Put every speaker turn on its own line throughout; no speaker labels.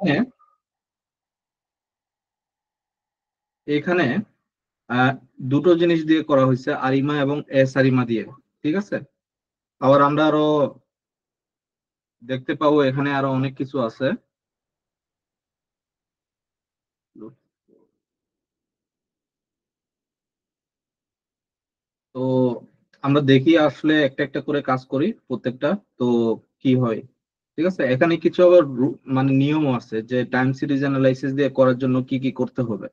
হ্যাঁ, এখানে আহ, দুটো জিনিস দিয়ে করা হয়েছে, আরিমা এবং এস আরিমা দিয়ে। ঠিক আছে, আবার আমরা আরো দেখতে পাবো এখানে আরো অনেক কিছু আছে। তো আমরা দেখি আসলে একটা একটা করে কাজ করি প্রত্যেকটা। তো কি হয়, ঠিক আছে, এখানে কিছু আবার মানে নিয়মও আছে যে টাইম সিরিজ অ্যানালাইসিস দিয়ে করার জন্য কি কি করতে হবে।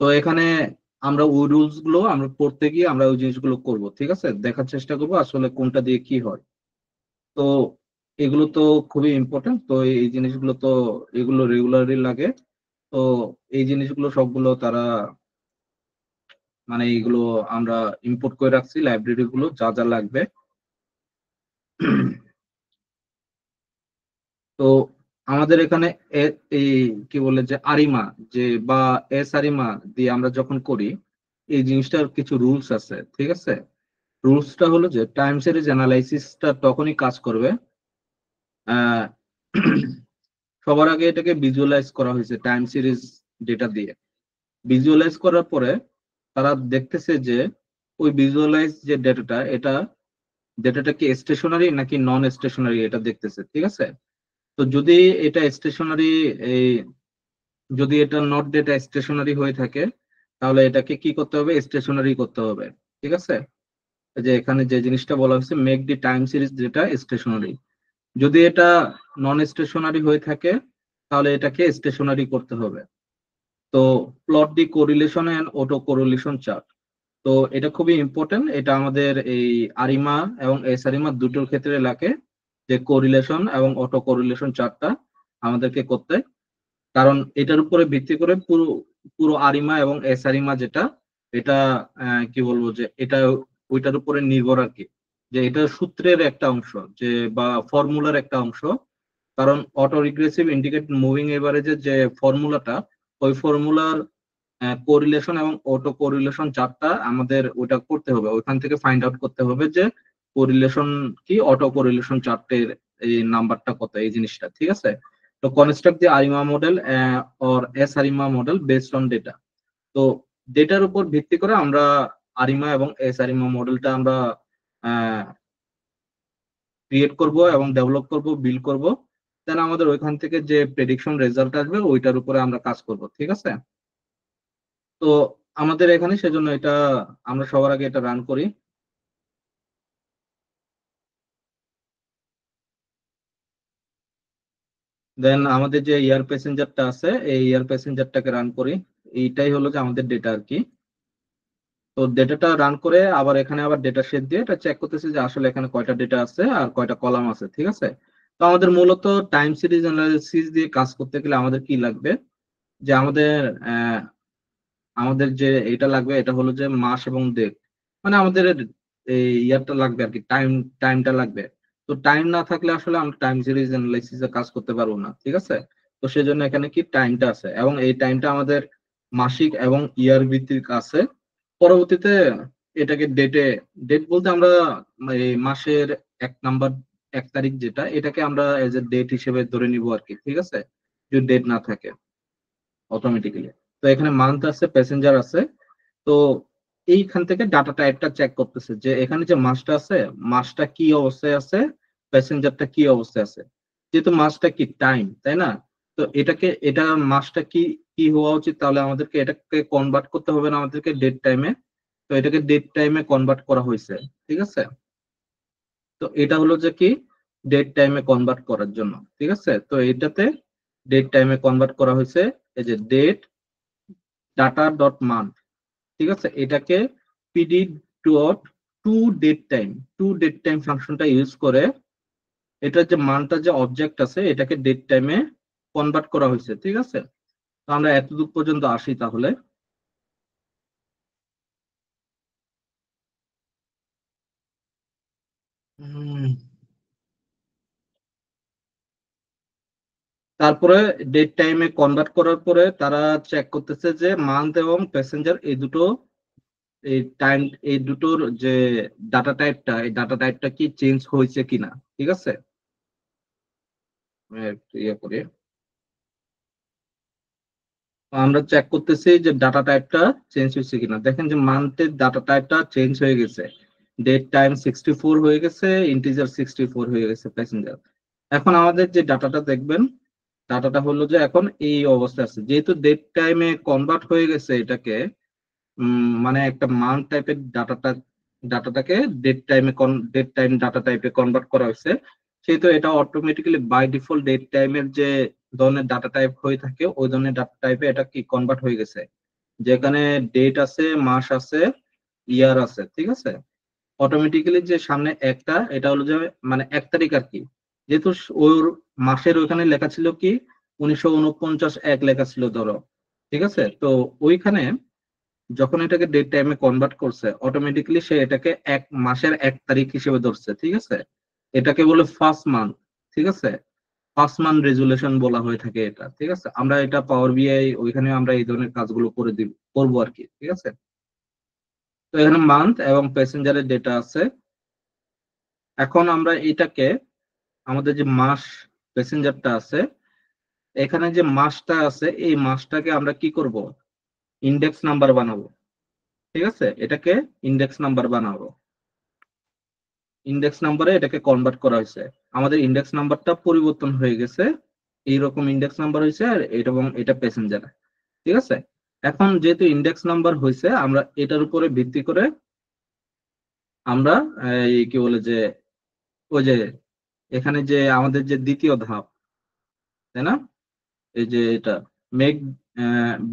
তো এখানে আমরা ওই রুলস গুলো আমরা পড়তে গিয়ে আমরা ওই জিনিসগুলো করব, ঠিক আছে, দেখার চেষ্টা করবো আসলে কোনটা দিয়ে কি হয়। তো এগুলো তো খুবই ইম্পর্টেন্ট। তো এই জিনিসগুলো তো এগুলো রেগুলারলি লাগে। তো এই জিনিসগুলো সবগুলো তারা মানে এইগুলো আমরা ইম্পোর্ট করে রাখছি, লাইব্রেরি গুলো যা যা লাগবে। তো আমাদের এখানে এই কি বলে যে আরিমা, যে বা এস আরিমা দিয়ে আমরা যখন করি, এই জিনিসটার কিছু রুলস আছে, ঠিক আছে। রুলসটা হলো যে টাইম সিরিজ অ্যানালাইসিসটা তখনই কাজ করবে আহ, সবার আগে এটাকে ভিজুয়ালাইজ করা হয়েছে টাইম সিরিজ ডেটা দিয়ে। ভিজুয়ালাইজ করার পরে তারা দেখতেছে যে ওই ভিজুয়ালাইজ যে ডেটাটা, এটা ডেটাটা কি স্টেশনারি নাকি নন স্টেশনারি এটা দেখতেছে, ঠিক আছে। তো যদি এটা স্টেশনারি, এই যদি এটা নট ডেটা স্টেশনারি হয়ে থাকে, তাহলে এটাকে কি করতে হবে, স্টেশনারি করতে হবে, ঠিক আছে। এই যে এখানে যে জিনিসটা বলা হয়েছে, make the time series data stationary. যদি এটা নন স্টেশনারি হয়ে থাকে, তাহলে এটাকে স্টেশনারি করতে হবে। তো plot the correlation and auto correlation chart. তো এটা খুবই ইম্পর্টেন্ট, এটা আমাদের এই আরিমা এবং এস আরিমা দুটোর ক্ষেত্রে লাগে, যে কোরিলেশন এবং অটো কোরিলেশন চার্টটা আমাদেরকে করতে। কারণ এটার উপরে ভিত্তি করে পুরো পুরো আরিমা এবং এস আরিমা যেটা, এটা কি বলবো যে এটা ওইটার উপরে নির্ভর আর কি, যে এটা সূত্রের একটা অংশ, যে বা ফর্মুলার একটা অংশ। কারণ অটো রিগ্রেসিভ ইন্ডিকেট মুভিং এভারেজের যে ফর্মুলাটা, ওই ফর্মুলার কোরিলেশন এবং অটো কোরিলেশন চার্টটা আমাদের ওটা করতে হবে, ওইখান থেকে ফাইন্ড আউট করতে হবে যে কোরিলেশন কি, অটো কোরিলেশন চার্টের এই নাম্বারটা কত, এই জিনিসটা, ঠিক আছে। তো construct the ARIMA model or SARIMA model based on data. তো ডেটার উপর ভিত্তি করে আমরা আরিমা এবং এস আরিমা মডেলটা আমরা ক্রিয়েট করব এবং ডেভেলপ করব, বিল্ড করব। দেন আমাদের ওইখান থেকে যে প্রেডিকশন রেজাল্ট আসবে ওইটার উপরে আমরা কাজ করব, ঠিক আছে। তো আমাদের এখানে সেজন্য এটা আমরা সবার আগে এটা রান করি। দেন আমাদের যে এয়ার প্যাসেঞ্জারটা আছে, এই এয়ার প্যাসেঞ্জারটাকে রান করি। এইটাই হলো যে আমাদের ডেটা আর কি। তো ডেটাটা রান করে আবার এখানে আবার ডেটা সেট দিয়ে এটা চেক করতেছে যে আসলে এখানে কয়টা ডেটা আছে আর কয়টা কলাম আছে, ঠিক আছে। তো আমাদের মূলত টাইম সিরিজ অ্যানালিসিস দিয়ে কাজ করতে গেলে আমাদের কি লাগবে, যে আমাদের যে এটা লাগবে, এটা হলো যে মাস এবং ডেট, মানে আমাদের এই ইয়ারটা লাগবে আর কি, টাইমটা লাগবে। তো টাইম না থাকলে আসলে আমরা টাইম সিরিজ অ্যানালাইসিস এ কাজ করতে পারবো না, ঠিক আছে। তো সেজন্য এখানে কি টাইমটা আছে, এবং এই টাইমটা আমাদের মাসিক এবং ইয়ার ভিত্তিক আছে। পরবর্তীতে এটাকে ডেট বলতে আমরা এই মাসের 1 নাম্বার 1 তারিখ যেটা, এটাকে আমরা এজ এ ডেট হিসেবে ধরে নিব আর কি, ঠিক আছে, যদি ডেট না থাকে অটোমেটিক্যালি। তো এখানে মান্থ আছে, প্যাসেঞ্জার আছে। তো এইখান থেকে ডাটা টাইপটা চেক করতেছে যে এখানে যে মাসটা আছে, মাসটা কি অবস্থায় আছে, প্যাসেঞ্জারটা কি অবস্থায় আছে। যেহেতু মাসটা কি টাইম, তাই না। তো এটা মাসটা কি কি হওয়া উচিত, তাহলে আমাদেরকে এটাকে কনভার্ট করতে হবে না আমাদেরকে ডেট টাইমে। তো এটাকে ডেট টাইমে কনভার্ট করা হয়েছে, ঠিক আছে। তো এটা হলো যে কি, ডেট টাইমে কনভার্ট করার জন্য, ঠিক আছে। তো এটাতে ডেট টাইমে কনভার্ট করা হয়েছে। এই যে ডেট ডাটা ডট মান্থ, ঠিক আছে, এটাকে PD dot to date time, to date time ফাংশনটা ইউজ করে এটা যে মানটা যে অবজেক্ট আছে এটাকে ডেট টাইমে কনভার্ট করা হয়েছে, ঠিক আছে। তো আমরা এতদূর পর্যন্ত আসি তাহলে। উম, তারপরে ডেট টাইমে কনভার্ট করার পরে তারা চেক করতেছে যে মান্থ এবং প্যাসেঞ্জার এই দুটো, এই টাইম, এই দুটোর যে ডাটা টাইপটা, এই ডাটা টাইপটা কি চেঞ্জ হয়েছে কিনা, ঠিক আছে। আমি একটু ইয়ে করি। আমরা চেক করতেছি যে ডাটা টাইপটা চেঞ্জ হয়েছে কিনা। দেখেন যে মান্থের ডাটা টাইপটা চেঞ্জ হয়ে গেছে, ডেট টাইম 64 হয়ে গেছে, ইন্টিজার 64 হয়ে গেছে প্যাসেঞ্জার। এখন আমাদের যে ডাটাটা দেখবেন, ডাটাটা হলো যে এখন এই অবস্থা আছে, যেহেতু ডেট টাইমে কনভার্ট হয়ে গেছে এটাকে, মানে একটা মান্থ টাইপের ডাটাটাকে ডেট টাইম ডাটা টাইপে কনভার্ট করা হয়েছে, সেহেতু এটা অটোমেটিক্যালি বাই ডিফল্ট ডেট টাইমের যে ধরনের ডাটা টাইপ হয়ে থাকে ওই ধরনের ডাটা টাইপে এটা কি কনভার্ট হয়ে গেছে, যেখানে ডেট আছে, মাস আছে, ইয়ার আছে, ঠিক আছে। অটোমেটিক্যালি যে সামনে একটা, এটা হলো যে মানে 1 তারিখ আর কি, যেহেতু ওর মাসের ওইখানে লেখা ছিল কি 1949 লেখা ছিল ধরো, ঠিক আছে। তো ওইখানে যখন এটাকে ডেট টাইমে কনভার্ট করছে অটোমেটিক্যালি সে এটাকে এক মাসের 1 তারিখ হিসেবে ধরছে, ঠিক আছে। এটাকে বলে ফার্স্ট মান্থ, ঠিক আছে। ফার্স্ট মান্থ রেজুলেশন বলা হয়ে থাকে এটা, ঠিক আছে। আমরা এটা পাওয়ার বিআই ওইখানে আমরা এই ধরনের কাজগুলো করবো আর কি, ঠিক আছে। তো এখানে মান্থ এবং প্যাসেঞ্জারের ডেটা আছে। এখন আমরা এটাকে আমাদের যে মাস প্যাসেঞ্জারটা আছে, এখানে যে মাসটা আছে এই মাসটাকে আমরা কি করব, ইন্ডেক্স নাম্বার বানাবো, ঠিক আছে। এটাকে ইন্ডেক্স নাম্বার বানাবো, ইন্ডেক্স নাম্বারে এটাকে কনভার্ট করা হয়েছে। আমাদের ইন্ডেক্স নাম্বারটা পরিবর্তন হয়ে গেছে, এইরকম ইন্ডেক্স নাম্বার হয়েছে, আর এটা এবং এটা প্যাসেঞ্জার, ঠিক আছে। এখন যেহেতু ইন্ডেক্স নাম্বার হয়েছে, আমরা এটার উপরে ভিত্তি করে আমরা এই কি বলে যে ওই যে এখানে যে আমাদের যে দ্বিতীয় ধাপ, তাই না, এই যে এটা মেক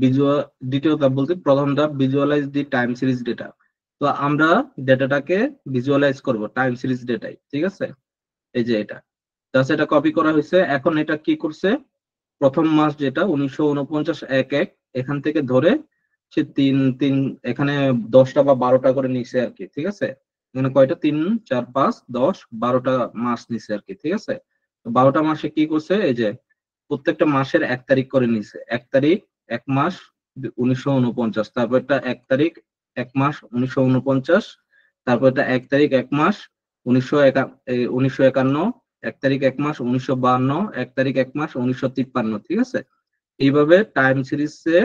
ভিজুয়াল, দ্বিতীয় ধাপ বলতে প্রথম ধাপ visualize the time series data. তো আমরা ডেটাটাকে ভিজুয়ালাইজ করব টাইম সিরিজ ডেটাই, ঠিক আছে। এই যে এটা জাস্ট এটা কপি করা হয়েছে। এখন এটা কি করছে, প্রথম মাস যেটা 1949 এখান থেকে ধরে সে তিন তিন এখানে 10টা বা 12টা করে নিছে আর কি, ঠিক আছে। এখানে কয়টা, 3 4 5 10 12টা মাস নিছে আর কি, ঠিক আছে। 12টা মাসে কি করছে, এই যে প্রত্যেকটা মাসের 1 তারিখ করে নিছে, 1 তারিখ 1 মাস 1949, তারপর একটা 1 তারিখ 1 মাস 1949, তারপর একটা 1 তারিখ 1 মাস 1951, 1 তারিখ 1 মাস 1952, 1 তারিখ 1 মাস 1953, ঠিক আছে। এইভাবে টাইম সিরিজে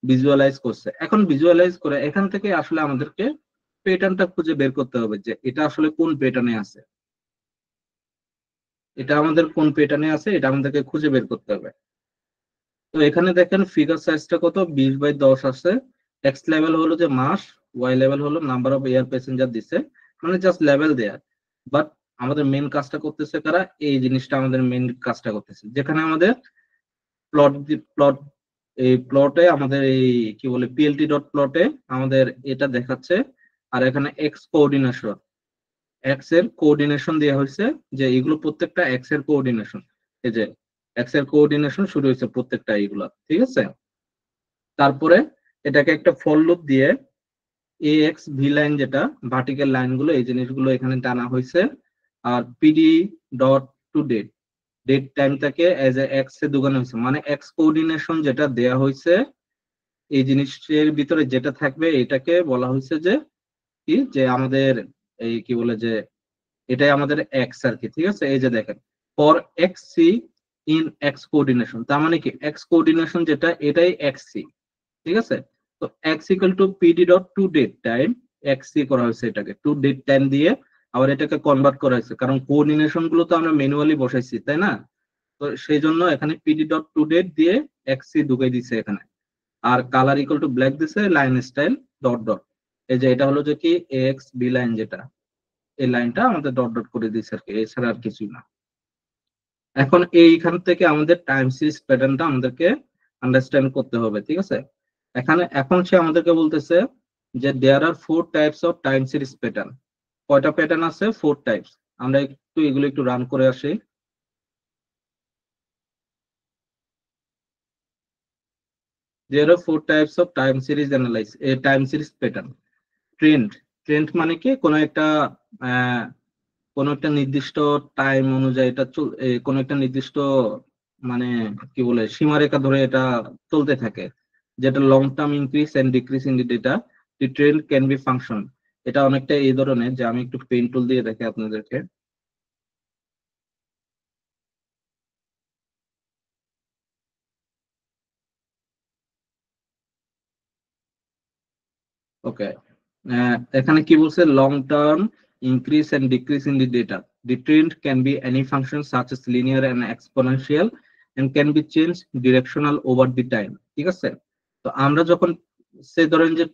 ভিজুয়ালাইজ করছে। এখন ভিজুয়ালাইজ করে এখান থেকে আসলে আমাদেরকে প্যাটার্নটা খুঁজে বের করতে হবে যে এটা আসলে কোন প্যাটার্নে আছে, এটা আমাদের কোন প্যাটার্নে আছে এটা আমাদেরকে খুঁজে বের করতে হবে। তো এখানে দেখেন ফিগার সাইজটা কত, 20/10 আছে। এক্স লেভেল হলো যে মাস, ওয়াই লেভেল হলো নাম্বার অফ এয়ার প্যাসেঞ্জার দিছে, মানে জাস্ট লেভেল দেয়ার। বাট আমাদের মেন কাজটা করতেছে কারা, এই জিনিসটা আমাদের মেন কাজটা করতেছে, যেখানে আমাদের প্লট প্লট এই প্লটে আমাদের এই কি বলে পিএলটি ডট প্লটে আমাদের এটা দেখাচ্ছে। আর এখানে এক্স কোঅর্ডিনেশন, এক্স এর কোঅর্ডিনেশন দেওয়া হয়েছে, যে এগুলো প্রত্যেকটা এক্স এর কোঅর্ডিনেশন। এই যে এক্স এর কোঅর্ডিনেশন শুরু হয়েছে প্রত্যেকটা এইগুলা, ঠিক আছে। তারপরে এটাকে একটা ফর লুপ দিয়ে এ এক্স ভি লাইন, যেটা ভার্টিক্যাল লাইনগুলো এই জিনিসগুলো এখানে টানা হয়েছে। আর PD dot to date, date টাইমটাকে এজ এ এক্স এ দোকানো হয়েছে, মানে এক্স কোঅর্ডিনেশন যেটা দেয়া হয়েছে এই জিনিসের ভিতরে যেটা থাকবে এটাকে বলা হয়েছে যে কি, যে আমাদের এই কি বলে যে এটাই আমাদের এক্স আর কি, ঠিক আছে। এই যে দেখেন for X C in X coordination, তার মানে কি এক্স কোঅর্ডিনেশন যেটা এটাই এক্স সি, ঠিক আছে। তো X equal to PD dot to date time, X C করা হয়েছে, এটাকে টু ডেট টাইম দিয়ে আবার এটাকে কনভার্ট করা হয়েছে, কারণ কোঅর্ডিনেশন গুলো তো আমরা ম্যানুয়ালি বসাইছি, তাই না। তো সেই জন্য এখানে পিডি ডট টু ডেট দিয়ে এক্স সি ঢুকাই দিছে এখানে। আর কালার ইকুয়াল টু ব্ল্যাক দিছে, লাইন স্টাইল ডট ডট। এই যে এটা হলো যে কি এক্স বি লাইন, যেটা এই লাইনটা আমাদের ডট ডট করে দিচ্ছে আর কি, এছাড়া আর কিছুই না। এখন এইখান থেকে আমাদের টাইম সিরিজ প্যাটার্নটা আমাদেরকে আন্ডারস্ট্যান্ড করতে হবে, ঠিক আছে। এখন সে আমাদেরকে বলতেছে যে দেয়ার আর 4 types of time series pattern. কয়টা প্যাটার্ন আছে, 4 টাইপস। আমরা একটু এগুলো একটু রান করে আসি। দেয়ার আর 4 types of time series analyse A time series pattern. Trend, trend মানে কি আহ, কোনো একটা নির্দিষ্ট টাইম অনুযায়ী এটা কোনো একটা নির্দিষ্ট মানে কি বলে সীমারেখা ধরে এটা চলতে থাকে, যেটা long term increase and decrease in the data, the trend can be function. এটা অনেকটা এই ধরনের, যে আমি একটু পেন টুল দিয়ে দেখি আপনাদেরকে। ওকে, এখানে কি বলছে, long term increase and decrease in the data. The trend can be any function such as linear and exponential and can be changed directional over the time. ঠিক আছে, তো আমরা যখন সে ধরেন যে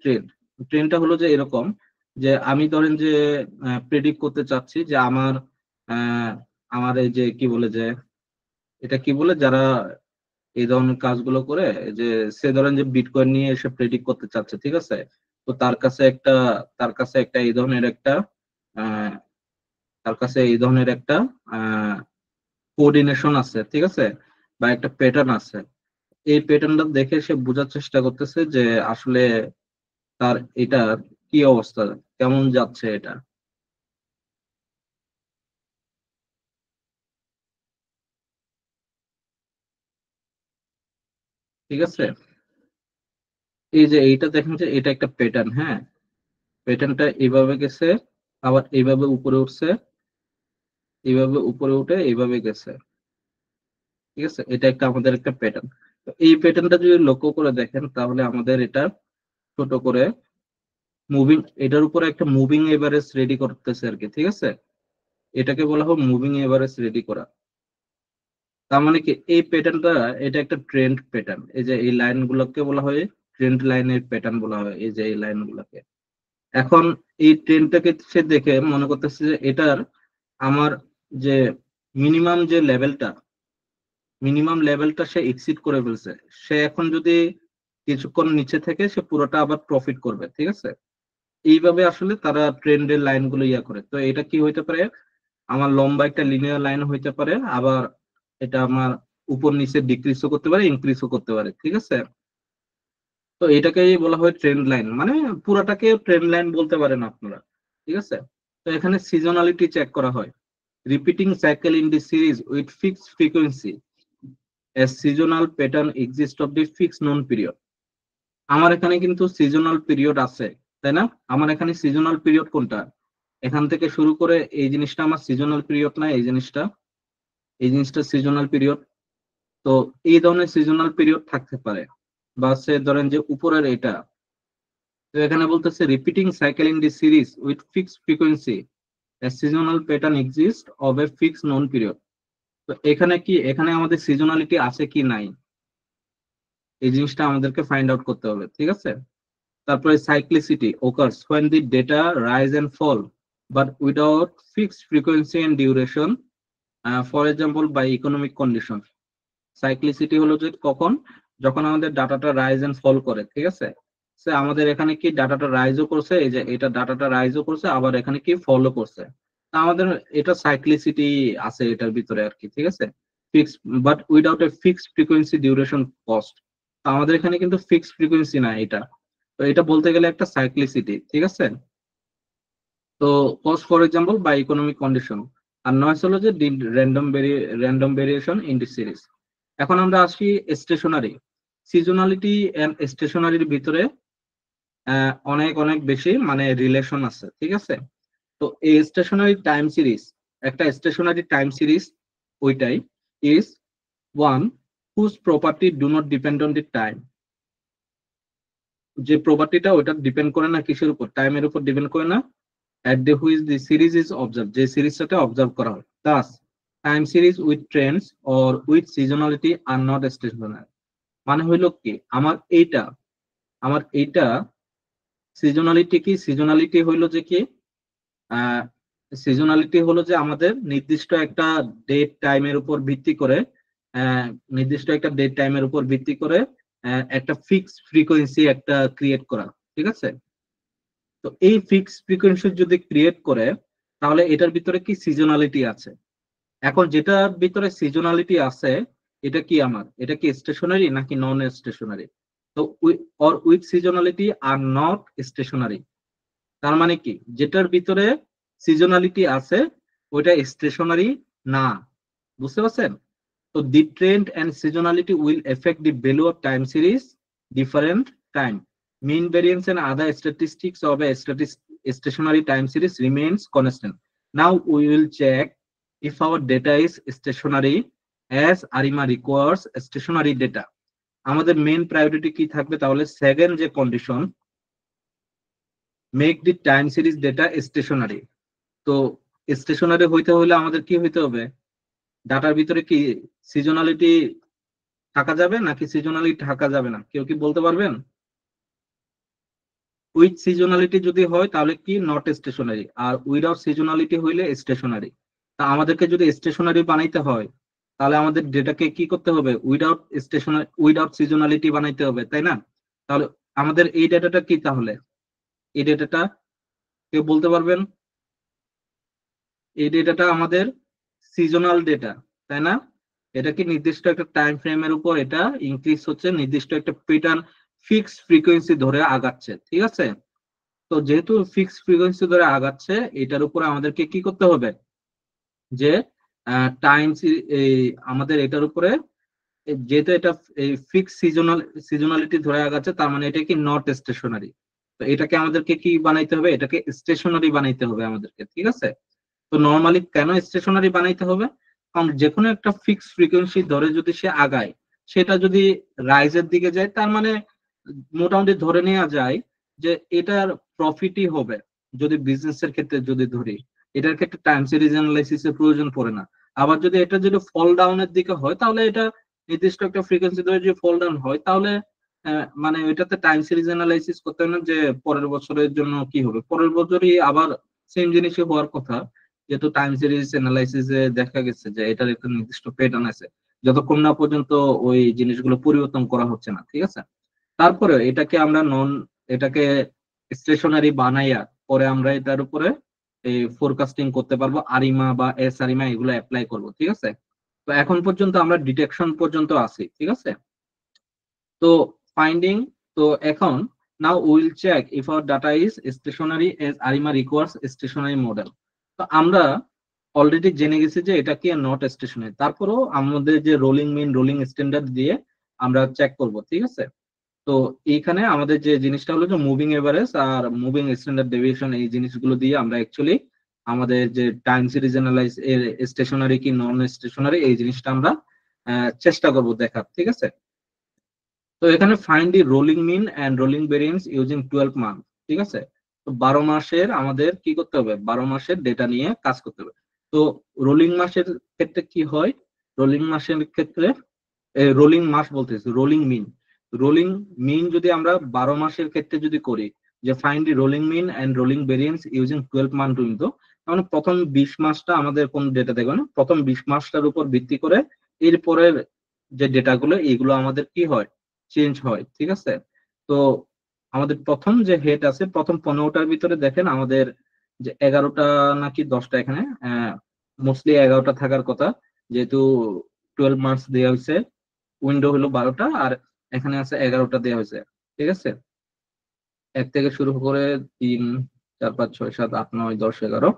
ট্রেনটা হলো যে এরকম, যে আমি ধরেন যে প্রেডিক্ট করতে চাচ্ছি যে আহ, আমার এই যে কি বলে যে এটা কি বলে যারা এই ধরনের কাজগুলো করে, যে সে ধরেন যে বিটকয়েন নিয়ে এসে প্রেডিক্ট করতে চাচ্ছে, ঠিক আছে, তো তার কাছে একটা এই ধরনের একটা আহ, তার কাছে এই ধরনের একটা কোঅর্ডিনেশন আছে, ঠিক আছে, বা একটা প্যাটার্ন আছে। এই প্যাটার্নটা দেখে সে বোঝার চেষ্টা করতেছে যে আসলে তার এটা কি অবস্থা, কেমন যাচ্ছে এটা। ঠিক আছে, এই যে এইটা দেখেন যে এটা একটা প্যাটার্ন, হ্যাঁ, প্যাটার্নটা এইভাবে গেছে, আবার এইভাবে উপরে উঠছে, এইভাবে উপরে উঠে এইভাবে গেছে। ঠিক আছে, এটা একটা আমাদের একটা প্যাটার্ন। তো এই প্যাটার্নটা যদি লক্ষ্য করে দেখেন তাহলে আমাদের এটা ছোট করে মুভিং, এটার উপরে একটা মুভিং এভারেজ রেডি করতেছে আর কি। ঠিক আছে, এটাকে বলা হয় মুভিং এভারেজ রেডি করা। তার মানে কি এই প্যাটার্নটা, এটা একটা ট্রেন্ড প্যাটার্ন। এই যে এই লাইন গুলোকে বলা হয় ট্রেন্ড লাইনের প্যাটার্ন বলা হয়, এই যে এই লাইন গুলোকে। এখন এই ট্রেন্ডটাকে সে দেখে মনে করতেছে যে এটার আমার যে মিনিমাম লেভেলটা সে এক্সিড করে ফেলছে। সে এখন যদি কিছুক্ষণ নিচে থেকে সে পুরোটা আবার প্রফিট করবে। ঠিক আছে, এইভাবে আসলে তারা ট্রেন্ডের লাইন গুলো ইয়া করে। তো এটা কি হইতে পারে, আমার লম্বা একটা লিনিয়ার লাইন হইতে পারে, আবার এটা আমার উপর নিচে ডিক্রিজও করতে পারে, ইনক্রিজও করতে পারে। ঠিক আছে, তো এটাকেই বলা হয় ট্রেন্ড লাইন, মানে পুরাটাকে ট্রেন্ড লাইন বলতে পারেন আপনারা। ঠিক আছে, তো এখানে সিজনালিটি চেক করা হয়। Repeating cycle in the series with fixed frequency, a seasonal pattern exists of the fixed known period. আমার এখানে কিন্তু সিজনাল পিরিয়ড আছে, তাই না? আমার এখানে সিজনাল পিরিয়ড কোনটা, এখান থেকে শুরু করে এই জিনিসটা আমার সিজনাল পিরিয়ড না, এই জিনিসটা সিজনাল পিরিয়ড। তো এই ধরনের সিজনাল পিরিয়ড থাকতে পারে, বা সে ধরেন যে উপরের এটা। তো এখানে বলতেছে repeating cycle in the series with fixed frequency, a seasonal pattern exists of a fixed known period. তো এখানে কি, এখানে আমাদের সিজনালিটি আছে কি নাই, এই জিনিসটা আমাদেরকে ফাইন্ড আউট করতে হবে। ঠিক আছে, তারপরে cyclicity occurs when the data rise and fall but without fixed frequency and duration, for example by economic condition. Cyclicity হলো যে কখন, যখন আমাদের ডাটাটা রাইজ এন্ড ফল করে। ঠিক আছে, সে আমাদের এখানে কি ডাটাটা রাইজও করছে, এই যে এটা ডাটাটা রাইজও করছে, আবার এখানে কি ফলও করছে। তা আমাদের এটা সাইক্লিসিটি আছে এটার ভিতরে আর কি। ঠিক আছে, fix but without a fixed frequency duration cost. আমাদের এখানে কিন্তু ফিক্সড ফ্রিকোয়েন্সি না এটা, তো এটা বলতে গেলে একটা সাইক্লিসিটি। ঠিক আছে, তো caused for example by economic condition. আর নয় হলো যে random variation in the series. এখন আমরা আসি স্টেশনারি। সিজনালিটি এন্ড স্টেশনারির ভিতরে অনেক অনেক বেশি মানে রিলেশন আছে। ঠিক আছে, তো এই স্টেশনারি টাইম সিরিজ, একটা স্টেশনারি টাইম সিরিজ ওইটাই is one whose property do not depend on the time. যে প্রপার্টিটা ওইটা ডিপেন্ড করে না কিসের উপর, টাইমের উপর ডিপেন্ড করে না, at the which the series is observed, যে সিরিজটাকে অবজার্ভ করা হয়। thus time series with trends or with seasonality are not stationary। মানে হইলো কি, আমার এইটা সিজনালিটি কি, সিজনালিটি হইলো যে কি, আহ সিজনালিটি হলো যে আমাদের নির্দিষ্ট একটা ডেট টাইমের উপর ভিত্তি করে, আহ, নির্দিষ্ট একটা ডেট টাইমের উপর ভিত্তি করে একটা ফিক্সড ফ্রিকোয়েন্সি একটা ক্রিয়েট করা। ঠিক আছে, তো এই ফিক্সড ফ্রিকোয়েন্সি যদি ক্রিয়েট করে তাহলে এটার ভিতরে কি সিজনালিটি আছে। এখন যেটার ভিতরে সিজনালিটি আছে এটা কি স্টেশনারি নাকি নন স্টেশনারি? তো অর উইথ সিজনালিটি আর নট স্টেশনারি। তার মানে কি, যেটার ভিতরে সিজনালিটি আছে ওইটা স্টেশনারি না। বুঝতে পারছেন? তো the trend and seasonality will affect the value of time series different time. Mean variance and other statistics of a stationary time series remains constant. Now we will check if our data is stationary as ARIMA requires stationary data. আমাদের main priority কি থাকবে তাহলে, second যে condition, make the time series data stationary. তো stationary হইতে হলে আমাদের কি হইতে হবে, ডাটার ভিতরে কি সিজনালিটি থাকা যাবে নাকি সিজনালিটি থাকা যাবে না, কেউ কি বলতে পারবেন? উইথ সিজনালিটি যদি হয় তাহলে কি নট স্টেশনারি, আর উইদাউট সিজনালিটি হইলে স্টেশনারি। তা আমাদেরকে যদি স্টেশনারি বানাইতে হয় তাহলে আমাদের ডেটাকে কি করতে হবে, উইদাউট স্টেশনারি উইদাউট সিজনালিটি বানাইতে হবে, তাই না? তাহলে আমাদের এই ডেটাটা কি, তাহলে এই ডেটাটা কেউ বলতে পারবেন? এই ডেটাটা আমাদের সিজনাল ডেটা, তাই না? এটা কি নির্দিষ্ট একটা টাইম ফ্রেমের উপর এটা ইনক্রিজ হচ্ছে, নির্দিষ্ট একটা প্যাটার্ন ফিক্সড ফ্রিকোয়েন্সি ধরে আগাচ্ছে, ঠিক আছে? তো যেহেতু ফিক্সড ফ্রিকোয়েন্সি ধরে আগাচ্ছে, এটার উপরে আমাদেরকে কি করতে হবে, যে টাইম, আমাদের এটার উপরে যেহেতু এটা ফিক্স সিজনালিটি ধরে আগাচ্ছে, তার মানে এটা কি নট স্টেশনারি। তো এটাকে আমাদেরকে কি বানাইতে হবে, এটাকে স্টেশনারি বানাইতে হবে আমাদেরকে, ঠিক আছে? তো নর্মালি কেন স্টেশনারি বানাইতে হবে, কারণ যে কোনো একটা ফিক্স ফ্রিকোয়েন্সি ধরে যদি সে আগায়, সেটা যদি রাইজের দিকে যায়, তার মানে মোটামুটি ধরে নেওয়া যায় যে এটার প্রফিটই হবে। যদি বিজনেসের ক্ষেত্রে যদি ধরি, এটার ক্ষেত্রে টাইম সিরিজ অ্যানালাইসিসের প্রয়োজন পড়ে না। আবার যদি এটা যদি ফল ডাউনের দিকে হয়, তাহলে এটা নির্দিষ্ট একটা ফ্রিকোয়েন্সি ধরে যদি ফল ডাউন হয়, তাহলে মানে ওইটাতে টাইম সিরিজ অ্যানালাইসিস করতে হয় না যে পরের বছরের জন্য কি হবে, পরের বছরই আবার সেম জিনিসই হওয়ার কথা। যেহেতু টাইম সিরিজ অ্যানালাইসিসে দেখা গেছে যে এটার একটা নির্দিষ্ট প্যাটার্ন আছে, যতক্ষণ না পর্যন্ত ওই জিনিসগুলো পরিবর্তন করা হচ্ছে না, ঠিক আছে? তারপরে এটাকে আমরা এটাকে স্টেশনারি বানাইয়া পরে আমরা এটার উপরে এই ফোরকাস্টিং করতে পারবো, আরিমা বা এস আরিমা এগুলো অ্যাপ্লাই করব, ঠিক আছে? তো এখন পর্যন্ত আমরা ডিটেকশন পর্যন্ত আছি, ঠিক আছে? তো ফাইন্ডিং, তো এখন now will check if our data is stationary as ARIMA requires stationary model. তো আমরা অলরেডি জেনে গেছি যে এটা কি নট স্টেশনারি, তারপরেও আমাদের যে রোলিং মিন রোলিং স্ট্যান্ডার্ড দিয়ে আমরা চেক করব, ঠিক আছে? তো এইখানে আমাদের যে জিনিসটা হলো যে moving average are moving standard deviation, এই জিনিসগুলো দিয়ে আমরা অ্যাকচুয়ালি আমাদের যে টাইম সিরিজ অ্যানালাইজ এর স্টেশনারি কি নন স্টেশনারি এই জিনিসটা আমরা চেষ্টা করব দেখার, ঠিক আছে? তো এখানে find the rolling mean and rolling variance using 12 month, ঠিক আছে? তো 12 মাসের আমাদের কি করতে হবে, 12 মাসের ডেটা নিয়ে কাজ করতে হবে। তো রোলিং মাসের ক্ষেত্রে কি হয়, রোলিং মাসের ক্ষেত্রে রোলিং মাস বলতেছি, রোলিং মিন, রোলিং মিন যদি আমরা 12 মাসের ক্ষেত্রে যদি করি, যে find the rolling mean and rolling variance using 12 month window, মানে প্রথম 20 মাসটা আমাদের কোন ডেটা দেখবে না, প্রথম 20 মাসটার উপর ভিত্তি করে এরপরের যে ডেটাগুলো এগুলো আমাদের কি হয়, চেঞ্জ হয়, ঠিক আছে? তো আমাদের প্রথম যে হেড আছে, প্রথম 15টার ভিতরে দেখেন আমাদের যে 11টা নাকি 10টা, এখানে মোস্টলি 11টা থাকার কথা, যেহেতু 12 মার্কস দেওয়া হয়েছে, উইন্ডো হলো 12টা, আর এখানে আছে 11টা দেওয়া হয়েছে, ঠিক আছে? 1 থেকে শুরু করে 3, 4, 5, 6, 7, 8, 9, 10, 11,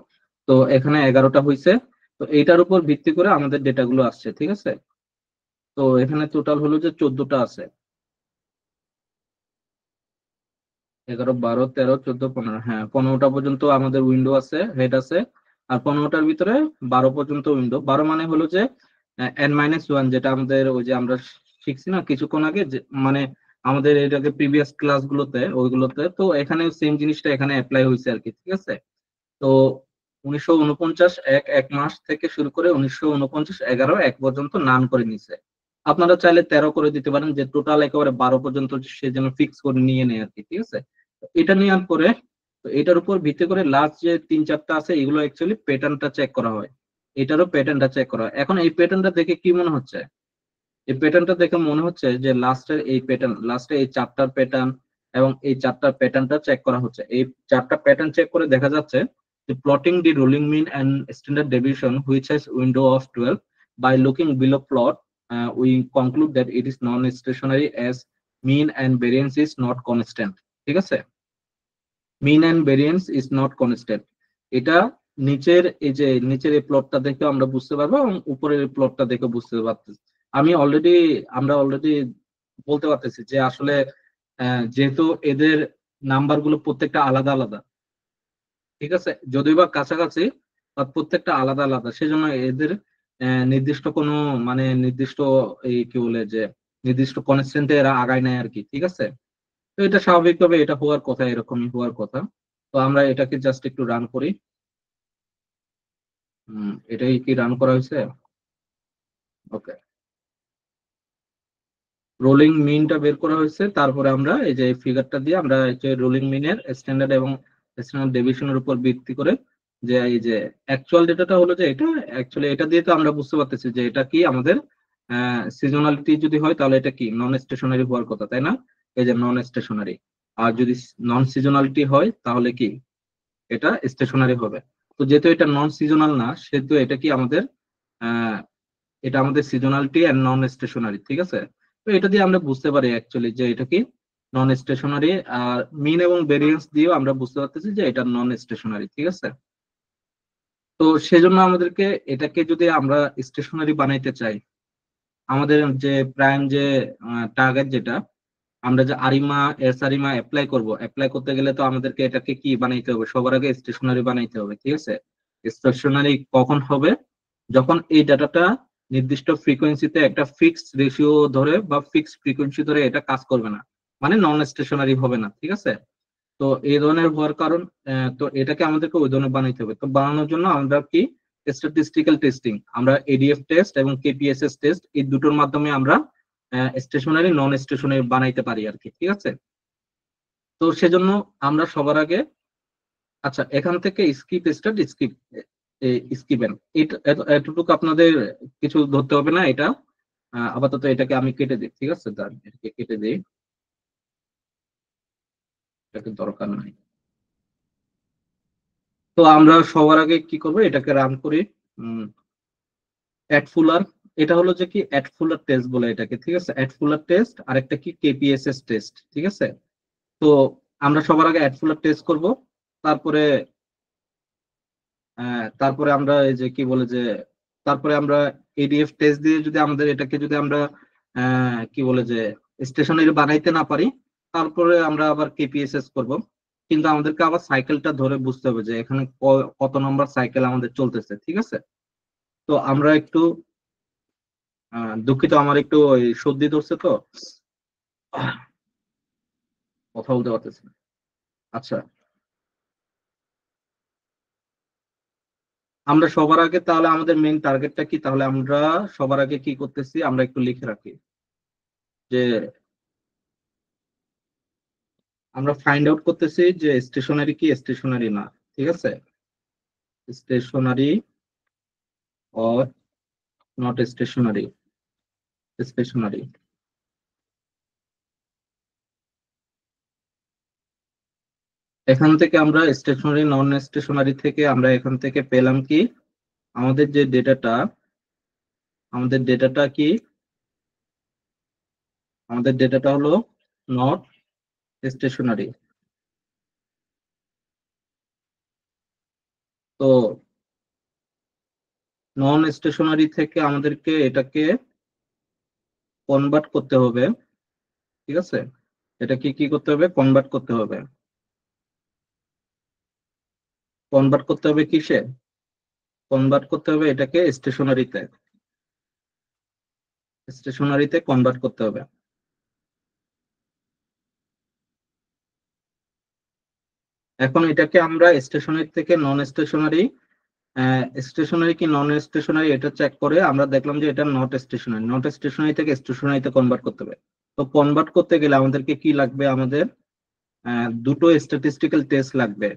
তো এখানে 11টা হয়েছে। তো এইটার উপর ভিত্তি করে আমাদের ডেটাগুলো আসছে, ঠিক আছে? তো এখানে টোটাল হলো যে 14টা আছে, 11, 12, 13, 14, 15, হ্যাঁ 15টা পর্যন্ত আমাদের উইন্ডো আছে, হেড আছে। আর 15টার ভিতরে 12 পর্যন্ত উইন্ডো, 12 মানে হলো যে n-1, যেটা আমাদের ওই যে আমরা শিখছি না কিছুক্ষণ আগে, যে মানে আমাদের এটাকে প্রিভিয়াস ক্লাসগুলোতে ওইগুলোতে, তো এখানে সেম জিনিসটা এখানে অ্যাপ্লাই হয়েছে আর কি, ঠিক আছে? তো 1949 এক মাস থেকে শুরু করে 1949 11 এক পর্যন্ত নাম করে নিছে। আপনারা চাইলে 13 করে দিতে পারেন, যে টোটাল একেবারে 12 পর্যন্ত সে যেন ফিক্স করে নিয়ে নেয় আর কি, ঠিক আছে? তো এটা নেওয়ার পরে, তো এটার উপর ভিত্তি করে লাস্ট যে 3-4টা আছে এগুলো অ্যাকচুয়ালি প্যাটার্নটা চেক করা হয়, এটারও প্যাটার্নটা চেক করা হয়। এখন এই প্যাটার্নটা দেখে কি মনে হচ্ছে, এই প্যাটার্নটা দেখে মনে হচ্ছে যে লাস্টের এই প্যাটার্ন, লাস্টে এই 4টার প্যাটার্ন এবং এই 4টার প্যাটার্নটা চেক করা হচ্ছে। এই 4টা প্যাটার্ন চেক করে দেখা যাচ্ছে যে plotting the rolling mean and standard deviation which has window of 12 by looking below plot, we conclude that it is non-stationary as mean and variance is not constant, ঠিক আছে? Mean and variance is not constant, এটা নিচের এই যে নিচের এই প্লটটা দেখে আমরা বুঝতে পারবো এবং উপরের প্লটটা দেখে বুঝতে পারতেছি। আমরা অলরেডি বলতে পারতেছি যে আসলে যেহেতু এদের নাম্বার গুলো প্রত্যেকটা আলাদা আলাদা, ঠিক আছে, যদিও বা কাছাকাছি, বাট প্রত্যেকটা আলাদা আলাদা, সেজন্য এদের নির্দিষ্ট কোনো মানে নির্দিষ্ট এই কি বলে যে নির্দিষ্ট কনস্ট্যান্টে এরা আগায় নেয় আর কি, ঠিক আছে? তো এটা স্বাভাবিকভাবে এটা হওয়ার কথা, এরকমই হওয়ার কথা। তো তো আমরা এটাকে জাস্ট একটু রান করি। এটাই কি রান করা হয়েছে? ওকে, রোলিং মিনটা বের করা হয়েছে। তারপরে আমরা এই যে ফিগারটা দিয়ে আমরা এই যে রোলিং মিনের স্ট্যান্ডার্ড এবং স্ট্যান্ডার্ড ডেভিয়েশনের উপর ভিত্তি করে যে এই যে অ্যাকচুয়াল ডেটাটা হলো যে এটা অ্যাকচুয়ালি এটা দিয়ে তো আমরা বুঝতে পারতেছি যে এটা কি আমাদের সিজনালিটি যদি হয় তাহলে এটা কি নন স্টেশনারি হওয়ার কথা, তাই না? এই যে নন স্টেশনারি। আর যদি নন সিজনালিটি হয় তাহলে কি এটা স্টেশনারি হবে। তো যেহেতু এটা নন সিজনাল না সেহেতু এটা কি আমাদের আহ এটা আমাদের সিজনালিটি এন্ড নন স্টেশনারি, ঠিক আছে? তো এটা দিয়ে আমরা বুঝতে পারি অ্যাকচুয়ালি যে এটা কি নন স্টেশনারি। আর মিন এবং ভেরিয়েন্স দিয়েও আমরা বুঝতে পারতেছি যে এটা নন স্টেশনারি, ঠিক আছে? তো সেজন্য আমাদেরকে এটাকে যদি আমরা স্টেশনারি বানাইতে চাই, আমাদের যে প্রাইম যে টার্গেট যেটা আমরা যে আরিমা এস আরিমা অ্যাপ্লাই করতে গেলে তো আমাদেরকে এটাকে কি বানাইতে হবে, সবার আগে স্টেশনারি বানাইতে হবে, ঠিক আছে? স্টেশনারি কখন হবে? যখন এই ডাটাটা নির্দিষ্ট ফ্রিকোয়েন্সিতে একটা ফিক্সড রেশিও ধরে বা ফিক্সড ফ্রিকোয়েন্সি ধরে এটা কাজ করবে না, মানে নন স্টেশনারি হবে না, ঠিক আছে? তো এই ধরনের হওয়ার কারণ তো এটাকে আমাদেরকে ওই ধরনের বানাইতে হবে। তো বানানোর জন্য আমরা কি স্ট্যাটিস্টিক্যাল টেস্টিং, আমরা এডিএফ টেস্ট এবং কেপিএসএস টেস্ট এই দুটোর মাধ্যমে আমরা স্টেশনারি নন স্টেশনারি বানাইতে পারি আর কি, ঠিক আছে? তো সেজন্য আমরা সবার আগে আচ্ছা এখান থেকে স্কিপ স্টার্ট স্কিপ স্কিপেন এতটুকু আপনাদের কিছু ধরতে হবে না। এটা আপাতত এটাকে আমি কেটে দিই, ঠিক আছে? দাঁড়ান, এটাকে কেটে দিই, এটাকে দরকার নাই। তো আমরা সবার আগে কি করবো, এটাকে রান করি। অ্যাড ফুলার, এটা হলো যে কি অ্যাড ফুলার টেস্ট বলে এটাকে, ঠিক আছে? অ্যাড ফুলার টেস্ট আর একটা কি কেপিএসএস টেস্ট, ঠিক আছে? তো আমরা সবার আগে অ্যাড ফুলার টেস্ট করব। তারপরে তারপরে আমরা এই যে কি বলে যে তারপরে আমরা এডিএফ টেস্ট দিয়ে যদি আমাদের এটাকে যদি আমরা কি বলে যে স্টেশনারি বানাইতে না পারি, তারপরে আমরা আবার কেপিএসএস করব। কিন্তু আমাদেরকে আবার সাইকেলটা ধরে বুঝতে হবে যে এখানে কত নম্বর সাইকেল আমাদের চলতেছে, ঠিক আছে? তো আমরা একটু দুঃখিত, আমার একটু ওই সর্দি ধরছে তো কথা বলতে পারতেছি না। আচ্ছা, আমরা সবার আগে তাহলে আমাদের মেইন টার্গেটটা কি, তাহলে আমরা সবার আগে কি করতেছি আমরা একটু লিখে রাখি যে আমরা ফাইন্ড আউট করতেছি যে স্টেশনারি কি স্টেশনারি না, ঠিক আছে? Stationary or not stationary, stationary. এখান থেকে আমরা স্টেশনারি নন স্টেশনারি থেকে আমরা এখান থেকে পেলাম কি আমাদের যে ডেটাটা, আমাদের ডেটাটা কি আমাদের ডেটাটা হলো নট স্টেশনারি। তো নন স্টেশনারি থেকে আমাদেরকে এটাকে কনভার্ট করতে হবে, ঠিক আছে? এটা কি কি করতে হবে, কনভার্ট করতে হবে। কনভার্ট করতে হবে কিসে? কনভার্ট করতে হবে এটাকে স্টেশনারিতে, স্টেশনারিতে কনভার্ট করতে হবে। এখন এটাকে আমরা স্টেশনারি থেকে নন স্টেশনারি, স্টেশনারি কি নন স্টেশনারি এটা চেক করে আমরা দেখলাম যে এটা নট স্টেশনারি, নট স্টেশনারি থেকে স্টেশনারিতে কনভার্ট করতে হবে। তো কনভার্ট করতে গেলে আমাদেরকে কি লাগবে, আমাদের দুটো স্ট্যাটিস্টিক্যাল টেস্ট লাগবে।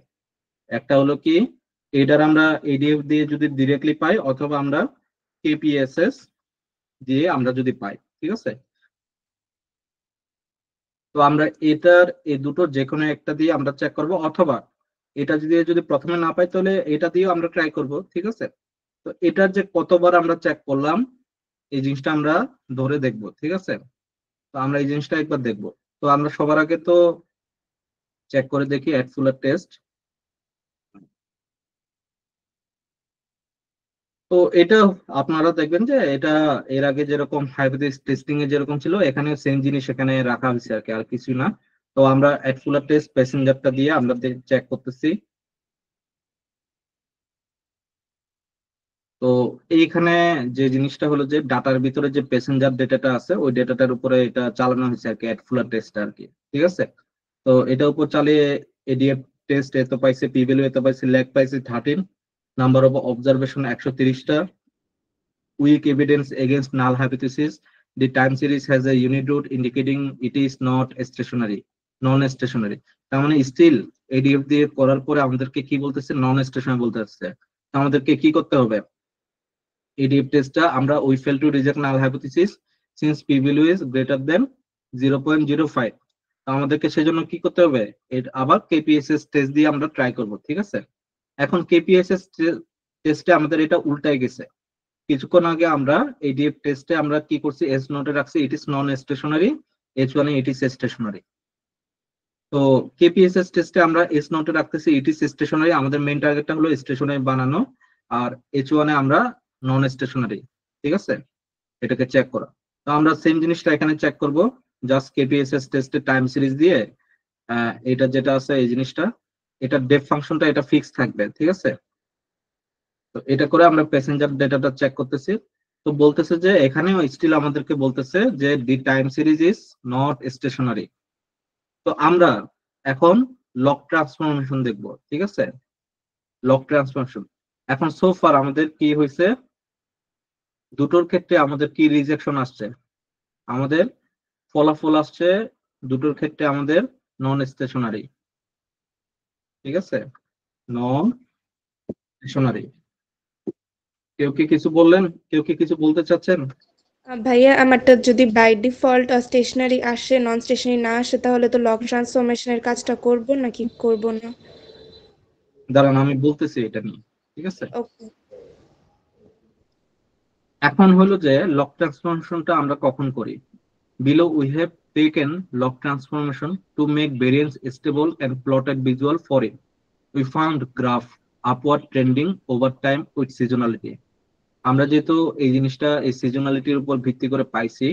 একটা হলো কি এটার আমরা এডিএফ দিয়ে যদি ডিরেক্টলি পাই, অথবা আমরা কেপিএসএস দিয়ে আমরা যদি পাই, ঠিক আছে? তো আমরা এটার এই দুটো যে কোনো একটা দিয়ে আমরা চেক করব, অথবা এটা যদি যদি প্রথমে না পাই তাহলে এটা দিয়েও আমরা ট্রাই করব, ঠিক আছে? তো এটার যে কতবার আমরা চেক করলাম এই জিনিসটা আমরা ধরে দেখব, ঠিক আছে? তো আমরা এই জিনিসটা একবার দেখব। তো আমরা সবার আগে তো চেক করে দেখি অ্যাড ফুলার টেস্ট। তো এটা আপনারা দেখবেন যে এটা এর আগে যেরকম হাইপোথিসিস টেস্টিং এ যেরকম ছিল এখানে সেম জিনিস এখানে রাখা হয়েছে আর কি, আর কিছুই না। তো আমরা অ্যাড ফুলার টেস্ট প্যাসেঞ্জারটা দিয়ে আমরা চেক করতেছি। তো এইখানে যে জিনিসটা হলো যে ডাটার ভিতরে যে প্যাসেঞ্জার ডেটাটা আছে ওই ডেটাটার উপরে এটা চালানো হয়েছে আর কি, অ্যাড ফুলার টেস্ট আর কি, ঠিক আছে? তো এটার উপর চালিয়ে এডিএফ টেস্ট এত পাইছে, পি ভ্যালু এত পাইছে, ল্যাগ পাইছে 13, নাম্বার অফ অবজারভেশন 130টা, weak evidence against null hypothesis. The time series has a unit root indicating it is not stationary, non-stationary. তার মানে স্টিল এডিএফ দিয়ে করার পরে আমাদেরকে কি বলতেছে, নন স্টেশনারি বলতে আসছে। আমাদেরকে কি করতে হবে, এডিএফ টেস্টটা আমরা we fail to reject null hypothesis since P value is greater than 0.05। আমাদেরকে সেজন্য কি করতে হবে, আবার কেপিএসএস টেস্ট দিয়ে আমরা ট্রাই করব, ঠিক আছে। এখন কেপিএসএস টেস্টে আমাদের এটা উল্টায় গেছে। কিছুক্ষণ আগে আমরা এডিএফ টেস্টে আমরা কি করছি, এস নোটে রাখছি it is non stationary, H ওয়ানে ইট ইজ স্টেশনারি। তো কেপিএসএস টেস্টে আমরা এস নোটে রাখতেছি ইট ইজ স্টেশনারি, আমাদের মেইন টার্গেটটা হলো স্টেশনারি বানানো, আর এইচ ওয়ানে আমরা নন স্টেশনারি, ঠিক আছে, এটাকে চেক করা। তো আমরা সেম জিনিসটা এখানে চেক করব, জাস্ট কেপিএসএস টেস্টে টাইম সিরিজ দিয়ে এটা যেটা আছে এই জিনিসটা, এটা ডেপ ফাংশনটা এটা ফিক্স থাকবে, ঠিক আছে। তো এটা করে আমরা প্যাসেঞ্জার ডেটাটা চেক করতেছি। তো বলতেছে যে এখানেও স্টিল আমাদেরকে বলতেছে যে the time series is not stationary. তো আমরা এখন লগ ট্রান্সফরমেশন দেখব, ঠিক আছে, লগ ট্রান্সফরমেশন। এখন সো ফার আমাদের কি হয়েছে, দুটোর ক্ষেত্রে আমাদের কি রিজেকশন আসছে, আমাদের ফলাফল আসছে দুটোর ক্ষেত্রে আমাদের নন স্টেশনারি, ঠিক আছে, নন স্টেশনারি। কেউ কি কিছু বললেন, কেউ কি কিছু বলতে চাচ্ছেন?
ভাইয়া আমারটা যদি বাই ডিফল্ট স্টেশনারি আসে, নন স্টেশনারি না আসে, তাহলে তো লগ ট্রান্সফরমেশনের কাজটা করব নাকি করব না?
দাঁড়ান আমি বলতেছি এটা নিয়ে, ঠিক আছে।
ওকে।
এখন হলো যে লগ ট্রান্সফরমেশনটা আমরা কখন করি, below we have taken log transformation to make variance stable and plotted visual for it. We found graph upward trending over time with seasonality. আমরা যেহেতু এই জিনিসটা এই সিজনালিটির উপর ভিত্তি করে পাইছি,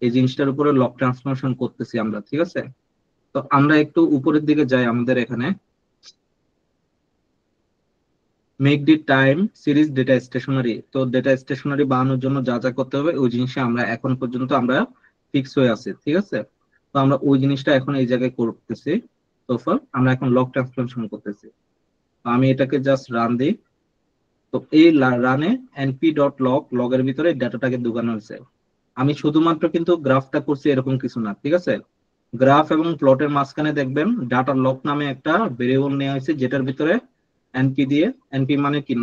এই জিনিসটার উপরে লগ ট্রান্সফরমেশন করতেছি আমরা, ঠিক আছে। তো আমরা একটু উপরের দিকে যাই, আমাদের এখানে make the time series data stationary. তো ডেটা স্টেশনারি বানানোর জন্য যা যা করতে হবে ওই জিনিসটা আমরা এখন পর্যন্ত আমরা ফিক্স হয়ে আছি, ঠিক আছে। তো আমরা ওই জিনিসটা এখন এই জায়গায় করতেছি। তো আমরা এখন লগ ট্রান্সফরমেশন করতেছি। তো আমি এটাকে জাস্ট রান দিই। তো এই রানে এনপি ডট লগ, লগের ভিতরে ডাটাটাকে ঢুকানো হয়েছে। আমি শুধুমাত্র কিন্তু গ্রাফটা করছি এরকম কিছু না, ঠিক আছে। গ্রাফ এবং প্লটের মাঝখানে দেখবেন ডাটা লগ নামে একটা ভেরিয়েবল নেওয়া হয়েছে, যেটার ভিতরে এনপি দিয়ে, এনপি মানে কি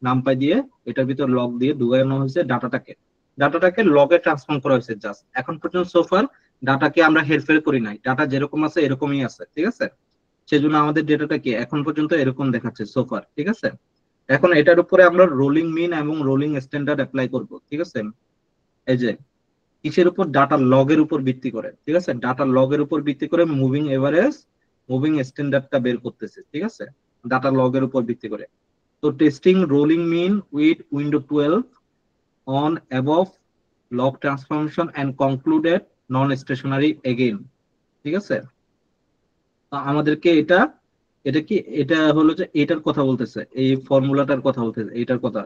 নামপাই দিয়ে এটার ভিতর লগ দিয়ে ঢুকানো হয়েছে ডাটাটাকে লগে ট্রান্সফর্ম করা হয়েছে জাস্ট। এখন পর্যন্ত সোফার ডাটাকে আমরা হেরফের করি নাই, ডাটা যেরকম আছে এরকমই আছে, ঠিক আছে। সেজন্য আমাদের ডেটাটা কি এখন পর্যন্ত এরকম দেখাচ্ছে সোফার, ঠিক আছে। এখন এটার উপরে আমরা রোলিং মিন এবং রোলিং স্ট্যান্ডার্ড অ্যাপ্লাই করব, ঠিক আছে। এই যে কিসের উপর, ডাটা লগের উপর ভিত্তি করে, ঠিক আছে, ডাটা লগের উপর ভিত্তি করে মুভিং এভারেজ, মুভিং স্ট্যান্ডার্ডটা বের করতেছে, ঠিক আছে, ডাটা লগের উপর ভিত্তি করে। তো testing rolling mean with window 12 on above log transformation and concluded non stationary again, ঠিক আছে। তো আমাদেরকে এটা, এটা কি, এটা হলো যে এটার কথা বলতেছে, এই ফর্মুলাটার কথা বলতেছে, এটার কথা।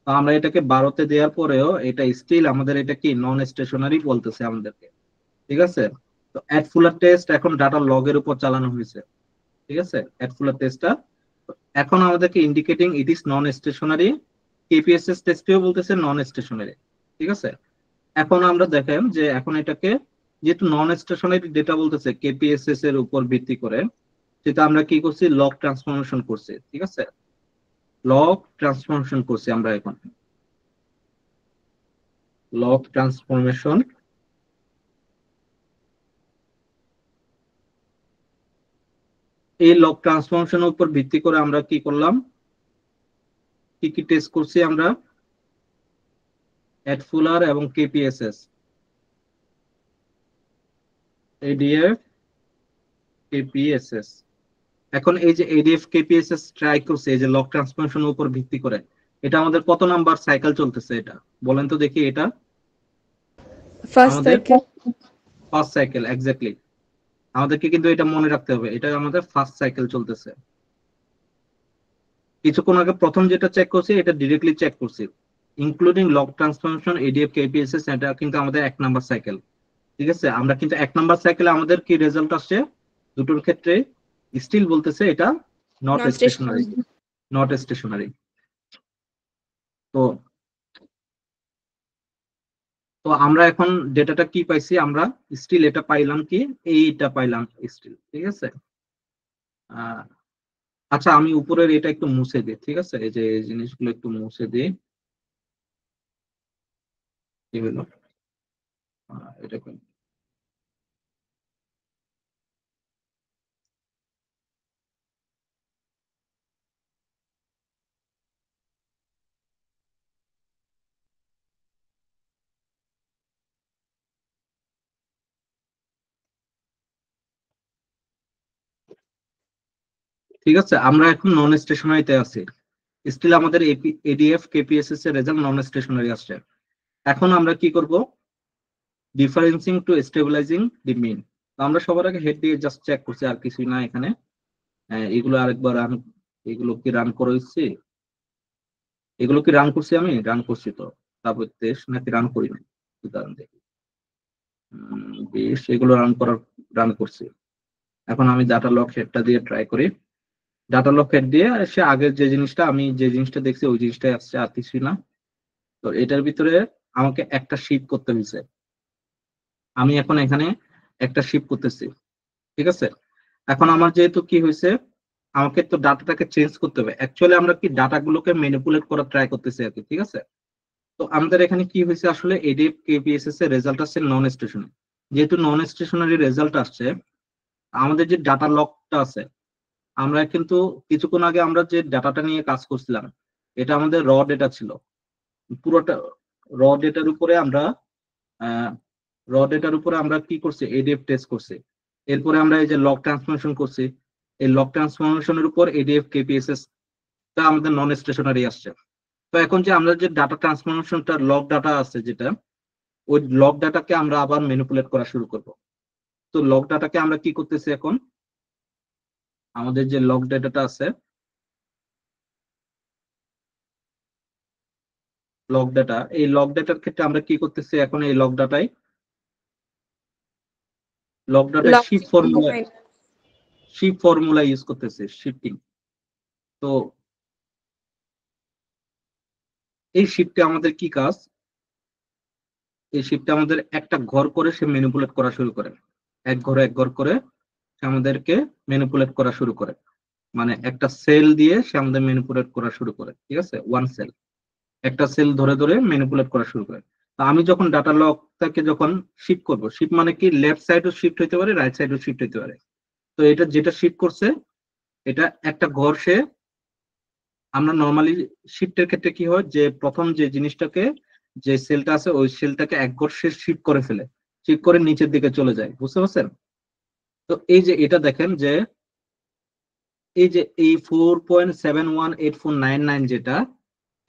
তো আমরা এটাকে 12তে দেওয়ার পরেও এটা স্টিল আমাদের এটা কি নন স্টেশনারি বলতেছে আমাদেরকে, ঠিক আছে। তো অ্যাড ফুলার টেস্ট এখন ডাটা লগের উপর চালানো হয়েছে, ঠিক আছে, অ্যাড ফুলার টেস্টটা এখন আমাদেরকে indicating it is non stationary. KPSS টেস্টেও বলতেছে নন স্টেশনারি, ঠিক আছে। এখন আমরা দেখেন যে এখন এটাকে যেহেতু নন স্টেশনারি ডেটা বলতেছে কেপিএসএস এর উপর ভিত্তি করে, সেটা আমরা কি করছি, লগ ট্রান্সফরমেশন করছি, ঠিক আছে, লগ ট্রান্সফরমেশন করছি আমরা এখন লগ ট্রান্সফরমেশন। এই লগ ট্রান্সফরমেশনের উপর ভিত্তি করে আমরা কি করলাম, কি কি টেস্ট করছি আমরা, এড ফুলার এবং কেপিএসএস, এডিএফ কেপিএসএস। এখন এই যে এডিএফ কেপিএসএস ট্রাই করছে এই যে লগ ট্রান্সফরমেশনের উপর ভিত্তি করে, এটা আমাদের কত নাম্বার সাইকেল চলতেছে এটা বলেন তো দেখি। এটা
ফার্স্ট
আমাদের
সাইকেল।
First cycle, exactly. আমাদেরকে কিন্তু এটা মনে রাখতে হবে, এটা আমাদের ফার্স্ট সাইকেল চলতেছে। কিছুক্ষণ আগে প্রথম যেটা চেক করছি এটা ডিরেক্টলি চেক করছি, ইনক্লুডিং লগ ট্রান্সফরমেশন এডিএফ কেপিএসএস, এটা কিন্তু আমাদের 1 নাম্বার সাইকেল, ঠিক আছে। আমরা কিন্তু 1 নাম্বার সাইকেলে আমাদের কি রেজাল্ট আসছে দুটোর ক্ষেত্রে, স্টিল বলতেছে এটা not
non
stationary,
stationary.
Not stationary. তো তো আমরা এখন ডেটাটা কি পাইছি, আমরা স্টিল এটা পাইলাম কি, এইটা পাইলাম স্টিল, ঠিক আছে। আহ, আচ্ছা আমি উপরের এটা একটু মুছে দিই, ঠিক আছে, এই যে এই জিনিসগুলো একটু মুছে দিই। কি হলো, এটা কই? ঠিক আছে, আমরা এখন নন স্টেশনারিতে আছি। স্টিল আমাদের এডিএফ কেপিএসএস এর রেজাল্ট নন স্টেশনারি আসছে। এখন আমরা কি করব, ডিফারেন্সিং টু স্টেবিলাইজিং দি মিন। আমরা সবার আগে হেড দিয়ে জাস্ট চেক করছি, আর কিছুই না এখানে। এগুলো আরেকবার রান, এগুলো কি রান করেছি, এগুলো কি রান করছি, আমি রান করছি তো, তারপর দেশ নাকি রান করি নাই, উদাহরণ দেখি। বেশ, এগুলো রান করছি। এখন আমি ডাটা লক হেডটা দিয়ে ট্রাই করি। ডাটা লক হেড দিয়ে সে আগের যে জিনিসটা, আমি যে জিনিসটা দেখছি ওই জিনিসটাই আসছে, আর কিছুই না। তো এটার ভিতরে আমাকে একটা শিফট করতে হয়েছে। আমি এখন এখানে একটা শিফট করতেছি, ঠিক আছে। এখন আমার যেহেতু কি হয়েছে, আমাকে তো ডাটাটাকে চেঞ্জ করতে হবে। অ্যাকচুয়ালি আমরা কি ডাটাগুলোকে ম্যানিপুলেট করার ট্রাই করতেছি আর কি, ঠিক আছে। তো আমাদের এখানে কি হয়েছে, আসলে এডিএফ কেপিএসএস এর রেজাল্ট আসছে নন স্টেশনারি। যেহেতু নন স্টেশনারি রেজাল্ট আসছে, আমাদের যে ডাটা লকটা আছে, আমরা কিন্তু কিছুক্ষণ আগে আমরা যে ডাটাটা নিয়ে কাজ করছিলাম, এটা আমাদের র ডেটা ছিল পুরোটা। র ডেটার উপরে আমরা কি করছি, এডিএফ টেস্ট করছি। এরপরে আমরা এই যে লগ ট্রান্সফরমেশন করছি, এই লগ ট্রান্সফরমেশনের উপর এডিএফ কেপিএসএস টা আমাদের নন স্টেশনারি আসছে। তো এখন যে আমরা যে ডাটা ট্রান্সফরমেশনটা লগ ডাটা আছে যেটা, ওই লগ ডাটাকে আমরা আবার ম্যানিপুলেট করা শুরু করব। তো লগ ডাটাকে আমরা কি করতেছি এখন, আমাদের যে লগ ডাটাটা আছে, লগ ডাটা, এই লগ ডাটার ক্ষেত্রে আমরা কি করতেছি এখন, এই লগ ডাটায়
লক
শিফট ফর্মুলা ইউজ করতেছে, শিফটিং। তো এই শিফটে আমাদের কি কাজ, এই শিফটে আমাদের একটা ঘর করে সে ম্যানিপুলেট করা শুরু করে, এক ঘর করে সে আমাদেরকে ম্যানিপুলেট করা শুরু করে। মানে একটা সেল দিয়ে সে আমাদের ম্যানিপুলেট করা শুরু করে, ঠিক আছে, ওয়ান সেল, একটা সেল ধরে ধরে ম্যানিপুলেট করা শুরু করে। তো আমি যখন ডাটা লকটাকে যখন শিফট করব, শিফট মানে কি, লেফট সাইডও শিফট হইতে পারে, রাইট সাইডও শিফট হইতে পারে। তো এটা যেটা শিফট করছে, এটা একটা ঘর সে, আমরা নর্মালি শিফটের ক্ষেত্রে কি হয়, যে প্রথম যে জিনিসটাকে, যে সেলটা আছে ওই সেলটাকে এক ঘর সে শিফট করে ফেলে, শিফট করে নিচের দিকে চলে যায়, বুঝতে পারছেন। তো এই যে এটা দেখেন যে, এই যে এই 4.718499 যেটা,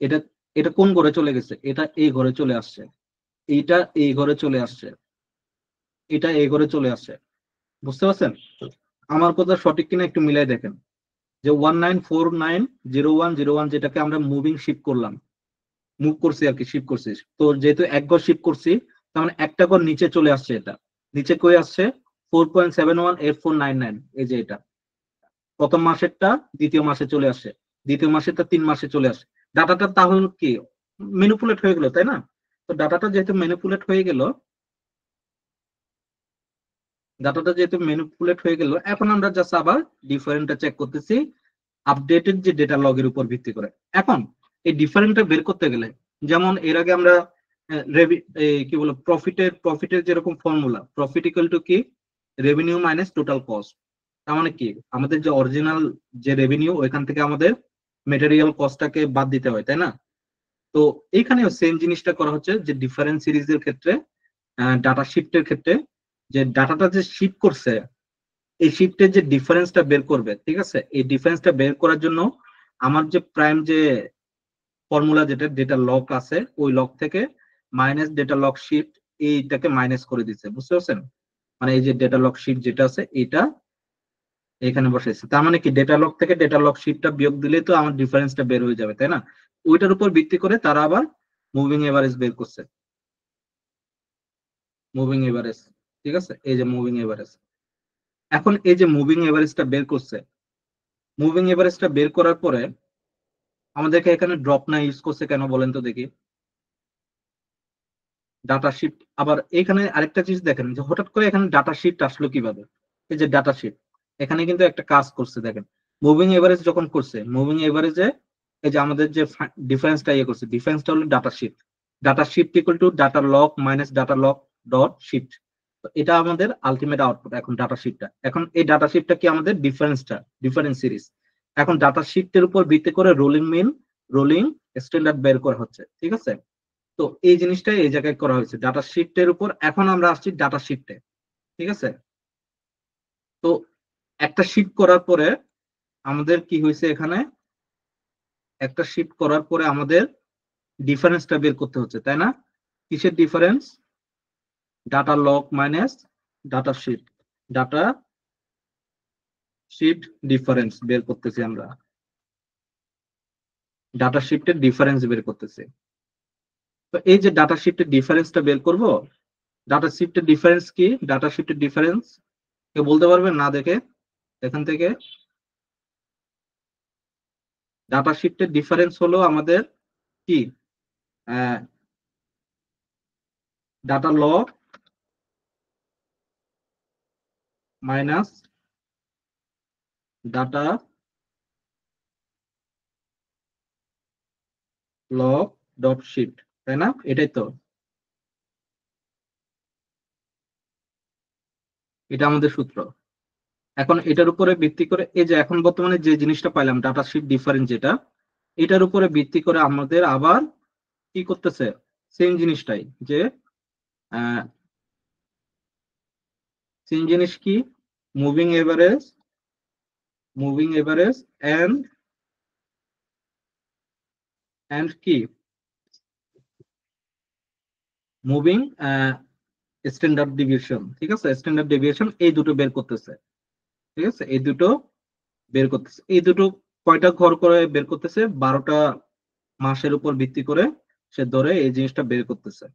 এটা এটা কোন ঘরে চলে গেছে, এটা এই ঘরে চলে আসছে, এইটা এই ঘরে চলে আসছে, এটা এই ঘরে চলে আসছে, বুঝতে পারছেন। আমার কথা সঠিক কিনা একটু মিলাই দেখেন, যে 19490101 যেটাকে আমরা মুভিং শিফট করলাম, মুভ করছি আর কি, শিফট করছি। তো যেহেতু এক ঘর শিফট করছি, তার মানে একটা ঘর নিচে চলে আসছে, এটা নিচে কই আসছে, 4.718499, এই যে এটা প্রথম মাসেরটা দ্বিতীয় মাসে চলে আসে, দ্বিতীয় মাসেরটা 3 মাসে চলে আসে। ডাটাটা তাহলে কি ম্যানিপুলেট হয়ে গেল, তাই না। তো ডাটাটা যেহেতু ম্যানিপুলেট হয়ে গেল, এখন আমরা জাস্ট আবার ডিফারেন্টটা চেক করতেছি আপডেটেড যে ডেটা লগের উপর ভিত্তি করে। এখন এই ডিফারেন্টটা বের করতে গেলে, যেমন এর আগে আমরা কি বলবো, প্রফিটের যেরকম ফর্মুলা, প্রফিট ইকুয়াল টু কি, রেভিনিউ মাইনাস টোটাল কস্ট। তার মানে কি, আমাদের যে অরিজিনাল যে রেভিনিউ, ওইখান থেকে আমাদের মেটেরিয়াল কস্টটাকে বাদ দিতে হয়, তাই না। তো এইখানেও সেম জিনিসটা করা হচ্ছে, যে ডিফারেন্স সিরিজের ক্ষেত্রে, ডাটা শিফটের ক্ষেত্রে, যে ডাটাটা যে শিফট করছে, এই শিফটের যে ডিফারেন্সটা বের করবে, ঠিক আছে, এই ডিফারেন্সটা বের করার জন্য আমার যে প্রাইম যে ফর্মুলা, যেটা ডেটা লক আছে, ওই লক থেকে মাইনাস ডেটা লক শিফট, এইটাকে মাইনাস করে দিচ্ছে, বুঝতে পারছেন। মানে এই যে ডেটা লক শিফট যেটা আছে, এটা এখানে বসাইছে, তার মানে কি, ডেটা লক থেকে ডেটা লক শিফটটা বিয়োগ দিলেই তো আমার ডিফারেন্সটা বের হয়ে যাবে, তাই না। ওইটার উপর ভিত্তি করে তারা আবার মুভিং এভারেজ বের করছে, মুভিং এভারেজ, ঠিক আছে, এই যে মুভিং এভারেজ। এখন এই যে মুভিং এভারেজটা বের করছে, মুভিং এভারেজটা বের করার পরে আমাদেরকে এখানে ড্রপ না ইউজ করছে কেন বলেন তো দেখি। ডাটা শিট, আবার এখানে আরেকটা জিনিস দেখেন যে হঠাৎ করে এখানে ডাটা শিট আসলো কিভাবে। এই যে ডাটা শিট, এখানে কিন্তু একটা কাজ করছে দেখেন, মুভিং এভারেজ যখন করছে, মুভিং এভারেজে এই যে আমাদের যে ডিফারেন্সটা ইয়ে করছে, ডিফারেন্সটা হলো data shift. Data shift equal to data log minus data log dot shift. তো এটা আমাদের আলটিমেট আউটপুট এখন ডাটা শিটটা। এখন এই ডাটা শিটটা কি আমাদের ডিফারেন্সটা, ডিফারেন্স সিরিজ। এখন ডাটা শিটের উপর ভিত্তি করে রোলিং মিন, রোলিং স্ট্যান্ডার্ড বের করা হচ্ছে, ঠিক আছে। তো এই জিনিসটাই এই জায়গায় করা হয়েছে ডাটা শিটের উপর। এখন আমরা আসছি ডাটা শিটে, ঠিক আছে। তো একটা শিট করার পরে আমাদের কি হয়েছে, এখানে একটা শিট করার পরে আমাদের ডিফারেন্সটা বের করতে হচ্ছে, তাই না? কিসের ডিফারেন্স? Data log minus data shift, data shift difference বের করতেছি আমরা, ডাটা শিটের ডিফারেন্স বের করতেছি। তো এই যে ডাটা শিটের ডিফারেন্সটা বের করব, ডাটা শিটের ডিফারেন্স কি? ডাটা শিটের ডিফারেন্স কেউ বলতে পারবেন না দেখে এখান থেকে? ডাটা শিটের ডিফারেন্স হলো আমাদের কি, data log minus data log dot shift, তাই না? এটাই তো, এটা আমাদের সূত্র। এখন এটার উপরে ভিত্তি করে এই যে এখন বর্তমানে যে জিনিসটা পাইলাম ডাটা শিট ডিফারেন্স যেটা, এটার উপরে ভিত্তি করে আমাদের আবার কি করতেছে, সেম জিনিসটাই যে সেম জিনিস কি, moving average, moving average and কি মুভিং স্ট্যান্ডার্ড ডিভিয়েশন, ঠিক আছে। স্ট্যান্ডার্ড ডেভিয়েশন এই দুটো বের করতেছে, ঠিক আছে। এই দুটো বের করতেছে, এই দুটো কয়টা ঘর করে বের করতেছে, 12টা মাসের উপর ভিত্তি করে সে ধরে এই জিনিসটা বের করতেছে।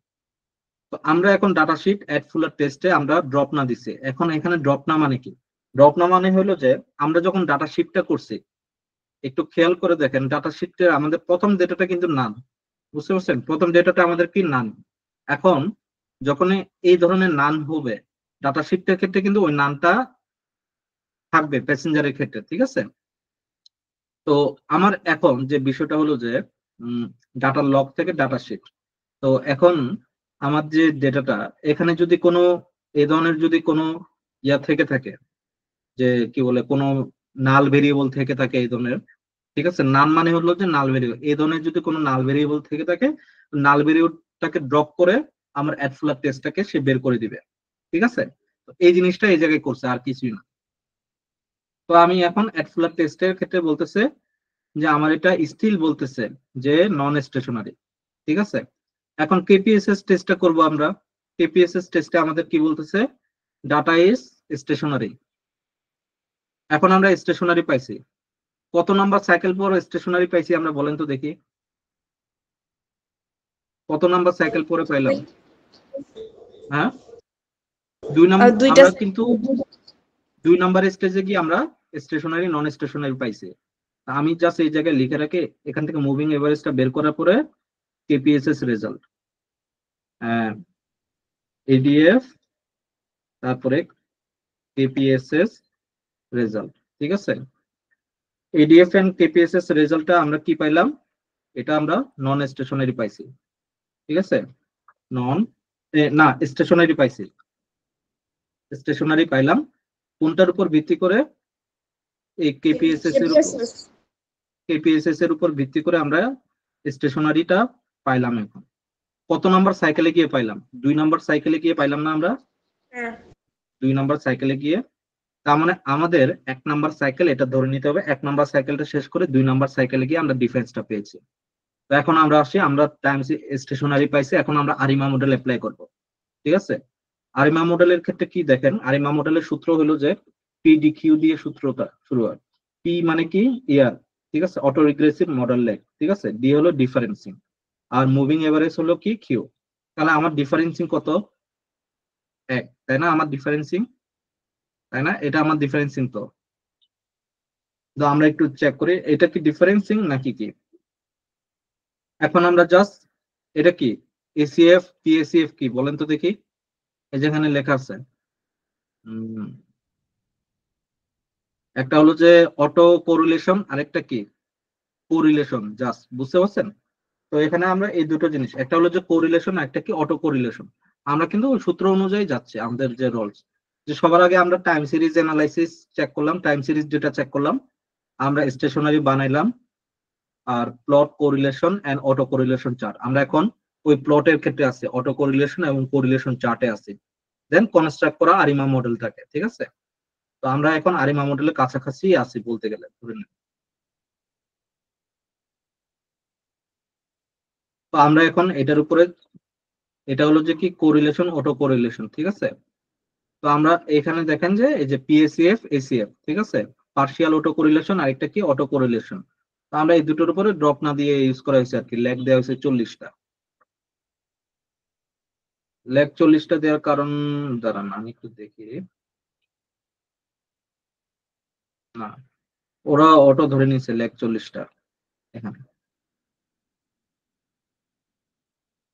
তো আমরা এখন ডাটা শিট অ্যাড ফুলার টেস্টে আমরা ড্রপ না দিছি। এখন এখানে ড্রপ না মানে কি? ড্রপ না মানে হলো যে আমরা যখন ডাটা শিটটা করছি, একটু খেয়াল করে দেখেন ডাটা শিটে আমাদের প্রথম ডেটাটা কিন্তু নান, বুঝতে পারছেন? প্রথম ডেটাটা আমাদের কি নান। এখন যখন এই ধরনের নান হবে, ডাটা শিটটার ক্ষেত্রে কিন্তু ওই নানটা থাকবে প্যাসেঞ্জারের ক্ষেত্রে, ঠিক আছে। তো আমার এখন যে বিষয়টা হলো যে ডাটা লগ থেকে ডাটা শিট, তো এখন আমার যে ডেটাটা এখানে যদি কোনো এই ধরনের যদি কোনো ইয়া থেকে থাকে, যে কি বলে কোনো নাল ভেরিয়েবল থেকে থাকে এই ধরনের, ঠিক আছে। নান মানে হলো যে নাল ভেরিয়েবল, এই ধরনের যদি কোনো নাল ভেরিয়েবল থেকে থাকে, নাল ভেরিয়েবলটাকে ড্রপ করে আমার অ্যাড ফ্লাগ টেস্টটাকে সে বের করে দিবে, ঠিক আছে। তো এই জিনিসটা এই জায়গায় করছে, আর কিছুই না। তো আমি এখন অ্যাড ফ্লাগ টেস্টের ক্ষেত্রে বলতেছে যে আমার এটা স্টিল বলতেছে যে নন স্টেশনারি, ঠিক আছে। এখন কেপিএসএস টেস্টটা করব আমরা। কেপিএসএস টেস্টে আমাদের কি বলতেছে, ডাটা ইজ স্টেশনারি। এখন আমরা স্টেশনারি পাইছি, কত নাম্বার সাইকেল পর স্টেশনারি পাইছি আমরা বলেন তো দেখি, কত নাম্বার সাইকেল পরে পাইলাম? হ্যাঁ, 2 নাম্বার।
দুইটা
আমরা কিন্তু 2 নাম্বার স্টেজে গিয়ে আমরা স্টেশনারি নন স্টেশনারি পাইছি। আমি জাস্ট এই জায়গায় লিখে রাখি, এখান থেকে মুভিং এভারেজটা বের করার পরে কেপিএসএস রেজাল্ট, এডিএফ, তারপরে কেপিএসএস রেজাল্ট, ঠিক আছে। এডিএফ এন্ড কেপিএসএস রেজাল্টটা আমরা কি পাইলাম, এটা আমরা নন স্টেশনারি পাইছি, ঠিক আছে। নন না স্টেশনারি পাইছি, স্টেশনারি পাইলাম। কোনটার উপর ভিত্তি করে? এই কেপিএসএস এর উপর, কেপিএসএস এর উপর ভিত্তি করে আমরা স্টেশনারিটা পাইলাম। এখন কত নাম্বার সাইকেলে গিয়ে পাইলাম? 2 নাম্বার সাইকেলে গিয়ে পাইলাম না আমরা?
হ্যাঁ।
2 নাম্বার সাইকেলে গিয়ে, তার মানে আমাদের 1 নাম্বার সাইকেল এটা ধরে নিতে হবে, 1 নাম্বার সাইকেলটা শেষ করে 2 নাম্বার সাইকেলে গিয়ে আমরা ডিফারেন্সটা পেয়েছি। তো এখন আমরা আসি, আমরা টাইমস স্টেশনারি পাইছি, এখন আমরা আরিমা মডেল অ্যাপ্লাই করব, ঠিক আছে। আরিমা মডেলের ক্ষেত্রে কি দেখেন, আরিমা মডেলের সূত্র হলো যে পিডিকিউ দিয়ে সূত্রটা শুরু হয়। পি মানে কি ইয়ার, ঠিক আছে, অটো রিগ্রেসিভ মডেল লেগ, ঠিক আছে। ডি হলো ডিফারেন্সিং, আর মুভিং এভারেজ হলো কি কিউ। তাহলে আমার ডিফারেন্সিং কত? 1, তাই না? আমার ডিফারেন্সিং, তাই না? এটা আমার ডিফারেন্সিং তো। তো আমরা একটু চেক করি এটা কি ডিফারেন্সিং নাকি কি। এখন আমরা জাস্ট এটা কি এসিএফ পিএসিএফ কি বলেন তো দেখি। এই যেখানে লেখা আছে একটা হলো যে অটো কোরিলেশন, আরেকটা কি কোরিলেশন। জাস্ট বুঝতে পারছেন? তো এখানে আমরা এই দুটো জিনিস, একটা হলো যে কোরিলেশন, একটা কি অটো কোরিলেশন। আমরা কিন্তু সূত্র অনুযায়ী যাচ্ছি আমাদের যে রোলস, যে সবার আগে আমরা টাইম সিরিজ অ্যানালাইসিস চেক করলাম, টাইম সিরিজ ডেটা চেক করলাম, আমরা স্টেশনারি বানাইলাম, আর plot correlation and auto correlation chart. আমরা এখন ওই প্লটের ক্ষেত্রে আছে, অটো কোরিলেশন এবং কোরিলেশন চার্টে আছে। দেন কনস্ট্রাক্ট করা আরিমা মডেলটাকে, ঠিক আছে? তো আমরা এখন আরিমা মডেলের কাছাকাছি আছি বলতে গেলে, ধরে নিন। তো আমরা এখন এটার উপরে, এটা হলো যে কি কোরিলেশন অটো কোরিলেশন, ঠিক আছে? তো আমরা এখানে দেখেন যে এই যে পিএসিএফ এসিএফ, ঠিক আছে, পার্শিয়াল অটো কোরিলেশন আর একটা কি অটো কোরিলেশন। তো আমরা এই দুটোর উপরে ড্রপ না দিয়ে ইউজ করা হয়েছে আর কি, ল্যাগ দেওয়া হয়েছে 40টা। ল্যাগ 40টা দেওয়ার কারণ, দাঁড়ান আমি একটু দেখি। না, ওরা অটো ধরে নিয়েছে ল্যাগ 40টা এখানে।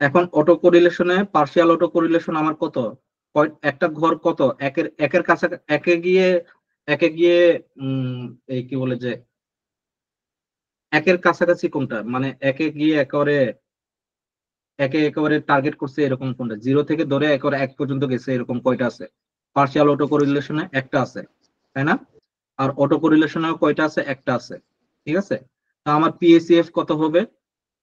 এখন অটো কোরিলেশনে পার্শিয়াল অটো কোরিলেশন আমার কত, একটা ঘর কত একের একের কাছে, একে গিয়ে একে গিয়ে এই কি বলে যে একের কাছাকাছি কোনটা, মানে একে গিয়ে একেবারে একে একেবারে টার্গেট করছে এরকম কোনটা, জিরো থেকে ধরে একেবারে এক পর্যন্ত গেছে এরকম কয়টা আছে? পার্শিয়াল অটো কোরিলেশনে একটা আছে, তাই না? আর অটো কোরিলেশনেও কয়টা আছে? একটা আছে, ঠিক আছে? তা আমার পিএসিএফ কত হবে?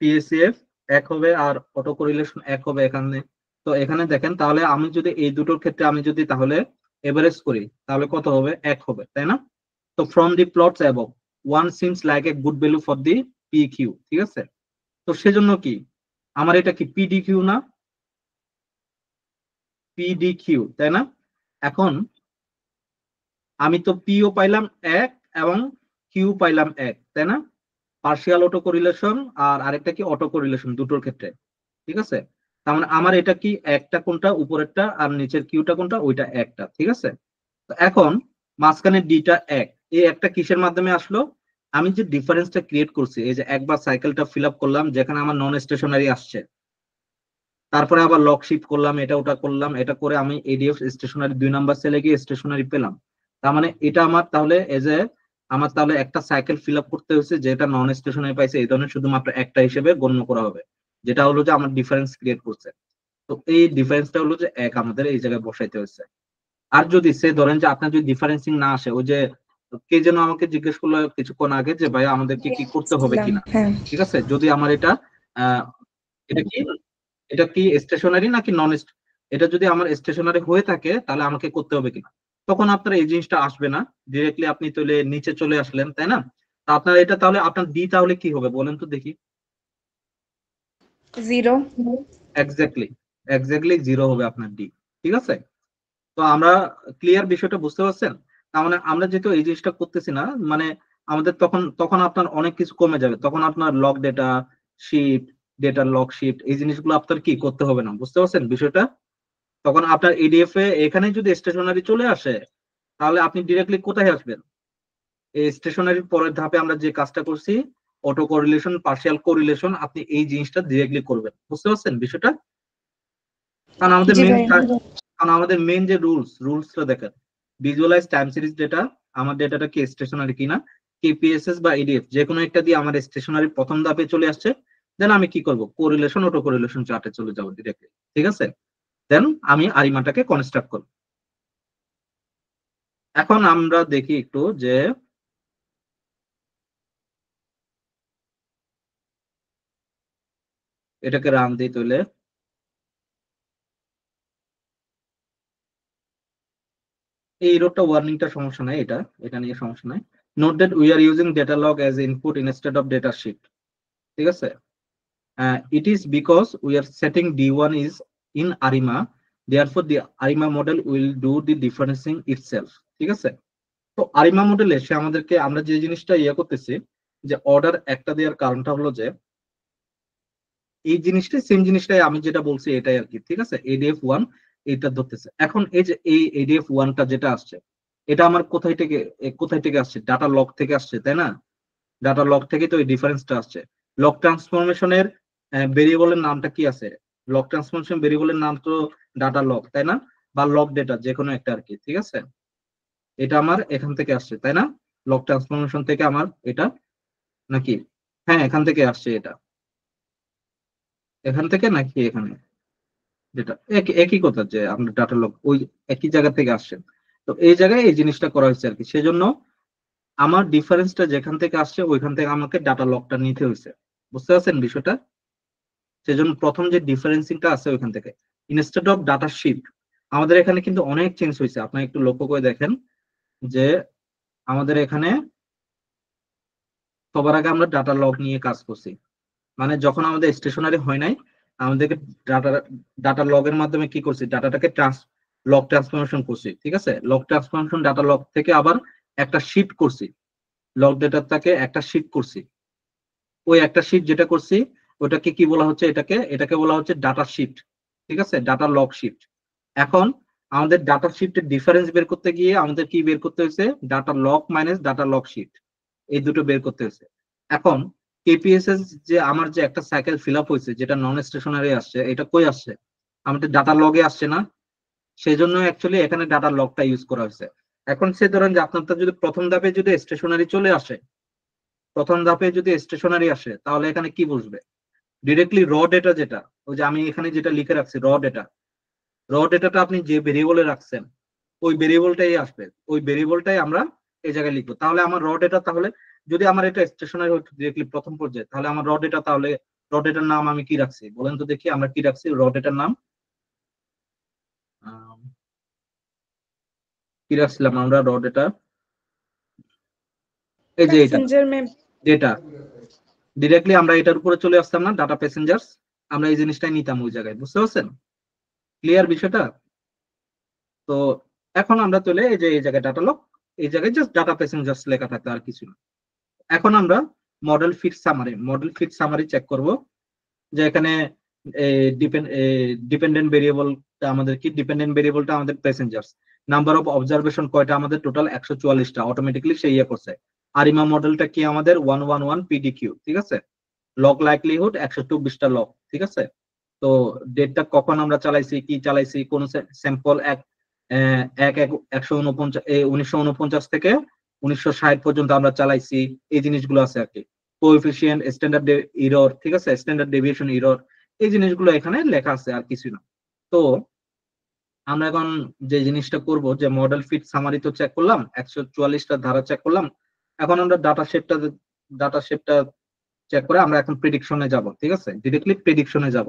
পিএসিএফ এক হবে আর অটো কোরিলেশন এক হবে এখানে। তো এখানে দেখেন, তাহলে আমি যদি এই দুটোর ক্ষেত্রে আমি যদি তাহলে এভারেজ করি তাহলে কত হবে? এক হবে, তাই না? তো from the plots above one seems like a good value for the P Q, ঠিক আছে? তো সেজন্য কি আমার এটা কি পিডি কিউ না? পিডি কিউ, তাই না? এখন আমি তো পিও পাইলাম এক এবং কিউ পাইলাম এক, তাই না? পার্শিয়াল অটো কোরিলেশন আর আরেকটা কি অটো কোরিলেশন দুটোর ক্ষেত্রে, ঠিক আছে? তার মানে আমার এটা কি একটা কোনটা উপরেরটা আর নিচের কিউটা কোনটা, ওইটা একটা, ঠিক আছে? তো এখন মাঝখানে ডিটা এক, এই একটা কিসের মাধ্যমে আসলো? আমি যে ডিফারেন্সটা ক্রিয়েট করছি, এই যে একবার সাইকেলটা ফিল আপ করলাম যেখানে আমার নন স্টেশনারি আসছে, তারপরে আবার লক শিফট করলাম, এটা ওটা করলাম, এটা করে আমি এডিএফ স্টেশনারি 2 নাম্বার সেলে গিয়ে স্টেশনারি পেলাম। তার মানে এটা আমার তাহলে এজ এ আমার তাহলে একটা সাইকেল ফিল আপ করতে হয়েছে, যেটা নন স্টেশনারি পাইছে এই ধরনের শুধুমাত্র একটা হিসেবে গণ্য করা হবে, যেটা হলো যে আমার ডিফারেন্স ক্রিয়েট করছে। তো এই ডিফারেন্সটা হলো যে এক আমাদের এই জায়গায় বসাইতে হয়েছে। আর যদি সে ধরেন যে আপনার যদি ডিফারেন্সিং না আসে, ওই যে কে যেন আমাকে জিজ্ঞেস করলো কিছুক্ষণ আগে যে ভাই আমাদেরকে কি করতে হবে
ছিলাম
কিনা,
হ্যাঁ।
ঠিক আছে, যদি আমার এটা আহ এটা কি এটা কি স্টেশনারি নাকি নন, এটা যদি আমার স্টেশনারি হয়ে থাকে তাহলে আমাকে করতে হবে কিনা, তখন আপনার এই জিনিসটা আসবে না। ডিরেক্টলি আপনি তাহলে নিচে চলে আসলেন, তাই না? তা আপনার এটা তাহলে আপনার ডি তাহলে কি হবে বলেন তো দেখি।
0।
এক্স্যাক্টলি, এক্স্যাক্টলি জিরো হবে আপনার ডি, ঠিক আছে? তো আমরা ক্লিয়ার বিষয়টা বুঝতে পারছেন? তার মানে আমরা যেহেতু এই জিনিসটা করতেছি না, মানে আমাদের তখন তখন আপনার অনেক কিছু কমে যাবে, তখন আপনার log data shift, data log shift এই জিনিসগুলো আপনার কি করতে হবে না, বুঝতে পারছেন বিষয়টা? তখন আপনার এডিএফ এ এখানে যদি স্টেশনারি চলে আসে তাহলে আপনি ডিরেক্টলি কোথায় আসবেন? এই স্টেশনারির পরের ধাপে আমরা যে কাজটা করছি, অটো কোরিলেশন পার্শিয়াল কোরিলেশন, আপনি এই জিনিসটা ডিরেক্টলি করবেন, বুঝতে পারছেন বিষয়টা? কারণ আমাদের
জি
মেন,
ভাইয়া।
কারণ আমাদের মেন যে রুলসটা দেখেন, ভিজুয়ালাইজ টাইম সিরিজ ডেটা, আমার ডেটাটা কি স্টেশনারি কিনা, কেপিএসএস বা ইডিএফ যে কোনো একটা দিয়ে আমার স্টেশনারি প্রথম ধাপে চলে আসছে, দেন আমি কি করব, কোরিলেশন অটো কোরিলেশন চার্টে চলে যাব ডিরেক্টলি, ঠিক আছে? দেন আমি আরিমাটাকে কনস্ট্রাক্ট করব। এখন আমরা দেখি একটু যে এটাকে রান দিই তাহলে। এই এররটা ওয়ার্নিংটা সমস্যা নাই, এটা এটা নিয়ে সমস্যা নাই। Note that we are using data log as input instead of data shift, ঠিক আছে? It is because we are setting D1 is in ARIMA, therefore the ARIMA model will do the differencing itself, ঠিক আছে? তো আরিমা মডেলে সে আমাদেরকে, আমরা যে জিনিসটা করতেছি, যে অর্ডার একটা দেওয়ার কারণটা হলো যে এই জিনিসটা সেম জিনিসটাই আমি যেটা বলছি এটাই আর কি, ঠিক আছে? এডিএফ ওয়ান এইটা ধরতেছে। এখন এই যে এই এডিএফ ওয়ানটা যেটা আসছে, এটা আমার কোথায় থেকে আসছে? ডাটা লগ থেকে আসছে, তাই না? ডাটা লগ থেকে তো এই ডিফারেন্সটা আসছে। লগ ট্রান্সফরমেশনের ভেরিয়েবলের নামটা কি আছে? লগ ট্রান্সফরমেশন ভেরিয়েবলের নাম তো ডাটা লগ, তাই না? বা লগ ডেটা, যে কোনো একটা আর কি, ঠিক আছে? এটা আমার এখান থেকে আসছে, তাই না? লগ ট্রান্সফরমেশন থেকে আমার এটা, নাকি? হ্যাঁ, এখান থেকে আসছে এটা, এখান থেকে নাকি এখানে, যেটা একই কথা, যে আমরা ডাটা লগ ওই একই জায়গা থেকে আসছে। তো এই জায়গায় এই জিনিসটা করা হয়েছে আর কি, সেজন্য আমার ডিফারেন্সটা যেখান থেকে আসছে ওইখান থেকে আমাকে ডাটা লগটা নিতে হয়েছে। বুঝতে পারছেন বিষয়টা? সেজন্য প্রথম যে ডিফারেন্সিংটা আছে ওইখান থেকে, ইনস্টেড অফ ডাটা শিফট, আমাদের এখানে কিন্তু অনেক চেঞ্জ হয়েছে। আপনি একটু লক্ষ্য করে দেখেন যে আমাদের এখানে সবার আগে আমরা ডাটা লগ নিয়ে কাজ করছি। মানে যখন আমাদের স্টেশনারি হয় নাই, আমাদেরকে ডাটা ডাটা লগের মাধ্যমে কি করছি, ডাটাটাকে লগ ট্রান্সফরমেশন করছি, ঠিক আছে? লগ ট্রান্সফরমেশন ডাটা লগ থেকে আবার একটা শিফট করছি, লগ ডেটাটাকে একটা শিফট করছি। ওই একটা শিফট যেটা করছি ওটাকে কি বলা হচ্ছে, এটাকে বলা হচ্ছে ডাটা শিফট, ঠিক আছে? Data log shift. এখন আমাদের ডাটা শিফটের ডিফারেন্স বের করতে গিয়ে আমাদের কি বের করতে হয়েছে, data log minus data log shift, এই দুটো বের করতে হয়েছে। এখন কেপিএসএস যে আমার যে একটা সাইকেল ফিল আপ হয়েছে যেটা নন স্টেশনারি আসছে, এটা কই আসছে? আমাদের ডাটা লগে আসছে না? সেই জন্য অ্যাকচুয়ালি এখানে ডাটা লগটা ইউজ করা হয়েছে। এখন সে ধরেন যে আপনার যদি প্রথম ধাপে যদি স্টেশনারি চলে আসে, প্রথম ধাপে যদি স্টেশনারি আসে, তাহলে এখানে কি বসবে? ডিরেক্টলি র ডেটা, যেটা ওই যে আমি এখানে যেটা লিখে রাখছি র ডেটাটা আপনি যে ভেরিয়েবলে রাখছেন ওই ভেরিয়েবলটাই আসবে, ওই ভেরিয়েবলটাই আমরা এই জায়গায় লিখবো। তাহলে আমার র ডেটা, তাহলে যদি আমার এটা স্টেশনারি হতো ডিরেক্টলি প্রথম পর্যায়ে, তাহলে আমার র ডেটা, তাহলে র ডেটার নাম আমি কি রাখছি বলেন তো দেখি, আমরা কি রাখছি র ডেটার নাম? আম, কি রাখছিলাম আমরা র ডেটা? এই যে এটা
প্যাসেঞ্জার ম্যাপ।
ডেটা, ডিরেক্টলি আমরা এটার উপরে চলে আসতাম না, ডাটা প্যাসেঞ্জার্স, আমরা এই জিনিসটাই নিতাম ওই জায়গায়। বুঝতে পারছেন ক্লিয়ার বিষয়টা? তো এখন আমরা চলে এই যে এই জায়গায় ডাটা লগ, এই জায়গায় জাস্ট ডাটা প্যাসেঞ্জার্স লেখা থাকতো, আর কিছু না। এখন আমরা মডেল ফিট সামারি চেক করব, যে এখানে ডিপেন্ডেন্ট ভেরিয়েবলটা আমাদের কি, ডিপেন্ডেন্ট ভেরিয়েবলটা আমাদের প্যাসেঞ্জার্স। নাম্বার অফ অবজারভেশন কয়টা আমাদের, টোটাল 144টা, অটোমেটিক্যালি সে ইয়ে করছে। আরিমা মডেলটা কি আমাদের 111 পিডিকিউ, ঠিক আছে? লগ লাইকলিহুড 124টা লগ, ঠিক আছে? তো ডেটটা কখন আমরা চালাইছি, কি চালাইছি, কোন স্যাম্পল এক এক এক 1949 থেকে 1960 পর্যন্ত আমরা চালাইছি, এই জিনিসগুলো আছে আর কি। কোএফিসিয়েন্ট, স্ট্যান্ডার্ড ইরর, ঠিক আছে, স্ট্যান্ডার্ড ডেভিয়েশন ইরর, এই জিনিসগুলো এখানে লেখা আছে, আর কিছু না। তো আমরা এখন যে জিনিসটা করব, যে মডেল ফিট সামারি তো চেক করলাম, 144টা ধারা চেক করলাম। এখন আমরা ডাটা শেপটা চেক করে আমরা এখন প্রেডিকশনে যাব, ঠিক আছে? ডিরেক্টলি প্রেডিকশনে যাব।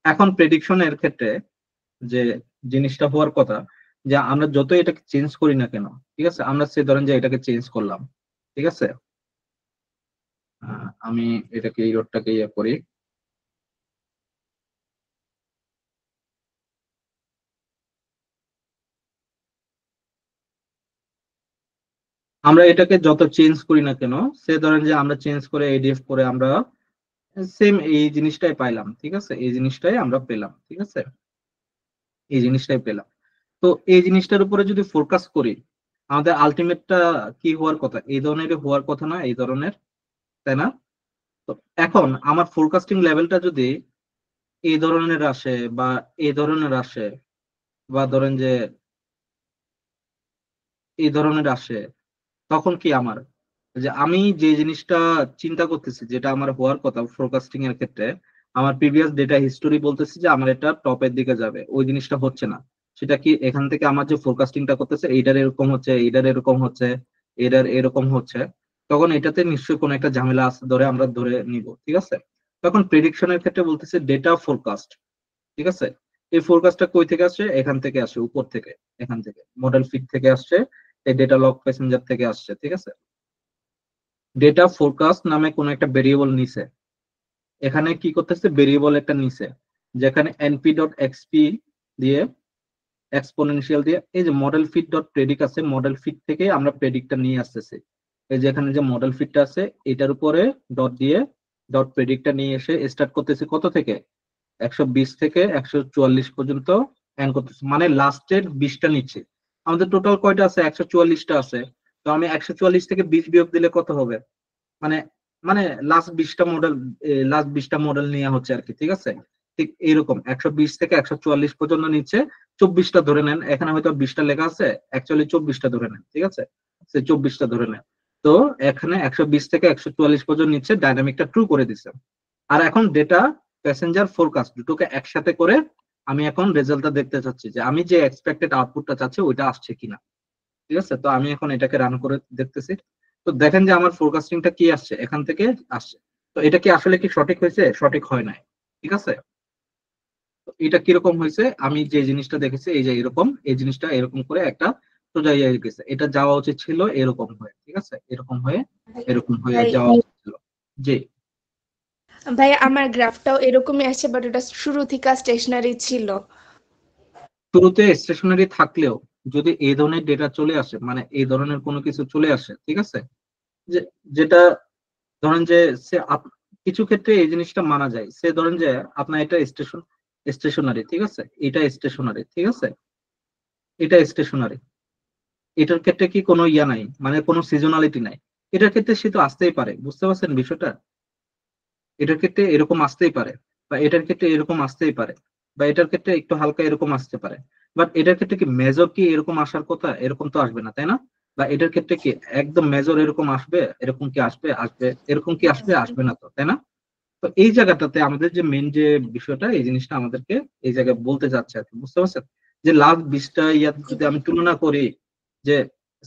এখন প্রেডিকশনের ক্ষেত্রে যে জিনিসটা হওয়ার কথা, যে আমরা যত এটাকে চেঞ্জ করি না কেন, ঠিক আছে, আমরা সে ধরেন যে এটাকে চেঞ্জ করলাম, ঠিক আছে? আমি এটাকে ইরোডটাকে ইয়ে করি, আমরা এটাকে যত চেঞ্জ করি না কেন, সে ধরেন যে আমরা চেঞ্জ করে এডিএফ করে আমরা সেম এই জিনিসটাই পাইলাম, ঠিক আছে? এই জিনিসটাই আমরা পেলাম, ঠিক আছে? এই জিনিসটাই পেলাম। তো এই জিনিসটার উপরে যদি ফোকাস করি, আমাদের আলটিমেটটা কি হওয়ার কথা, এই ধরনের হওয়ার কথা না, এই ধরনের, তাই না? তো এখন আমার ফোরকাস্টিং লেভেলটা যদি এই ধরনের আসে, বা এই ধরনের আসে, বা ধরেন যে এই ধরনের আসে, তখন কি আমার, যে আমি যে জিনিসটা চিন্তা করতেছি, যেটা আমার হওয়ার কথা ফোরকাস্টিং এর ক্ষেত্রে, আমার প্রিভিয়াস ডেটা হিস্টোরি বলতেছে যে আমার এটা টপের দিকে যাবে, ওই জিনিসটা হচ্ছে না। সেটা কি, এখান থেকে আমার যে ফোরকাস্টিংটা করতেছে এইটার এরকম হচ্ছে, এইটার এরকম হচ্ছে, এটার এরকম হচ্ছে, তখন এটাতে নিশ্চয়ই কোনো একটা ঝামেলা আছে, ধরে আমরা ধরে নিব, ঠিক আছে? তখন প্রেডিকশনের ক্ষেত্রে বলতেছে ডেটা ফোরকাস্ট, ঠিক আছে? এই ফোরকাস্টটা কই থেকে আসছে, এখান থেকে আসে, উপর থেকে, এখান থেকে মডেল ফিট থেকে আসছে, এই ডেটা লগ প্যাসেঞ্জার থেকে আসছে, ঠিক আছে? ডেটা ফোরকাস্ট নামে কোন একটা ভেরিয়েবল নিছে, এখানে কি করতেছে, ভেরিয়েবল একটা নিছে, যেখানে np ডট এক্সপি দিয়ে এক্সপোনেনশিয়াল দিয়ে এই যে মডেল ফিট ডট প্রেডিক্ট আছে, মডেল ফিট থেকে আমরা প্রেডিক্টটা নিয়ে আসতেছি। এই যে এখানে যে মডেল ফিটটা আছে এটার উপরে ডট দিয়ে ডট প্রেডিক্টটা নিয়ে এসে স্টার্ট করতেছি কত থেকে, 120 থেকে 144 পর্যন্ত এন্ড করতেছি, মানে লাস্টের 20টা নিচ্ছে। আমাদের টোটাল কয়টা আছে? 144টা আছে। তো আমি 144 থেকে 20 বিয়োগ দিলে কত হবে? মানে মানে লাস্ট 20টা মডেল নিয়ে হচ্ছে আর কি, ঠিক আছে? ঠিক এইরকম 120 থেকে 144 পর্যন্ত নিচ্ছে। 24টা ধরে নেন, এখানে হয়তো 20টা লেখা আছে, অ্যাকচুয়ালি 24টা ধরে নেন, ঠিক আছে? সে 24টা ধরে নেন। তো এখানে 120 থেকে 144 পর্যন্ত নিচ্ছে, ডাইনামিকটা ট্রু করে দিচ্ছে। আর এখন ডেটা, প্যাসেঞ্জার, ফোরকাস্ট দুটোকে একসাথে করে আমি এখন রেজাল্টটা দেখতে চাচ্ছি যে আমি যে এক্সপেক্টেড আউটপুটটা চাচ্ছি ওইটা আসছে কিনা, ঠিক আছে? তো আমি এখন এটাকে রান করে দেখতেছি। তো দেখেন যে আমার ফোরকাস্টিংটা কি আসছে, এখান থেকে আসছে। তো এটা কি আসলে কি সঠিক হয়েছে? সঠিক হয় নাই, ঠিক আছে? তো এটা কিরকম হয়েছে, আমি যে জিনিসটা দেখেছি এই যে এরকম, এই জিনিসটা এরকম করে একটা সোজা ইয়ে গেছে, এটা যাওয়া উচিত ছিল এরকম হয়ে, ঠিক আছে? এরকম হয়ে
ভাই
যাওয়া উচিত ছিল। জি।
ভাই আমার গ্রাফটাও এরকমই আসছে, বাট এটা শুরু থেকে স্টেশনারি ছিল।
শুরুতে স্টেশনারি থাকলেও যদি এই ধরনের ডেটা চলে আসে, মানে এই ধরনের কোনো কিছু চলে আসে, ঠিক আছে, যে যেটা ধরেন যে কিছু ক্ষেত্রে এই জিনিসটা মানা যায়, সে ধরেন যে আপনার এটা স্টেশনারি, ঠিক আছে, এটা স্টেশনারি, ঠিক আছে, এটা স্টেশনারি, এটার ক্ষেত্রে কি কোনো ইয়া নাই, মানে কোনো সিজনালিটি নাই, এটার ক্ষেত্রে সে তো আসতেই পারে, বুঝতে পারছেন বিষয়টা? এটার ক্ষেত্রে এরকম আসতেই পারে, বা এটার ক্ষেত্রে এরকম আসতেই পারে, বা এটার ক্ষেত্রে একটু হালকা এরকম আসতে পারে। বাট এটার ক্ষেত্রে কি মেজর কি এরকম আসার কথা? এরকম তো আসবে না, তাই না? বা এটার ক্ষেত্রে কি একদম মেজর এরকম আসবে? এরকম কি আসবে? এরকম কি আসবে? আসবে না তো, তাই না? তো এই জায়গাটাতে আমাদের যে মেন যে বিষয়টা, এই জিনিসটা আমাদেরকে এই জায়গায় বলতে যাচ্ছে আর কি, বুঝতে পারছেন? যে লাস্ট 20টা ইয়ার যদি আমি তুলনা করি, যে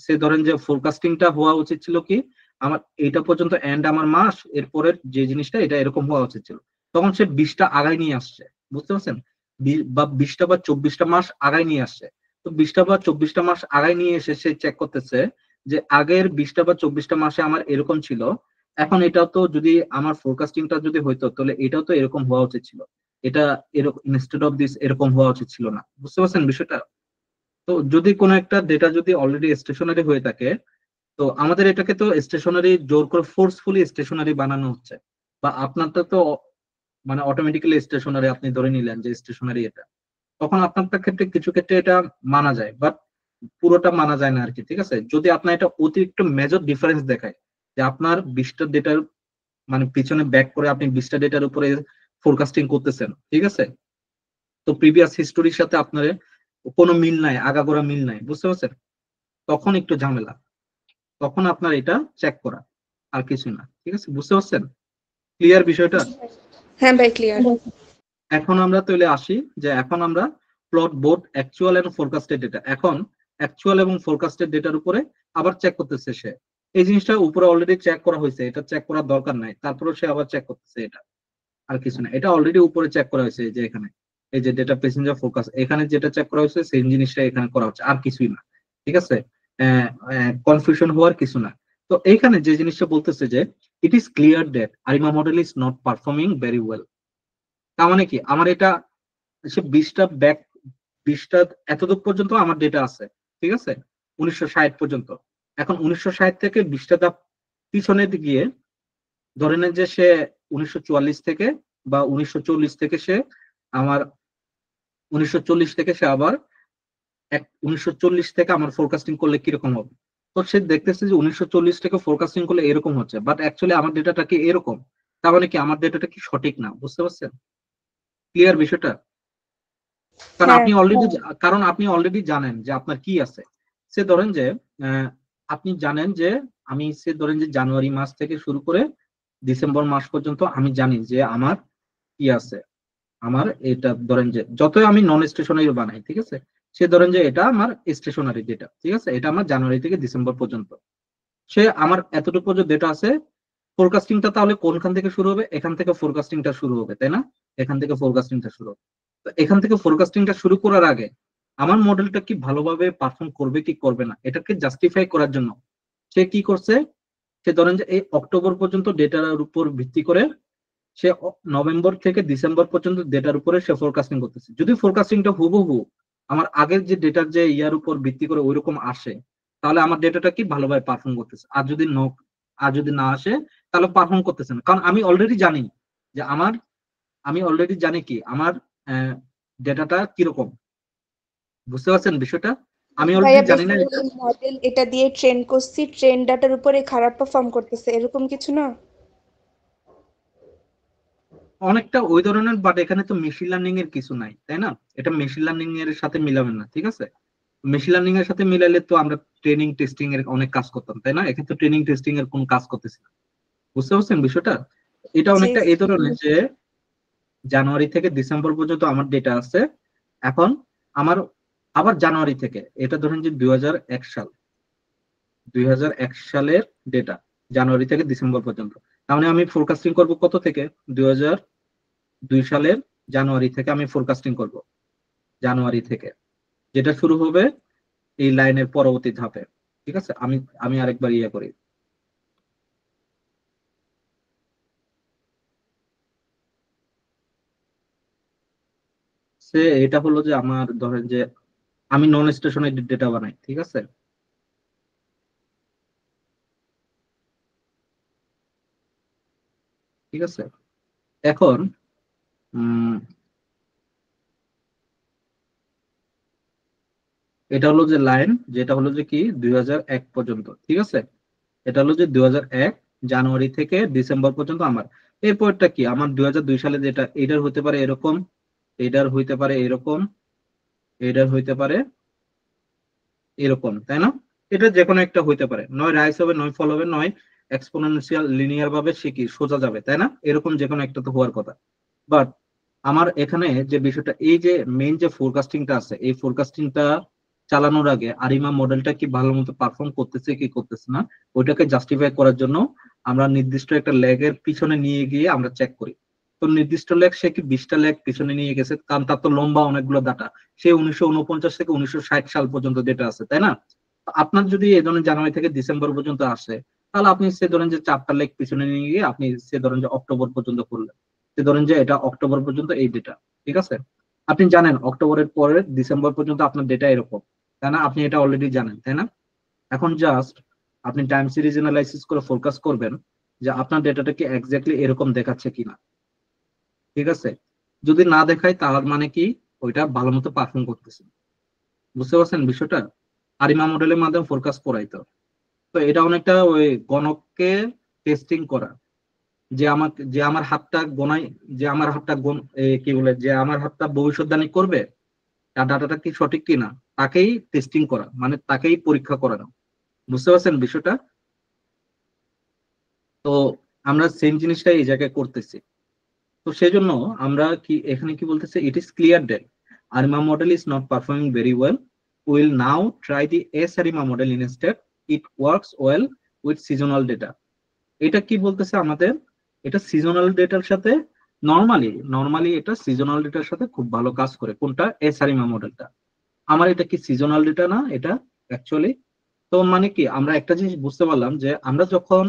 সে ধরেন যে ফোরকাস্টিংটা হওয়া উচিত ছিল কি, আমার এইটা পর্যন্ত এন্ড আমার মাস, এরপরের যে জিনিসটা এটা এরকম হওয়া উচিত ছিল, তখন সে 20টা আগায় নিয়ে আসছে, বুঝতে পারছেন? বা 20টা বা 24টা মাস আগায় নিয়ে আসছে। তো 20টা বা 24টা মাস আগায় নিয়ে এসে সে চেক করতেছে যে আগের 20টা বা 24টা মাসে আমার এরকম ছিল, এখন এটা তো যদি আমার ফোরকাস্টিংটা যদি হইতো তাহলে এটাও তো এরকম হওয়া উচিত ছিল, এটা এরকম ইনস্টেড অফ দিস এরকম হওয়া উচিত ছিল না, বুঝতে পারছেন বিষয়টা? তো যদি কোনো একটা ডেটা যদি অলরেডি স্টেশনারি হয়ে থাকে, তো আমাদের এটাকে তো স্টেশনারি জোর করে ফোর্সফুলি স্টেশনারি বানানো হচ্ছে, বা আপনারটা তো মানে অটোমেটিক্যালি স্টেশনারি আপনি ধরে নিলেন যে স্টেশনারি এটা, তখন আপনারটা ক্ষেত্রে কিছু ক্ষেত্রে এটা মানা যায়, বাট পুরোটা মানা যায় না আর কি, ঠিক আছে? যদি আপনার এটা অতিরিক্ত মেজর ডিফারেন্স দেখায়, যে আপনার 20টা ডেটার মানে পিছনে ব্যাক করে আপনি 20টা ডেটার উপরে ফোরকাস্টিং করতেছেন, ঠিক আছে, তো প্রিভিয়াস হিস্টোরির সাথে আপনার কোনো মিল নাই, আগাগোড়া মিল নাই, বুঝতে পারছেন? তখন একটু ঝামেলা, তখন আপনার এটা চেক করা, আর কিছু না, ঠিক আছে? বুঝতে পারছেন ক্লিয়ার বিষয়টা?
হ্যাঁ ভাই, ক্লিয়ার।
এখন আমরা তাহলে আসি, যে এখন আমরা প্লট বোথ অ্যাকচুয়াল এবং ফোরকাস্টেড ডেটা, এখন অ্যাকচুয়াল এবং ফোরকাস্টেড ডেটার উপরে আবার চেক করতেছে সে। এই জিনিসটা উপরে অলরেডি চেক করা হয়েছে, এটা চেক করার দরকার নাই, তারপরে সে আবার চেক করতেছে এটা, আর কিছু না, এটা অলরেডি উপরে চেক করা হয়েছে, এই যে এখানে, এই যে ডেটা প্যাসেঞ্জার ফোকাস, এখানে যেটা চেক করা হয়েছে সেম জিনিসটা এখানে করা হচ্ছে, আর কিছুই না, ঠিক আছে? কনফিউশন হওয়ার কিছু না। তো এইখানে যে জিনিসটা বলতেছে যে it is clear that ARIMA model is not performing very well. তার মানে কি, আমার এটা সে 20টা এতদূর পর্যন্ত আমার ডেটা আছে, ঠিক আছে, 1960 পর্যন্ত। এখন 1960 থেকে 20টা ধাপ পিছনে গিয়ে ধরে নেন যে সে 1944 থেকে বা 1940 থেকে সে আমার 1940 থেকে সে আবার 1940 থেকে আমার ফোরকাস্টিং করলে কিরকম হবে। তো সে দেখতেছে যে 1940 থেকে ফোরকাস্টিং করলে এরকম হচ্ছে, বাট অ্যাকচুয়ালি আমার ডেটাটা কি এরকম, তার মানে কি আমার ডেটাটা কি সঠিক না, বুঝতে পারছেন ক্লিয়ার বিষয়টা? কারণ
হ্যাঁ।
আপনি অলরেডি কারণ আপনি অলরেডি জানেন যে আপনার কি আছে। সে ধরেন যে আহ, আপনি জানেন যে আমি সে ধরেন যে জানুয়ারি মাস থেকে শুরু করে ডিসেম্বর মাস পর্যন্ত আমি জানি যে আমার কি আছে, আমার এটা ধরেন যে যতই আমি নন স্টেশনারি বানাই, ঠিক আছে, সে ধরেন যে এটা আমার স্টেশনারি ডেটা, ঠিক আছে, এটা আমার জানুয়ারি থেকে ডিসেম্বর পর্যন্ত, সে আমার এতটুকু পর্যন্ত ডেটা আছে। ফোরকাস্টিংটা তাহলে কোনখান থেকে শুরু হবে? এখান থেকে ফোরকাস্টিংটা শুরু হবে, তাই না? এখান থেকে ফোরকাস্টিংটা শুরু হবে। তো এখান থেকে ফোরকাস্টিংটা শুরু করার আগে আমার মডেলটা কি ভালোভাবে পারফর্ম করবে কি করবে না, এটাকে জাস্টিফাই করার জন্য সে কি করছে, সে ধরেন যে এই অক্টোবর পর্যন্ত ডেটার উপর ভিত্তি করে সে নভেম্বর থেকে ডিসেম্বর পর্যন্ত ডেটার উপরে সে ফোরকাস্টিং করতেছে। যদি ফোরকাস্টিংটা হুবহু আমার আগের যে ডেটার যে ইয়ার উপর ভিত্তি করে ওইরকম আসে, তাহলে আমার ডেটাটা কি ভালোভাবে পারফর্ম করতেছে। আর যদি না আসে তাহলে পারফর্ম করতেছে না, কারণ আমি অলরেডি জানি যে আমি অলরেডি জানি কি আমার ডেটাটা কিরকম, বুঝতে পারছেন বিষয়টা? আমি
ভাইয়া
অলরেডি জানি না এটা
বেসিক্যালি মডেল এটা দিয়ে ট্রেন করছি, ট্রেন ডাটার উপরে খারাপ পারফর্ম করতেছে, এরকম কিছু না?
অনেকটা ওই ধরনের, বাট এখানে তো মেশিন লার্নিং এর কিছু নাই, তাই না? এটা মেশিন লার্নিং এর সাথে মিলাবেন না, ঠিক আছে? মেশিন লার্নিং এর সাথে মিলাইলে তো আমরা ট্রেনিং টেস্টিং এর অনেক কাজ করতাম, তাই না? এখানে তো ট্রেনিং টেস্টিং এর কোনো কাজ করতেছি না। বুঝতে পারছেন বিষয়টা? এটা
জি
অনেকটা এই ধরনের যে জানুয়ারি থেকে ডিসেম্বর পর্যন্ত আমার ডেটা আছে। এখন আমার আবার জানুয়ারি থেকে, এটা ধরেন যে 2001 সাল, 2001 সালের ডেটা, জানুয়ারি থেকে ডিসেম্বর পর্যন্ত। তার মানে আমি ফোরকাস্টিং করব কত থেকে? 2002 সালের জানুয়ারি থেকে আমি ফোরকাস্টিং করব, জানুয়ারি থেকে, যেটা শুরু হবে এই লাইনের পরবর্তী ধাপে। ঠিক আছে, আমি আমি আরেকবার ইয়ে করি। এটা হলো যে আমার ধরেন যে আমি নন স্টেশনারি ডেটা বানাই, ঠিক আছে? ঠিক আছে, এখন উম এটা হলো যে লাইন, যেটা হলো যে কি 2001 পর্যন্ত, ঠিক আছে? এটা হলো যে 2001 জানুয়ারি থেকে ডিসেম্বর পর্যন্ত আমার। এরপরটা কি আমার 2002 সালে যেটা, এটার হতে পারে এরকম, এটার হইতে পারে এরকম, এটার হইতে পারে এরকম, তাই না? এটা যে কোনো একটা হইতে পারে, নয় রাইস হবে, নয় ফল হবে, নয় এক্সপোনেনশিয়াল লিনিয়ার ভাবে সে কি সোজা যাবে, তাই না? এরকম যে কোনো একটা তো হওয়ার কথা। বাট আমার এখানে যে বিষয়টা, এই যে মেইন যে ফোরকাস্টিংটা আছে, এই ফোরকাস্টিংটা চালানোর আগে আরিমা মডেলটা কি ভালো মতো পারফর্ম করতেছে কি করতেছে না, ওইটাকে জাস্টিফাই করার জন্য আমরা নির্দিষ্ট একটা ল্যাগের পিছনে নিয়ে গিয়ে আমরা চেক করি। তো নির্দিষ্ট ল্যাগ সে কি 20টা ল্যাগ পিছনে নিয়ে গেছে, কারণ তার তো লম্বা অনেকগুলো ডাটা, সে 1949 থেকে 1960 সাল পর্যন্ত ডেটা আছে, তাই না? তো আপনার যদি এই ধরনের জানুয়ারি থেকে ডিসেম্বর পর্যন্ত আসে, তাহলে আপনি সে ধরেন যে 4টা লেগ পিছনে নিয়ে গিয়ে আপনি সে ধরেন যে অক্টোবর পর্যন্ত করলেন, সে ধরেন যে এটা অক্টোবর পর্যন্ত এই ডেটা, ঠিক আছে? আপনি জানেন অক্টোবরের পরে ডিসেম্বর পর্যন্ত আপনার ডেটা এরকম, তাই না? আপনি এটা অলরেডি জানেন, তাই না? এখন জাস্ট আপনি টাইম সিরিজ অ্যানালাইসিস করে ফোকাস করবেন যে আপনার ডেটাটা কি এক্স্যাক্টলি এরকম দেখাচ্ছে কিনা, ঠিক আছে? যদি না দেখায় তার মানে কি ওইটা ভালো মতো পারফর্ম করতেছে। বুঝতে পারছেন বিষয়টা? আরিমা মডেলের মাধ্যমে ফোরকাস্ট করাই তো। তো এটা অনেকটা ওই গণককে টেস্টিং করা, যে আমার হাতটা গোনায়, যে আমার হাতটা কি বলে, যে আমার হাতটা ভবিষ্যৎবাণী করবে তার ডাটাটা কি সঠিক কিনা, তাকেই টেস্টিং করা, মানে তাকেই পরীক্ষা করানো। বুঝতে পারছেন বিষয়টা? তো আমরা সেম জিনিসটা এই জায়গায় করতেছি। তো সেই জন্য আমরা কি এখানে কি বলতেছি, it is clear that ARIMA model is not performing very well, will now try the SARIMA model instead, it works well with seasonal data. এটা কি বলতেছে আমাদের, এটা সিজনাল ডেটার সাথে, নর্মালি এটা সিজনাল ডেটার সাথে খুব ভালো কাজ করে। কোনটা? এস আরিমা মডেলটা। আমার এটা কি সিজনাল ডেটা না এটা অ্যাকচুয়ালি? তো মানে কি আমরা একটা জিনিস বুঝতে পারলাম যে আমরা যখন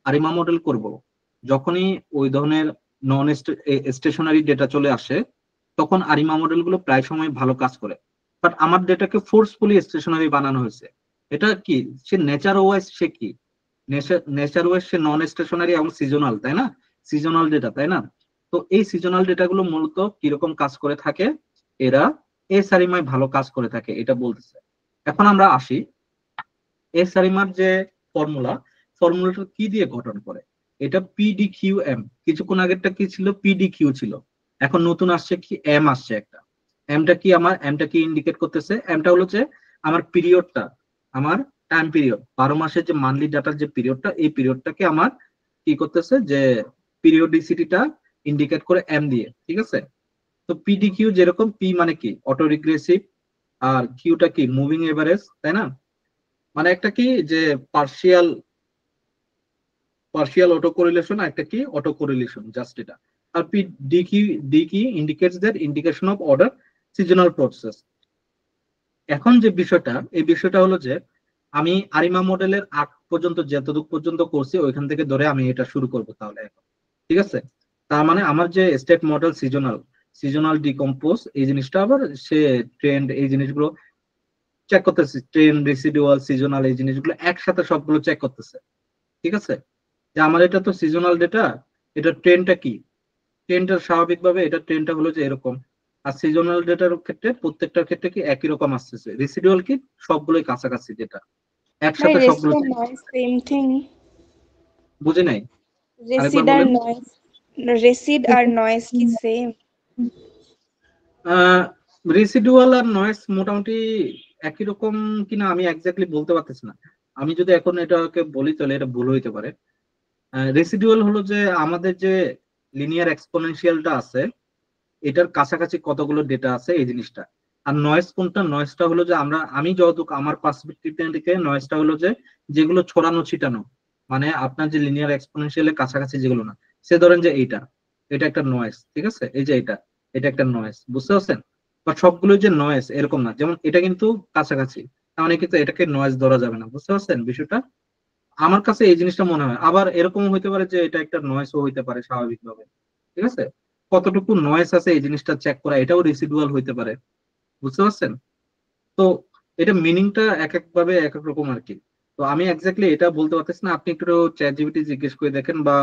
আরিমা মডেল করব, যখনই ওই ধরনের নন স্টেশনারি ডেটা চলে আসে, তখন আরিমা মডেল গুলো প্রায় সময় ভালো কাজ করে। বাট আমার ডেটাকে ফোর্সফুলি স্টেশনারি বানানো হয়েছে। এটা কি, সে নেচার ওয়াইজ সে কি, নেচার ওয়াইজ সে নন স্টেশনারি এবং সিজনাল, তাই না? সিজনাল ডেটা, তাই না? তো এই সিজনাল ডেটা গুলো মূলত কিরকম কাজ করে থাকে, এরা এ সারিমায় ভালো কাজ করে থাকে, এটা বলতেছে। এখন আমরা আসি এসারিমার যে ফর্মুলা, ফর্মুলাটা কি দিয়ে গঠন করে? এটা PDQM, কিছুক্ষণ আগেরটা কি ছিল? PDQ ছিল। এখন নতুন আসছে কি, এম আসছে একটা। এমটা কি ইন্ডিকেট করতেছে? এমটা হলো যে আমার পিরিয়ডটা, আমার টাইম পিরিয়ড, 12 মাসের যে মান্থলি ডাটার যে পিরিয়ডটা, এই পিরিয়ডটাকে আমার কি করতেছে, যে পিরিয়ডিসিটিটা ইন্ডিকেট করে এম দিয়ে, ঠিক আছে? তো PDQ যেরকম, পি মানে কি অটো রিগ্রেসিভ, আর কিউটা কি মুভিং এভারেজ, তাই না? মানে একটা কি যে পার্শিয়াল পার্শিয়াল অটো কোরিলেশন, একটা কি অটো কোরিলেশন, জাস্ট এটা। আর ডি কি indicates that indication of order seasonal process. এখন যে বিষয়টা, এই বিষয়টা হলো যে আমি আরিমা মডেলের আগ পর্যন্ত যতদূর পর্যন্ত করছি ওইখান থেকে ধরে আমি এটা শুরু করব তাহলে এখন, ঠিক আছে? তার মানে আমার যে state model seasonal, seasonal decompose এই জিনিসটা, আবার সে ট্রেন্ড এই জিনিসগুলো চেক করতেছে, ট্রেন্ড রেসিডুয়াল সিজনাল এই জিনিসগুলো একসাথে সবগুলো চেক করতেছে, ঠিক আছে? যে আমার এটা তো সিজনাল ডেটা, এটা ট্রেন্ডটা কি, ট্রেন্ডটা স্বাভাবিকভাবে এটা ট্রেন্ডটা হলো যে এরকম, আর সিজনাল ডেটার ক্ষেত্রে প্রত্যেকটার ক্ষেত্রে কি একই রকম আসতেছে, রেসিডুয়াল কি সবগুলোই কাছাকাছি, যেটা
ভাই
একসাথে
রেসিড
সবগুলো
আর নয়েজ সেম থিং।
বুঝি নাই, আরেকবার
রেসিড আর
বলেন।
নয়েজ, রেসিড আর নয়েজ কি সেম?
রেসিডুয়াল আর নয়েজ মোটামুটি একই রকম কিনা আমি এক্স্যাক্টলি বলতে পারতেছি না। আমি যদি এখন এটাকে বলি তাহলে এটা ভুল হইতে পারে। রেসিডুয়াল হলো যে আমাদের যে লিনিয়ার এক্সপোনেনশিয়ালটা আছে এটার কাছাকাছি কতগুলো ডেটা আছে এই জিনিসটা। আর নয়েজ কোনটা, নয়েজটা হলো যে আমি যতটুকু আমার পার্সপেক্টিভ থেকে নয়েজটা হলো যে যেগুলো ছড়ানো ছিটানো, মানে আপনার যে লিনিয়ার এক্সপোনেনশিয়ালের কাছাকাছি যেগুলো না, সে ধরেন যে এইটা, এটা একটা নয়েজ, ঠিক আছে, এই যে এটা একটা নয়েজ, বুঝতে পারছেন? বাট সবগুলো যে নয়েজ এরকম না, যেমন এটা কিন্তু কাছাকাছি, তার মানে কিন্তু এটাকে নয়েজ ধরা যাবে না, বুঝতে পারছেন বিষয়টা? আমার কাছে এই জিনিসটা মনে হয়। আবার এরকম হইতে পারে যে এটা একটা নয়েজও হইতে পারে স্বাভাবিকভাবে, ঠিক আছে। কতটুকু নয়েজ আছে এই জিনিসটা চেক করা, এটাও রেসিডুয়াল হইতে পারে, বুঝতে পারছেন? তো এটা মিনিংটা এক এক ভাবে এক এক রকম আর কি। তো আমি এক্স্যাক্টলি এটা বলতে পারতেছি না, আপনি একটু চ্যাট জিপিটি জিজ্ঞেস করে দেখেন বা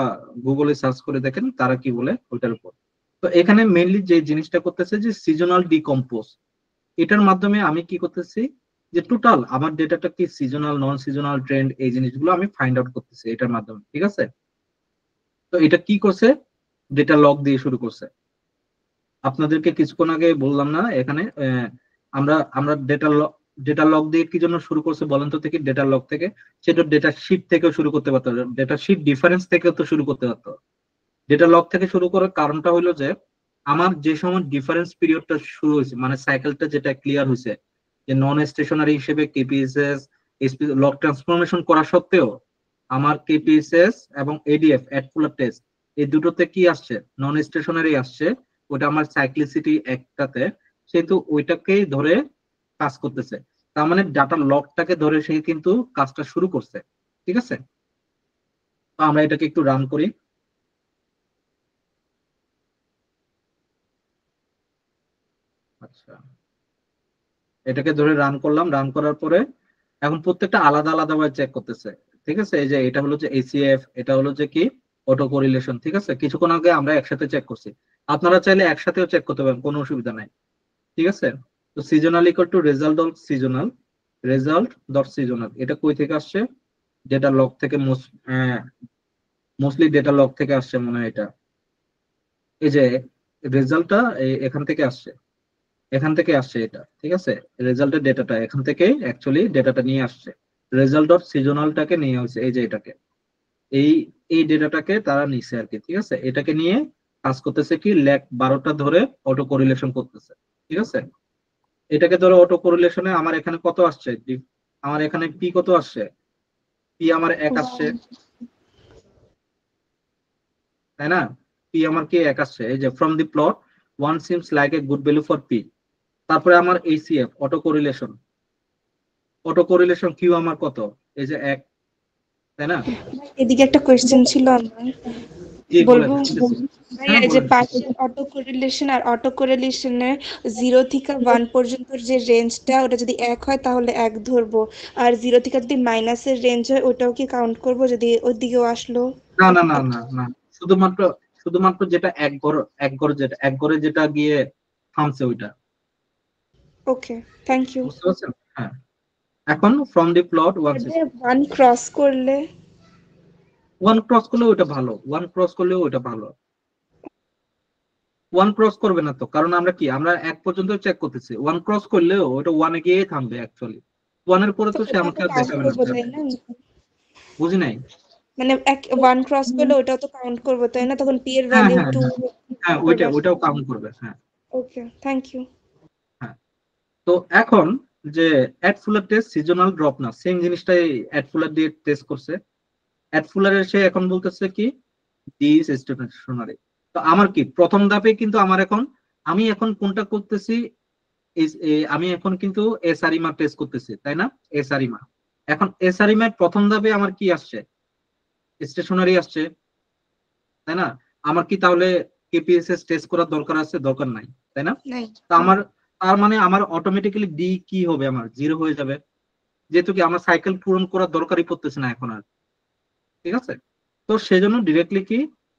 গুগলে সার্চ করে দেখেন তারা কি বলে ওইটার উপর। তো এখানে মেইনলি যে জিনিসটা করতেছে যে সিজনাল ডিকম্পোজ, এটার মাধ্যমে আমি কি করতেছি যে টোটাল আমার ডেটাটা কি সিজনাল নন সিজনাল ট্রেন্ড এই জিনিসগুলো আমি ফাইন্ড আউট করতেছি এটার মাধ্যমে, ঠিক আছে। তো এটা কি করছে, ডেটা লগ দিয়ে শুরু করছে। আপনাদেরকে কিছুক্ষণ আগে বললাম না এখানে আমরা আমরা ডেটা লগ দিয়ে কি জন্য শুরু করছে বলেন তো, থেকে ডেটা লগ থেকে, সেটা ডেটা শিট থেকেও শুরু করতে পারতো, ডেটা শিট ডিফারেন্স থেকে তো শুরু করতে পারতো। ডেটা লগ থেকে শুরু করার কারণটা হলো যে আমার যে সময় ডিফারেন্স পিরিয়ডটা শুরু হয়েছে, মানে সাইকেলটা যেটা ক্লিয়ার হয়েছে, যে নন স্টেশনারি হিসেবে কেপিএসএস লগ ট্রান্সফরমেশন করা সত্ত্বেও আমার কেপিএসএস এবং এডিএফ অ্যাডফুলার টেস্ট এই দুটোতে কি আসছে, নন স্টেশনারি আসছে, ওটা আমার সাইক্লিসিটি একটাতে, সেহেতু ওইটাকেই ধরে কাজ করতেছে। তার মানে ডাটা লগটাকে ধরে সে কিন্তু কাজটা শুরু করছে, ঠিক আছে। তো আমরা এটাকে একটু রান করি। আচ্ছা, এটাকে ধরে রান করলাম, রান করার পরে এখন প্রত্যেকটা আলাদা আলাদা ভাবে চেক করতেছে, ঠিক আছে। এই যে এটা হলো যে এসিএফ, এটা হলো যে কি অটো কোরিলেশন, ঠিক আছে। কিছুক্ষণ আগে আমরা একসাথে চেক করছি, আপনারা চাইলে একসাথেও চেক করতে পারেন, কোনো অসুবিধা নাই, ঠিক আছে। তো seasonal equal to result dot seasonal, result dot seasonal, এটা কই থেকে আসছে, ডেটা লগ থেকে, মোস্টলি ডেটা লগ থেকে আসছে মনে হয় এটা। এই যে রেজাল্টটা এখান থেকে আসছে, এখান থেকে আসছে এটা, ঠিক আছে। রেজাল্টের ডেটাটা এখান থেকে অ্যাকচুয়ালি ডেটাটা নিয়ে আসছে, রেজাল্ট ডট সিজনালটাকে নিয়ে হয়েছে, এই যে এটাকে, এই এই ডেটাটাকে তারা নিচ্ছে আর কি, ঠিক আছে। এটাকে নিয়ে কাজ করতেছে কি ল্যাক 12টা ধরে অটো কোরিলেশন করতেছে, ঠিক আছে। এটাকে ধরে অটো কোরিলেশনে আমার এখানে কত আসছে, আমার এখানে পি কত আসছে, পি আমার 1 আসছে, তাই না? পি আমার কি 1 আসছে, এই যে from the plot one seems like a good value for P. তারপরে আমার ACF auto correlation, auto correlation Q আমার কত, এই যে 1, তাই না?
এদিকে একটা কোয়েশ্চেন ছিল আমার,
জি বলেন,
বলবো?
শুনতেছি।
ভাইয়া
হ্যাঁ
এই যে
বলেন।
পার্শিয়াল অটো কোরিলেশন আর অটো কোরিলেশনের 0 থেকে 1 পর্যন্ত যে রেঞ্জটা, ওটা যদি 1 হয় তাহলে 1 ধরবো, আর 0 থেকে যদি মাইনাসের রেঞ্জ হয় ওটাও কি কাউন্ট করবো যদি ওই দিকেও আসলো?
না না না না না, শুধুমাত্র শুধুমাত্র যেটা এক ঘরে যেটা গিয়ে থামছে ওইটা,
ওকে, থ্যাংক ইউ।
বুঝতে পারছেন? হ্যাঁ, এখন from the plot one
are
six,
ভাইয়া 1 ক্রস করলে?
ওয়ান ক্রস করলেও ওইটা ভালো, ওয়ান ক্রস করলেও ওইটা ভালো। ওয়ান ক্রস করবে না তো, কারণ আমরা 1 পর্যন্ত চেক করতেছি, ওয়ান ক্রস করলেও ওটা ওয়ানে গিয়ে থামবে অ্যাকচুয়ালি, ওয়ানের পরে
তো
তো সে
ওটাও
আমাকে
তো
আর
কাউন্ট
দেখাবে না
করবো
chart
তাই
এ।
না?
বুঝি নাই।
মানে 1 ক্রস করলে ওটাও তো কাউন্ট করবো তাই না, তখন পি এর
হ্যাঁ
ভ্যালিউ
হ্যাঁ
2
হ্যাঁ হ্যাঁ,
করবে।
ওইটাও কাউন্ট করবে, হ্যাঁ।
Okay, thank you.
হ্যাঁ, তো এখন যে ad fuller test seasonal drop না, সেম জিনিসটাই অ্যাড ফুলার দিয়ে টেস্ট করছে। অ্যাড ফুলারের সে এখন বলতেছে কি দিস স্টেশনারি। তো আমার কি প্রথম ধাপে কিন্তু আমি এখন কোনটা করতেছি, আমি এখন কিন্তু এসআরিমা টেস্ট করতেছি, তাই না? এসআরিমা, এখন এসআরিমা প্রথম ধাপে আমার কি আসছে, স্টেশনারি আসছে, তাই না? আমার কি তাহলে কেপিএসএস টেস্ট করার দরকার আছে? দরকার নাই, তাই না?
নাই।
তা আমার, তার মানে আমার অটোমেটিক্যালি ডি কি হবে, আমার 0 হয়ে যাবে, যেহেতু কি আমার সাইকেল পূরণ করার দরকারই পড়তেছে না এখন আর, ঠিক আছে। তো সেজন্য ডিরেক্টলি কি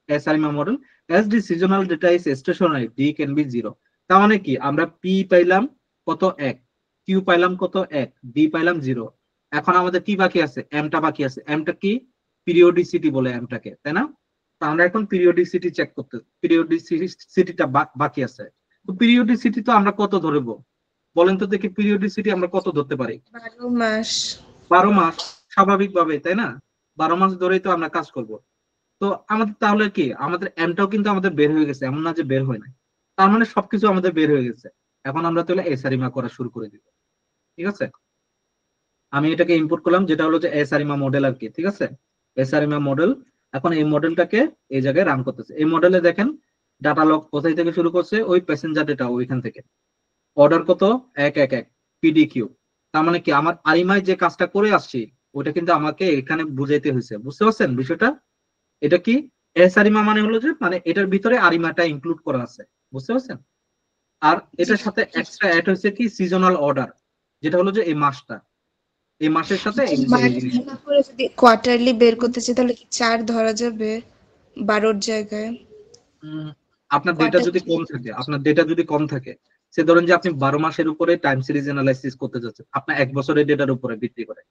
এসআরএমএ model, as the seasonal data is stationary d can be 0, তার মানে কি আমরা পি পাইলাম কত 1, কিউ পাইলাম কত 1, ডি পাইলাম 0। এখন আমাদের কি বাকি আছে, এমটা বাকি আছে। এমটা কি, পিরিওডিসিটি বলে এমটাকে, তাই না? তো আমরা এখন পিরিওডিসিটি চেক করতে, পিরিওডিসিটিটা বাকি আছে। তো পিরিওডিসিটি তো আমরা কত ধরবো বলেন তো দেখি, পিরিওডিসিটি আমরা কত ধরতে পারি?
12 মাস।
12 মাস, স্বাভাবিকভাবে, তাই না? 12 মাস ধরেই তো আমরা কাজ করব। তো আমাদের তাহলে কি, আমাদের এমটাও কিন্তু আমাদের বের হয়ে গেছে, এমন না যে বের হয় না। তার মানে সবকিছু আমাদের বের হয়ে গেছে। এখন আমরা তাহলে এসারিমা করা শুরু করে দিব। ঠিক আছে, আমি এটাকে ইম্পোর্ট করলাম, যেটা হলো যে এসারিমা মডেল আর কি। ঠিক আছে, এসারিমা মডেল। এখন এই মডেলটাকে এই জায়গায় রান করতেছে। এই মডেলে দেখেন ডাটা লগ কোথায় থেকে শুরু করছে, ওই প্যাসেঞ্জার ডেটা ওইখান থেকে। অর্ডার কত, 111 পিডিকিউ। তার মানে কি, আমার আরিমায় যে কাজটা করে আসছি ওটা কিন্তু আমাকে এখানে বুঝাইতে হয়েছে। বুঝতে পারছেন বিষয়টা? এটা কি, এস আরিমা মানে হলো যে মানে এটার ভিতরে আরিমাটা ইনক্লুড করা আছে। বুঝতে পারছেন? আর
জি।
এটার সাথে এক্সট্রা অ্যাড হয়েছে কি, সিজনাল অর্ডার, যেটা হলো যে এই মাসটা, এই মাসের সাথে এই যে এই জিনিসটা।
করে যদি কোয়ার্টারলি বের করতে চাই তাহলে কি 4 ধরা যাবে 12-র জায়গায়?
উম, আপনার ডেটা
কোয়ার্টার।
যদি কম থাকে, আপনার ডেটা যদি কম থাকে, সে ধরেন যে আপনি 12 মাসের উপরে টাইম সিরিজ অ্যানালাইসিস করতে যাচ্ছেন, আপনার 1 বছরের ডেটার উপরে ভিত্তি করে,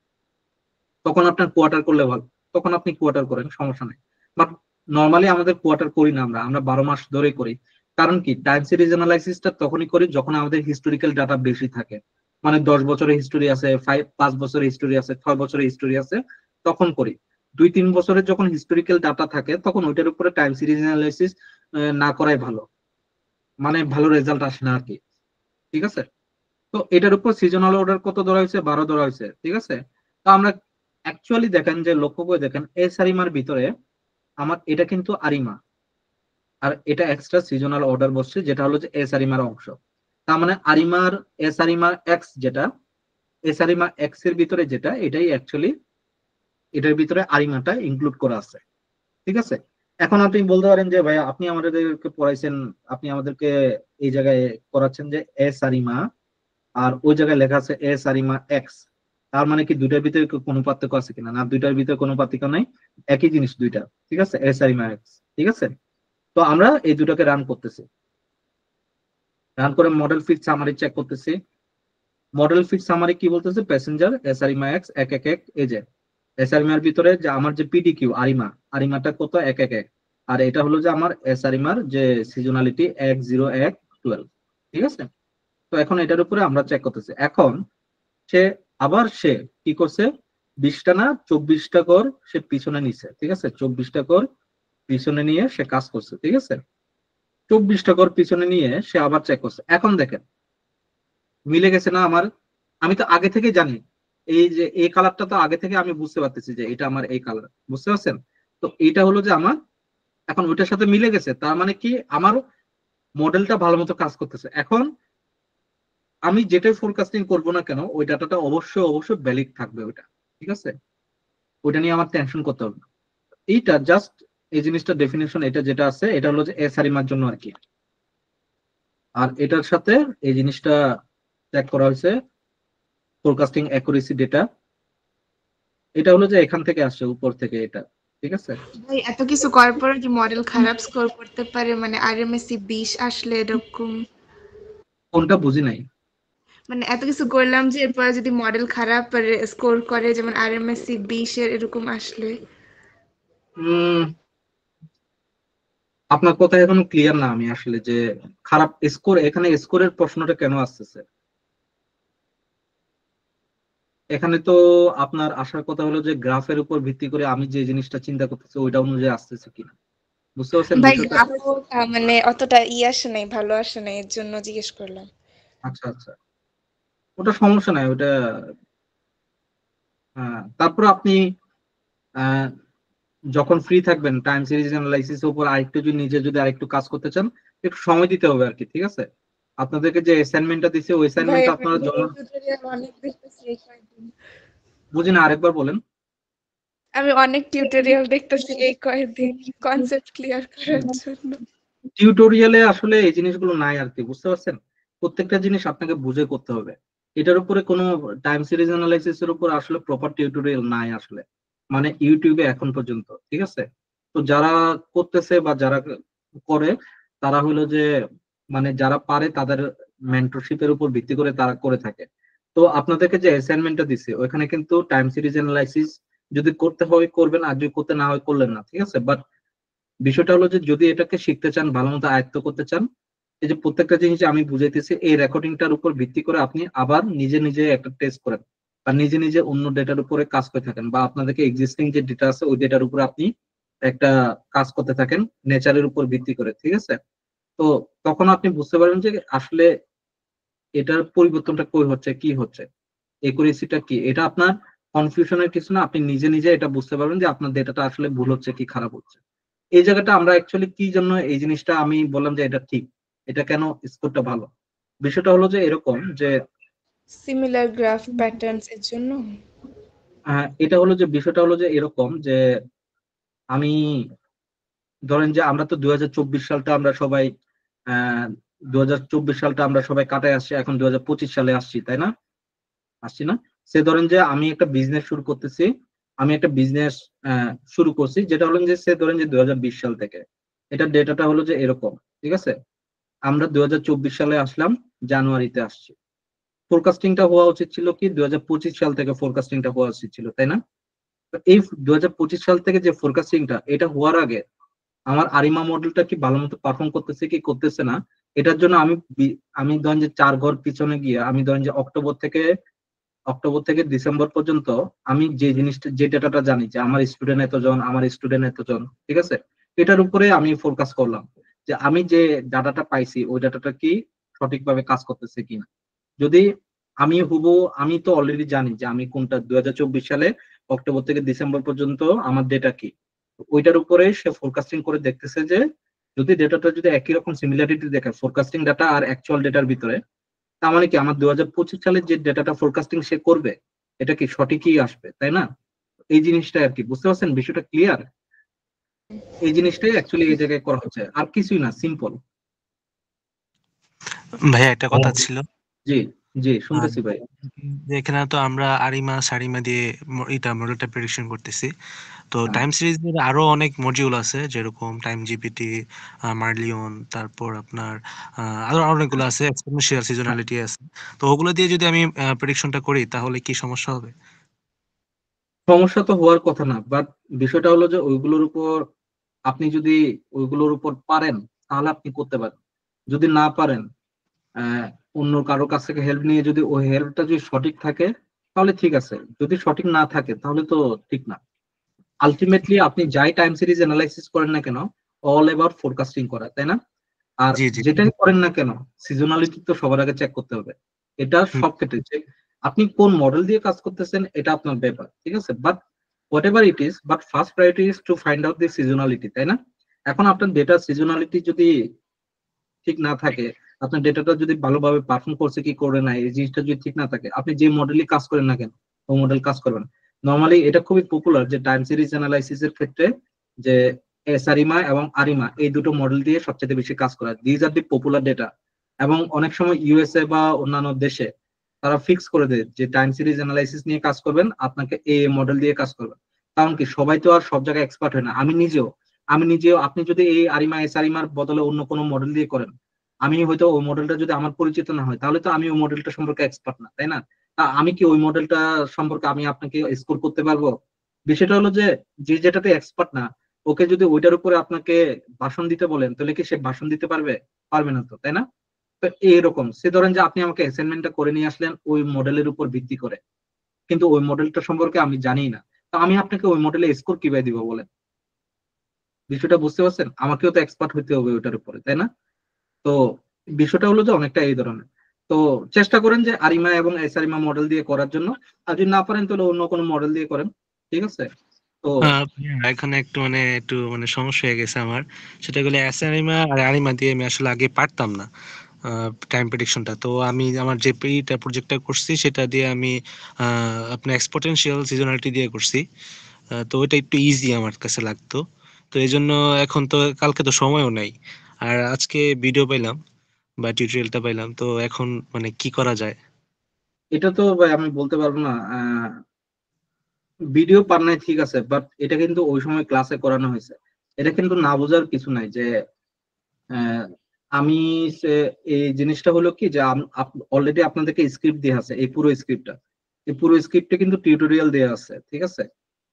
তখন আপনার কোয়ার্টার করলে ভালো, তখন আপনি কোয়ার্টার করেন, সমস্যা নেই। বাট নর্মালি আমাদের কোয়ার্টার করি না, আমরা 12 মাস ধরে করি। কারণ কি, টাইম সিরিজ অ্যানালাইসিসটা তখনই করি যখন আমাদের হিস্টোরিক্যাল ডাটা বেশি থাকে। মানে 10 বছরের হিস্টোরি আছে, 5 বছরের হিস্টোরি আছে, 6 বছরের হিস্টোরি আছে, তখন করি। 2-3 বছরের যখন হিস্টোরিক্যাল ডাটা থাকে তখন ওইটার উপরে টাইম সিরিজ অ্যানালাইসিস না করাই ভালো, মানে ভালো রেজাল্ট আসে না আর কি। ঠিক আছে, তো এটার উপর সিজনাল অর্ডার কত ধরা হয়েছে, 12 ধরা হয়েছে। ঠিক আছে, তো আমরা অ্যাকচুয়ালি দেখেন যে লক্ষ্য করে দেখেন এস আরিমার ভিতরে আমার এটা কিন্তু আরিমা, আর এটা এক্সট্রা সিজনাল অর্ডার বসছে, যেটা হলো যে এস আরিমার অংশ। তার মানে আরিমার, এস আরিমা এক্স যেটা, এস আরিমা এক্স এর ভিতরে যেটা, এটাই অ্যাকচুয়ালি এটার ভিতরে আরিমাটা ইনক্লুড করা আছে। ঠিক আছে, এখন আপনি বলতে পারেন যে ভাইয়া আপনি আমাদেরকে পড়াইছেন, আপনি আমাদেরকে এই জায়গায় করাচ্ছেন যে এস আরিমা, আর ওই জায়গায় লেখা আছে এস আরিমা এক্স। তার মানে কি দুইটার ভিতরে কোনো পার্থক্য আছে কিনা? না, দুইটার ভিতরে কোনো পার্থক্য নাই, একই জিনিস দুইটা। ঠিক আছে, এস আরিমা এক্স। ঠিক আছে, তো আমরা এই দুটাকে রান করতেছি, রান করে মডেল ফিট সামারি চেক করতেছি। মডেল ফিট সামারি কি বলতেছে, প্যাসেঞ্জার এস আরিমা এক্স 111, এই যে এস আরিমার ভিতরে যে আমার যে পিডিকিউ আরিমা, আরিমাটা কত 111। আর এটা হলো যে আমার এস আরিমার যে সিজনালিটি 10112। ঠিক আছে, তো এখন এটার উপরে আমরা চেক করতেছি। এখন সে আবার সে কি করছে, 20টা না 24টা কর সে পিছনে নিছে। ঠিক আছে, 24টা কর পিছনে নিয়ে সে কাজ করছে। ঠিক আছে, 24টা কর পিছনে নিয়ে সে আবার চেক করছে। এখন দেখেন মিলে গেছে না আমার? আমি তো আগে থেকে জানি, এই যে এই কালারটা তো আগে থেকে আমি বুঝতে পারতেছি যে এটা আমার এই কালার। বুঝতে পারছেন? তো এইটা হলো যে আমার এখন ওইটার সাথে মিলে গেছে, তার মানে কি আমার মডেলটা ভালো মতো কাজ করতেছে। এখন আমি যেটাই ফোরকাস্টিং করবো না কেন, ওই ডাটাটা অবশ্যই অবশ্যই ভ্যালিড থাকবে ওইটা। ঠিক আছে, ওইটা নিয়ে আমার টেনশন করতে হবে না। এইটা জাস্ট এই জিনিসটা ডেফিনেশন, এটা যেটা আছে এটা হলো যে এস আরিমার জন্য আর কি। আর এটার সাথে এই জিনিসটা চেক করা হয়েছে, ফোরকাস্টিং অ্যাকুরেসি ডেটা, এটা হলো যে এখান থেকে আসছে, উপর থেকে এটা। ঠিক আছে,
ভাই এত কিছু করার পর কি মডেল খারাপ স্কোর করতে পারে? মানে আরএমএসসি 20 আসলে এরকম?
কোনটা বুঝি নাই।
মানে এত কিছু করলাম যে এরপরে যদি মডেল খারাপ স্কোর করে, যেমন আরএমএসসি 20-এর এরকম আসলে?
উম আপনার কথা এখনো ক্লিয়ার না আমি আসলে, যে খারাপ স্কোর, এখানে স্কোরের প্রশ্নটা কেন আসতেছে? এখানে তো আপনার আসার কথা হলো যে গ্রাফের উপর ভিত্তি করে আমি যে জিনিসটা চিন্তা করতেছি ওইটা অনুযায়ী আসতেছে কিনা। বুঝতে পারছেন
ভাই
বিষয়টা?
গ্রাফও মানে অতটা আসে নাই, ভালো আসে নাই, এর জন্য জিজ্ঞেস করলাম।
আচ্ছা আচ্ছা, ওটা সমস্যা নাই ওটা। তারপর আপনি আহ, যখন ফ্রি থাকবেন টাইম সিরিজ অ্যানালাইসিস এর উপর আরেকটু যদি নিজে যদি আরেকটু কাজ করতে চান, একটু সময় দিতে হবে আর কি। ঠিক আছে, আপনাদেরকে যে অ্যাসাইনমেন্টটা দিছে ওই
ভাই
অ্যাসাইনমেন্টটা
আমি
আপনারা জমা,
টিউটোরিয়াল অনেক দেখতেছি এই কয়েকদিন।
বুঝি না, আরেকবার বলেন।
আমি অনেক টিউটোরিয়াল দেখতেছি এই কয়েকদিন কনসেপ্ট ক্লিয়ার করার জন্য।
টিউটোরিয়ালে আসলে এই জিনিসগুলো নাই আর কি, বুঝতে পারছেন? প্রত্যেকটা জিনিস আপনাকে বুঝে করতে হবে। এটার উপরে কোনো টাইম সিরিজ অ্যানালাইসিস এর উপর আসলে প্রপার টিউটোরিয়াল নাই আসলে, মানে ইউটিউবে এখন পর্যন্ত। ঠিক আছে, তো যারা করতেছে বা যারা করে তারা হলো যে মানে যারা পারে তাদের মেন্টরশিপের উপর ভিত্তি করে তারা করে থাকে। তো আপনাদেরকে যে অ্যাসাইনমেন্টটা দিছে ওখানে কিন্তু টাইম সিরিজ অ্যানালাইসিস যদি করতে হয় করবেন, আর যদি করতে না হয় করলেন না, ঠিক আছে। বাট বিষয়টা হলো যে যদি এটাকে শিখতে চান, ভালো মতো আয়ত্ত করতে চান, এই যে প্রত্যেকটা জিনিস আমি বুঝাইতেছি এই রেকর্ডিংটার উপর ভিত্তি করে আপনি আবার নিজে নিজে একটা টেস্ট করেন, বা নিজে নিজে অন্য ডেটার উপরে কাজ করে থাকেন, বা আপনাদেরকে এক্সিস্টিং যে ডেটা আছে ওই ডেটার উপরে আপনি একটা কাজ করতে থাকেন নেচারের উপর ভিত্তি করে, ঠিক আছে। তো তখন আপনি বুঝতে পারবেন যে আসলে এটার পরিবর্তনটা কই হচ্ছে, কি হচ্ছে, একুরেসিটা কি। এটা আপনার কনফিউশনের কিছু না, আপনি নিজে নিজে এটা বুঝতে পারবেন যে আপনার ডেটাটা আসলে ভুল হচ্ছে কি খারাপ হচ্ছে। এই জায়গাটা আমরা অ্যাকচুয়ালি কি জন্য এই জিনিসটা আমি বললাম যে এটা ঠিক, এটা কেন স্কোরটা ভালো। বিষয়টা হলো যে এরকম যে
সিমিলার গ্রাফ প্যাটার্নস এর জন্য।
এটা হলো যে বিষয়টা হলো যে এরকম যে আমি ধরেন যে আমরা তো 2024 সালটা আমরা সবাই আহ 2024 সালটা আমরা সবাই কাটায় আসছি, এখন 2025 সালে আসছি, তাই না? আসছি না? সে ধরেন যে আমি একটা বিজনেস শুরু করতেছি, আমি একটা বিজনেস শুরু করছি, যেটা হলো যে সে ধরেন যে 2020 সাল থেকে, এটা ডেটাটা হলো যে এরকম, ঠিক আছে। আমরা 2024 সালে আসলাম, জানুয়ারিতে আসছি। ফোরকাস্টিংটা হওয়া উচিত ছিল কি 2025 সাল থেকে ফোরকাস্টিংটা হওয়া উচিত ছিল, তাই না? তো এই 2025 সাল থেকে যে ফোরকাস্টিংটা এটা হওয়ার আগে আমার আরিমা মডেলটা কি ভালো মতো পারফর্ম করতেছে কি করতেছে না, এটার জন্য আমি ধরেন যে 4 ঘর পিছনে গিয়ে আমি ধরেন যে অক্টোবর থেকে ডিসেম্বর পর্যন্ত আমি যে জিনিসটা যে ডেটাটা জানি যে আমার স্টুডেন্ট এতজন, আমার স্টুডেন্ট এতজন, ঠিক আছে, এটার উপরে আমি ফোরকাস্ট করলাম যে আমি যে ডাটাটা পাইছি ওই ডাটাটা কি সঠিকভাবে কাজ করতেছে কিনা। যদি আমি আমি তো অলরেডি জানি যে আমি কোনটা 2024 সালে অক্টোবর থেকে ডিসেম্বর পর্যন্ত আমার ডেটা কি, ওইটার উপরে সে ফোরকাস্টিং করে দেখতেছে যে যদি ডেটাটা যদি একই রকম সিমিলারিটি দেখে ফোরকাস্টিং ডাটা আর অ্যাকচুয়াল ডেটার ভিতরে, তার মানে কি আমার 2025 সালের যে ডেটাটা ফোরকাস্টিং সে করবে এটা কি সঠিকই আসবে, তাই না? এই জিনিসটা আর কি, বুঝতে পারছেন বিষয়টা ক্লিয়ার? এই জিনিসটাই অ্যাকচুয়ালি এই জায়গায় করা হচ্ছে, আর কিছুই না, সিম্পল।
ভাইয়া একটা কথা ছিল।
জি, জি
আহ,
শুনতেছি ভাই।
যে এখানে তো আমরা আরিমা সারিমা দিয়ে এটা মডেলটা প্রেডিকশন করতেছি। তো
হ্যাঁ,
টাইম সিরিজের আরো অনেক মডিউল আছে, যেরকম টাইম জিপিটি, মার্লিয়ন, তারপর আপনার আরো অনেকগুলো আছে, এক্সপোনেনশিয়াল
হ্যাঁ।
সিজনালিটি আছে। তো ওগুলো দিয়ে যদি আমি প্রেডিকশনটা করি তাহলে কি সমস্যা হবে?
সমস্যা তো হওয়ার কথা না, বাট বিষয়টা হলো যে ওইগুলোর উপর আপনি যদি ওইগুলোর উপর পারেন তাহলে আপনি করতে পারেন। যদি না পারেন, আহ, অন্য কারো কাছ থেকে হেল্প নিয়ে যদি ওই হেল্পটা যদি সঠিক থাকে তাহলে ঠিক আছে, যদি সঠিক না থাকে তাহলে তো ঠিক না। আলটিমেটলি আপনি যাই টাইম সিরিজ অ্যানালাইসিস করেন না কেন, অল এবার ফোরকাস্টিং করা, তাই না? আর
জি, জি।
যেটাই করেন না কেন সিজনালিটি তো সবার আগে চেক করতে হবে। এটা
হুম,
সব ক্ষেত্রে যে আপনি কোন মডেল দিয়ে কাজ করতেছেন এটা আপনার ব্যাপার, ঠিক আছে। But whatever it is, but first priority is to find out the seasonality, তাই না? এখন আপনার ডেটা সিজনালিটি যদি ঠিক না থাকে, আপনার ডেটাটা যদি ভালোভাবে পারফর্ম করছে কি করে না এই জিনিসটা যদি ঠিক না থাকে, আপনি যে মডেলই কাজ করেন না কেন ওই মডেল কাজ করবেন। নর্মালি এটা খুবই পপুলার যে টাইম সিরিজ অ্যানালাইসিস এর ক্ষেত্রে যে এসারিমা এবং আরিমা এই দুটো মডেল দিয়ে সবচেয়ে বেশি কাজ করা, these are the popular data. এবং অনেক সময় ইউএসএ বা অন্যান্য দেশে তারা ফিক্স করে দেয় যে টাইম সিরিজ অ্যানালাইসিস নিয়ে কাজ করবেন আপনাকে এই মডেল দিয়ে কাজ করবেন। কারণ কি সবাই তো আর সব জায়গায় এক্সপার্ট হয় না। আমি নিজেও আপনি যদি এই আরিমা এসারিমার বদলে অন্য কোনো মডেল দিয়ে করেন, আমি হয়তো ওই মডেলটা যদি আমার পরিচিত না হয় তাহলে তো আমি ওই মডেলটা সম্পর্কে এক্সপার্ট না, তাই না? তা আমি কি ওই মডেলটা সম্পর্কে আমি আপনাকে স্কোর করতে পারবো? বিষয়টা হলো যে যে যেটাতে এক্সপার্ট না ওকে যদি ওইটার উপরে আপনাকে ভাষণ দিতে বলেন তাহলে কি সে ভাষণ দিতে পারবে? পারবে না তো, তাই না? তো এইরকম সে ধরেন যে আপনি আমাকে অ্যাসাইনমেন্টটা করে নিয়ে আসলেন ওই মডেলের উপর ভিত্তি করে, কিন্তু ওই মডেলটা সম্পর্কে আমি জানি না, তো আমি আপনাকে ওই মডেলে স্কোর কিভাবে দিব বলেন? বিষয়টা বুঝতে পারছেন, আমাকেও তো এক্সপার্ট হইতে হবে ওইটার উপরে, তাই না? তো বিষয়টা হলো যে অনেকটা এই ধরনের। তো চেষ্টা করেন যে আরিমা এবং এসারিমা মডেল দিয়ে করার জন্য, আর যদি না পারেন তাহলে অন্য কোনো মডেল দিয়ে করেন, ঠিক আছে। তো
এখানে একটু সমস্যা হয়ে গেছে আমার। সেটা হলো অ্যাসারিমা আর আরিমা দিয়ে আমি আসলে আগে পারতাম না টাইম প্রেডিকশনটা। তো আমি আমার যে প্রজেক্টটা করছি সেটা দিয়ে আমি আপনার এক্সপোনেনশিয়াল সিজনালিটি দিয়ে করছি। তো ওইটা একটু ইজি আমার কাছে লাগতো। তো এই জন্য এখন তো কালকে তো সময়ও নাই, আর আজকে ভিডিও পাইলাম বা টিউটোরিয়ালটা পাইলাম, তো এখন কি করা যায়?
এটা তো ভাই আমি বলতে পারবো না। ভিডিও পার নাই ঠিক আছে, বাট এটা কিন্তু ওই সময় ক্লাসে করানো হয়েছে। এটা কিন্তু না বোঝার কিছু নাই যে আমি এই জিনিসটা হলো কি যে অলরেডি আপনাদেরকে স্ক্রিপ্ট দেওয়া আছে, এই পুরো স্ক্রিপ্টে কিন্তু টিউটোরিয়াল দেওয়া আছে, ঠিক আছে।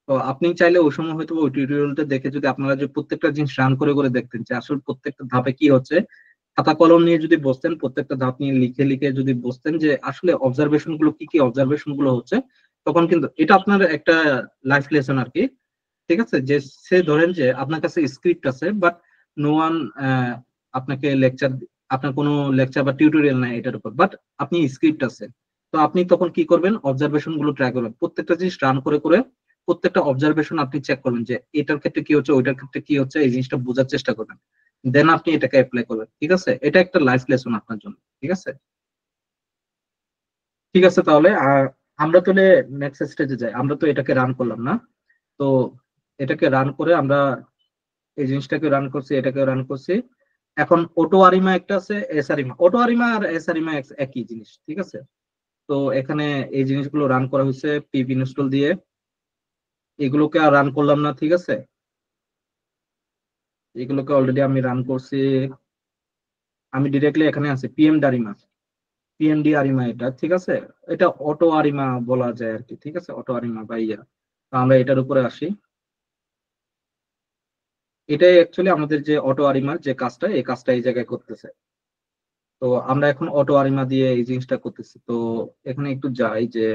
তো আপনি চাইলে ওই সময় হয়তো ওই টিউটোরিয়ালটা দেখে যদি আপনারা যে প্রত্যেকটা জিনিস রান করে করে দেখতেন যে আসলে প্রত্যেকটা ধাপে কি হচ্ছে, খাতা কলম নিয়ে যদি বসতেন, প্রত্যেকটা ধাপ নিয়ে লিখে লিখে যদি বসতেন যে আসলে অবজারভেশন গুলো কি কি অবজারভেশন গুলো হচ্ছে, তখন কিন্তু এটা আপনার একটা লাইফ লেসন আর কি, ঠিক আছে। যে সে ধরেন যে আপনার কাছে স্ক্রিপ্ট আছে বাট নো ওয়ান আপনাকে লেকচার, আপনার কোনো লেকচার বা টিউটোরিয়াল নাই এটার উপর, বাট আপনি স্ক্রিপ্ট আছে, তো আপনি তখন কি করবেন, অবজারভেশন গুলো ট্রাই করবেন, প্রত্যেকটা জিনিস রান করে করে প্রত্যেকটা অবজারভেশন আপনি চেক করবেন যে এটার ক্ষেত্রে কি হচ্ছে, ওইটার ক্ষেত্রে কি হচ্ছে, এই জিনিসটা বোঝার চেষ্টা করবেন, দেন আপনি এটাকে অ্যাপ্লাই করবেন, ঠিক আছে। এটা একটা লাইফ লেসন আপনার জন্য, ঠিক আছে। ঠিক আছে, তাহলে আমরা তাহলে নেক্সট স্টেজে যাই। আমরা তো এটাকে রান করলাম না, তো এটাকে রান করে আমরা এই জিনিসটাকে রান করছি, এটাকে রান করছি। এখন অটো আরিমা একটা আছে, এস আরিমা। অটো আরিমা আর এস আরিমা একই জিনিস, ঠিক আছে। তো এখানে এই জিনিসগুলো রান করা হয়েছে পিপ ইনস্টল দিয়ে, এগুলোকে আর রান করলাম না, ঠিক আছে। এগুলোকে অলরেডি আমি রান করছি। আমি ডিরেক্টলি এখানে আছি পিএম ডারিমা, পিএমডি আরিমা এটা, ঠিক আছে। এটা অটো আরিমা বলা যায় আর কি, ঠিক আছে, অটো আরিমা বা ইয়া। তো আমরা এটার উপরে আসি। এটাই অ্যাকচুয়ালি আমাদের যে অটো আরিমার যে কাজটা, এই কাজটা এই জায়গায় করতেছে। তো আমরা এখন অটো আরিমা দিয়ে এই জিনিসটা করতেছি। তো এখানে একটু যাই যে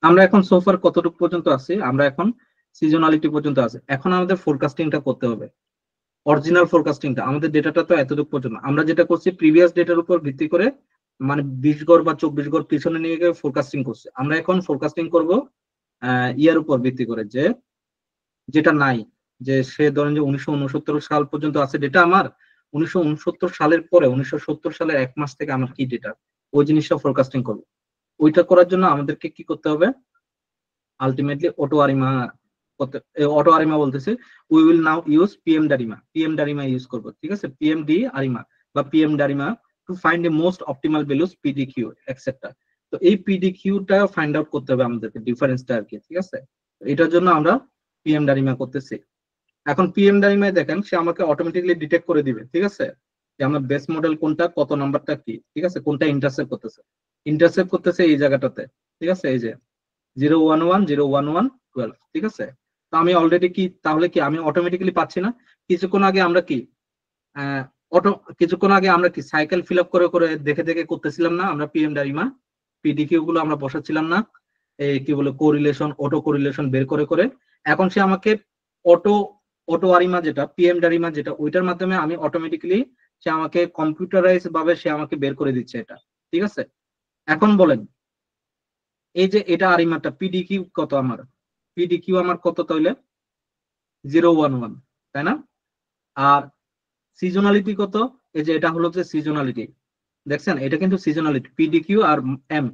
আমরা এখন সোফার কতটুকু পর্যন্ত আছি, আমরা এখন সিজনালিটি পর্যন্ত আছি। এখন আমাদের ফোরকাস্টিংটা করতে হবে, অরিজিনাল ফোরকাস্টিংটা। আমাদের ডেটাটা তো এতটুকু পর্যন্ত, আমরা যেটা করছি প্রিভিয়াস ডেটার উপর ভিত্তি করে, মানে 20 গড় বা 24 গড় পিছনে নিয়ে গিয়ে ফোরকাস্টিং করছে। আমরা এখন ফোরকাস্টিং করব ইয়ার উপর ভিত্তি করে, যে যেটা নাই, যে সে ধরেন যে 1969 সাল পর্যন্ত আছে ডেটা আমার, 1969 সালের পরে 1970 সালের 1 মাস থেকে আমার কি ডেটা, ওই জিনিসটা ফোরকাস্টিং করবো। ওইটা করার জন্য আমাদেরকে কি করতে হবে, আলটিমেটলি অটো আরিমা বলতেছে, we will now use pmdarima use করবো, ঠিক আছে, পিএমডি আরিমা বা pmdarima to find a most optimal values PDQ etcetera. তো এই পিডিকিউটা ফাইন্ড আউট করতে হবে আমাদেরকে, ডিফারেন্সটা আর কি, ঠিক আছে। এটার জন্য আমরা পিএম ডারিমা করতেছি। এখন পিএম ডারিমায় দেখেন সে আমাকে অটোমেটিকলি ডিটেক্ট করে দিবে, ঠিক আছে, যে আমার বেস মডেল কোনটা, কত নাম্বারটা কি, ঠিক আছে, কোনটা ইন্টারসেপ্ট করতেছে এই জায়গাটাতে, ঠিক আছে, এই যে 011 011 12, ঠিক আছে। তো আমি অলরেডি কি, তাহলে কি আমি অটোমেটিক্যালি পাচ্ছি না? কিছুক্ষণ আগে আমরা কি আহ, অটো কিছুক্ষণ আগে আমরা কি সাইকেল ফিল আপ করে করে দেখে দেখে করতেছিলাম না, আমরা পিএম ডারিমা পিডিকিউ গুলো আমরা বসাচ্ছিলাম না, এই কি বলে কোরিলেশন, অটো কোরিলেশন বের করে করে। এখন সে আমাকে অটো অটো আরিমা যেটা, পিএম ডারিমা যেটা, ওইটার মাধ্যমে আমি অটোমেটিক্যালি, সে আমাকে কম্পিউটারাইজ ভাবে সে আমাকে বের করে দিচ্ছে এটা, ঠিক আছে। এখন বলেন, এই যে এটা আরিমাটা পিডিকিউ কত আমার, পিডিকিউ আমার কত তাহলে 011, তাই না? আর সিজনালিটি কত, এই যে এটা হলো যে সিজনালিটি, দেখছেন এটা কিন্তু সিজনালিটি পিডিকিউ আর এম,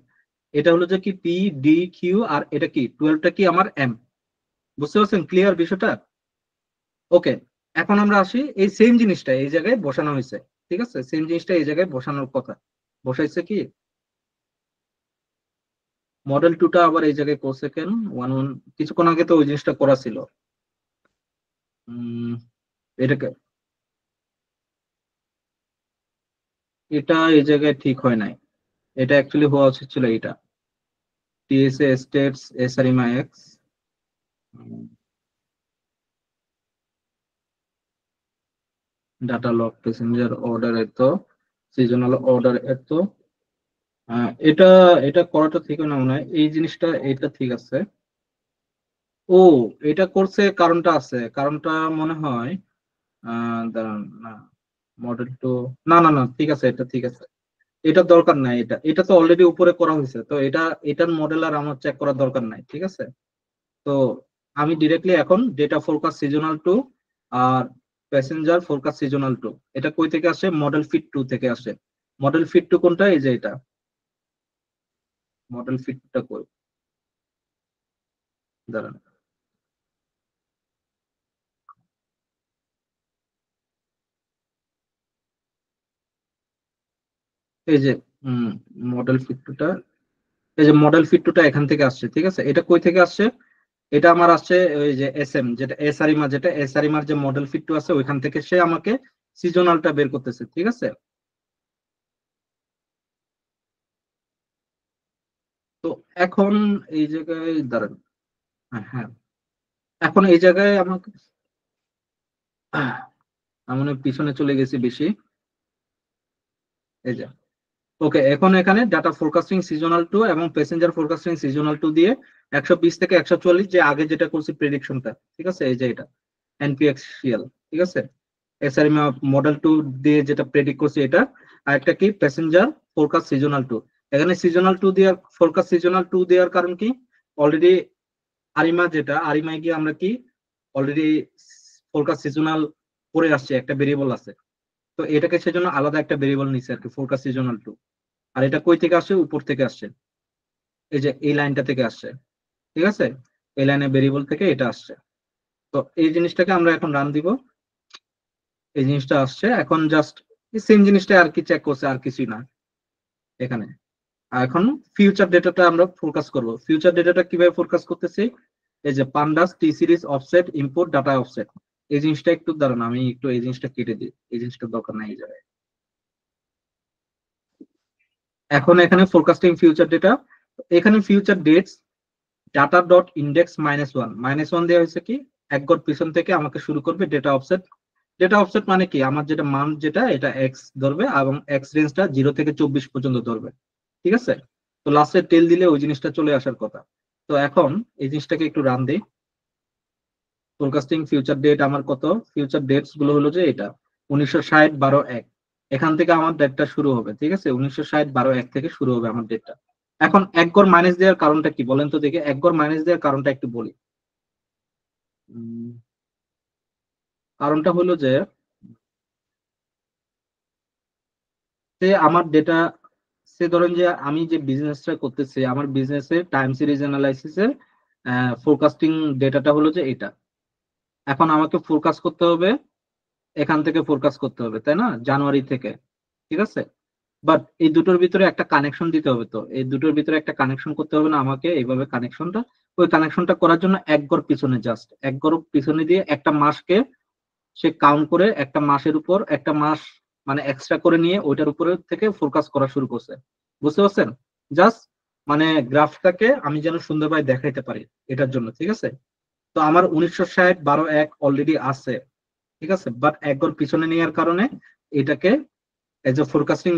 এটা হলো যে কি পি ডি কিউ, আর এটা কি 12টা কি আমার এম। বুঝতে পারছেন ক্লিয়ার বিষয়টা? ওকে, এখন আমরা আসি, এই সেম জিনিসটা এই জায়গায় বসানো হয়েছে, ঠিক আছে, সেম জিনিসটা এই জায়গায় বসানোর কথা, বসাইছে কি মডেল টুটা আবার এই জায়গায় করছে কেন, 11 কিছুক্ষণ আগে তো ওই জিনিসটা করা ছিল। এটাকে, এটা এই জায়গায় ঠিক হয় নাই, এটা অ্যাকচুয়ালি হওয়া উচিত ছিল এটা TSA states SARIMA X data log passenger order এত সিজনাল অর্ডার এত এটা এটা করাটা ঠিক না মনে হয়, এই জিনিসটা এটা ঠিক আছে। ও, এটা করছে, কারণটা আছে, কারণটা মনে হয় দাঁড়ান না, মডেল টু, না না না ঠিক আছে, এটা ঠিক আছে, এটা দরকার নাই, এটা এটা তো অলরেডি উপরে করা হয়েছে, তো এটা এটার মডেল আর আমার চেক করার দরকার নাই, ঠিক আছে। তো আমি ডিরেক্টলি এখন ডেটা ফোরকাস্ট সিজনাল টু আর প্যাসেঞ্জার ফোরকাস্ট সিজনাল টু, এটা কই থেকে আসে, মডেল ফিট টু থেকে আসে। মডেল ফিট টু কোনটা, এই যে এটা মডেল ফিট টুটা কই, দাঁড়ান, এই যে মডেল ফিট টুটা, এই যে মডেল ফিট টুটা এখান থেকে আসছে, ঠিক আছে। এটা কই থেকে আসছে, এটা আমার আসছে ওই যে এস এম, যেটা এস আরিমা, যেটা এস আরিমার যে মডেল ফিট টু আছে ওইখান থেকে সে আমাকে সিজনালটা বের করতেছে, ঠিক আছে? তো এখন এই জায়গায় দাঁড়ান, হ্যাঁ এখন এই জায়গায় আমাকে আমি মনে হয় পিছনে চলে গেছি বেশি। এই যে ওকে, এখন এখানে ডাটা ফোরকাস্টিং সিজনাল টু এবং প্যাসেঞ্জার ফোরকাস্টিং সিজনাল টু দিয়ে 120 থেকে 144, যে আগে যেটা করছি প্রেডিকশনটা, ঠিক আছে, এই যে এটা এনপিএক্সিএল, ঠিক আছে, এসআরএম মডেল টু দিয়ে যেটা প্রেডিক্ট করছি এটা। আর একটা কি প্যাসেঞ্জার ফোরকাস্ট সিজনাল টু। এখানে সিজনাল টু দেওয়ার, ফোরকাস্ট সিজনাল টু দেওয়ার কারণ কি, অলরেডি আরিমা যেটা, আরিমায় গিয়ে আমরা কি অলরেডি ফোরকাস্ট সিজনাল করে আসছে, একটা ভেরিয়েবল আছে। তো এটাকে সেজন্য আলাদা একটা ভেরিয়েবল নিছে আর কি, ফোরকাস্ট সিজনাল টু। আর এটা কই থেকে আসছে, উপর থেকে আসছে, এই যে এই লাইনটা থেকে আসছে, ঠিক আছে, এই লাইনের ভেরিয়েবল থেকে এটা আসছে। তো এই জিনিসটাকে আমরা এখন রান দিব, এই জিনিসটা আসছে এখন, জাস্ট সেম জিনিসটা আর কি চেক করছে, আর কিছুই না এখানে। আর এখন ফিউচার ডেটাটা আমরা ফোরকাস্ট করব। ফিউচার ডেটাটা কিভাবে ফোরকাস্ট করতেছি, এই যে পান্ডাস টি series offset input data offset, এই জিনিসটা একটু দাঁড়ান, আমি একটু এই জিনিসটা কেটে দিই, এই জিনিসটা দরকার নাই এই জায়গায়। এখন এখানে ফোরকাস্টিং ফিউচার ডেটা, এখানে future dates data dot index -1, -1 দেওয়া হয়েছে কি, এক গড় পিছন থেকে আমাকে শুরু করবে ডেটা অফসেট। ডেটা অফসেট মানে কি, আমার যেটা মান যেটা এটা এক্স ধরবে এবং এক্স রেঞ্জটা 0 থেকে 24 পর্যন্ত ধরবে, ঠিক আছে। তো লাস্টে টেল দিলে ওই জিনিসটা চলে আসার কথা। তো এখন এই জিনিসটাকে একটু রান দিই। ফোরকাস্টিং ফিউচার ডেট আমার কত, ফিউচার ডেটস গুলো হলো যে এটা 1960-12-1, এখান থেকে আমার ডেটটা শুরু হবে, ঠিক আছে, 1960-12-1 থেকে শুরু হবে আমার ডেটটা। এখন এক গড় মাইনাস দেওয়ার কারণটা কি বলেন তো দেখে, এক গড় মাইনাস দেওয়ার কারণটা একটু বলি। কারণটা হলো যে আমার ডেটা, সে ধরেন যে আমি যে বিজনেসটা করতেছি, আমার বিজনেসের টাইম সিরিজ অ্যানালাইসিসের ফোরকাস্টিং ডেটাটা হলো যে এটা। এখন আমাকে ফোরকাস্ট করতে হবে, এখান থেকে ফোরকাস্ট করতে হবে, তাই না, জানুয়ারি থেকে, ঠিক আছে। বাট এই দুটোর ভিতরে একটা কানেকশন দিতে হবে, তো এই দুটোর ভিতরে একটা কানেকশন করতে হবে না আমাকে, এইভাবে কানেকশনটা, ওই কানেকশনটা করার জন্য এক গড় পিছনে, জাস্ট এক গড় পিছনে দিয়ে একটা মাসকে সে কাউন্ট করে, একটা মাসের উপর একটা মাস মানে এক্সট্রা করে নিয়ে ওইটার উপরে থেকে ফোরকাস্ট করা শুরু করছে, বুঝতে পারছেন? জাস্ট মানে গ্রাফটাকে আমি যেন সুন্দরভাবে দেখাইতে পারি, এটার জন্য, ঠিক আছে। তো আমার 1960-12-1 অলরেডি আছে, ঠিক আছে, বাট একবার পিছনে নেওয়ার কারণে এটাকে as a forecasting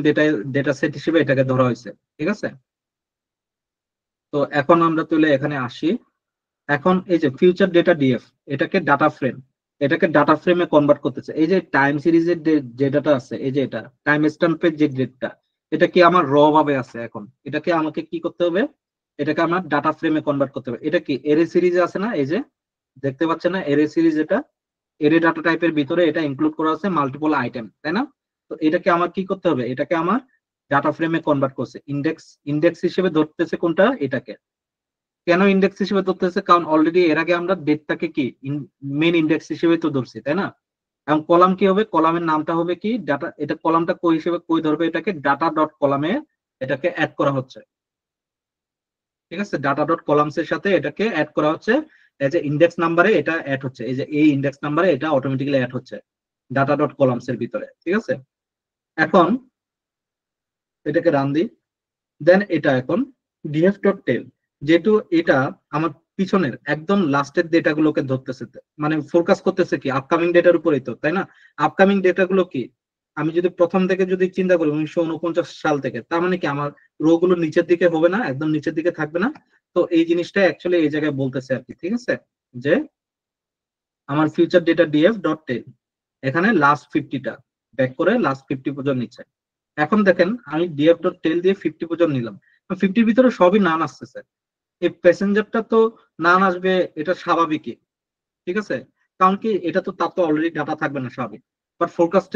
data set হিসেবে এটাকে ধরা হয়েছে, ঠিক আছে। তো এখন আমরা তুলে এখানে আসি। এখন এই যে ফিউচার ডেটা ডিএফ, এটাকে ডাটা ফ্রেম, এটাকে ডাটা ফ্রেমে কনভার্ট করতেছে। এই যে টাইম সিরিজের যে ডাটা আছে, এই যে এটা টাইম স্ট্যাম্পের যে ডেটটা, এটা কি আমার র ভাবে আছে, এখন এটাকে আমাকে কি করতে হবে, এটাকে আমার ডাটা ফ্রেমে কনভার্ট করতে হবে। এটা কি এরে সিরিজে আছে না, এই যে দেখতে পাচ্ছেন না এরে সিরিজ, এটা এরে ডাটা টাইপের ভিতরে এটা ইনক্লুড করা আছে মাল্টিপল আইটেম, তাই না। তো এটাকে আমার কি করতে হবে, এটাকে আমার ডাটা ফ্রেমে কনভার্ট করছে, ইন্ডেক্স ইন্ডেক্স হিসেবে ধরতেছে কোনটা, এটাকে। কেন ইন্ডেক্স হিসেবে ধরতেছে, কারণ অলরেডি এর আগে আমরা ডেটটাকে কি মেন ইন্ডেক্স হিসেবে তো ধরছি, তাই না। এবং কলাম কি হবে, কলামের নামটা হবে কি ডাটা, এটা কলামটা কই হিসেবে কই ধরবে, এটাকে ডাটা ডট কলামে এটাকে অ্যাড করা হচ্ছে, ঠিক আছে, ডাটা ডট কলামস এর সাথে এটাকে অ্যাড করা হচ্ছে, এই যে ইন্ডেক্স নাম্বারে এটা অ্যাড হচ্ছে, এই যে এই ইন্ডেক্স নাম্বারে এটা অটোমেটিক্যালি অ্যাড হচ্ছে ডাটা ডট কলামস এর ভিতরে, ঠিক আছে। এখন এটাকে রান দিই, দেন এটা এখন ডিএফ ডট টেল, যেহেতু এটা আমার পিছনের একদম লাস্টের ডেটা গুলোকে ধরতেছে, মানে ফোরকাস্ট করতেছে কি আপকামিং ডেটার উপরেই তো, তাই না। আপকামিং ডেটা গুলো কি, আমি যদি প্রথম থেকে যদি চিন্তা করি 1949 সাল থেকে, তার মানে কি আমার রো গুলো নিচের দিকে হবে না, একদম নিচের দিকে থাকবে না। তো এই জিনিসটা অ্যাকচুয়ালি এই জায়গায় বলতেছে আর কি, ঠিক আছে, যে আমার ফিউচার ডেটা ডিএফ ডট টেল এখানে লাস্ট 50টা ব্যাক করে লাস্ট 50 পর্যন্ত নিচ্ছে। এখন দেখেন আমি ডিএফ ডট টেল দিয়ে 50 পর্যন্ত নিলাম, 50-র ভিতরে সবই নান আসতেছে, এই প্যাসেঞ্জারটা তো নান আসবে, এটা স্বাভাবিকই, ঠিক আছে, কারণ কি এটা তো, তার তো অলরেডি ডাটা থাকবে না, স্বাভাবিক। বাট ফোরকাস্ট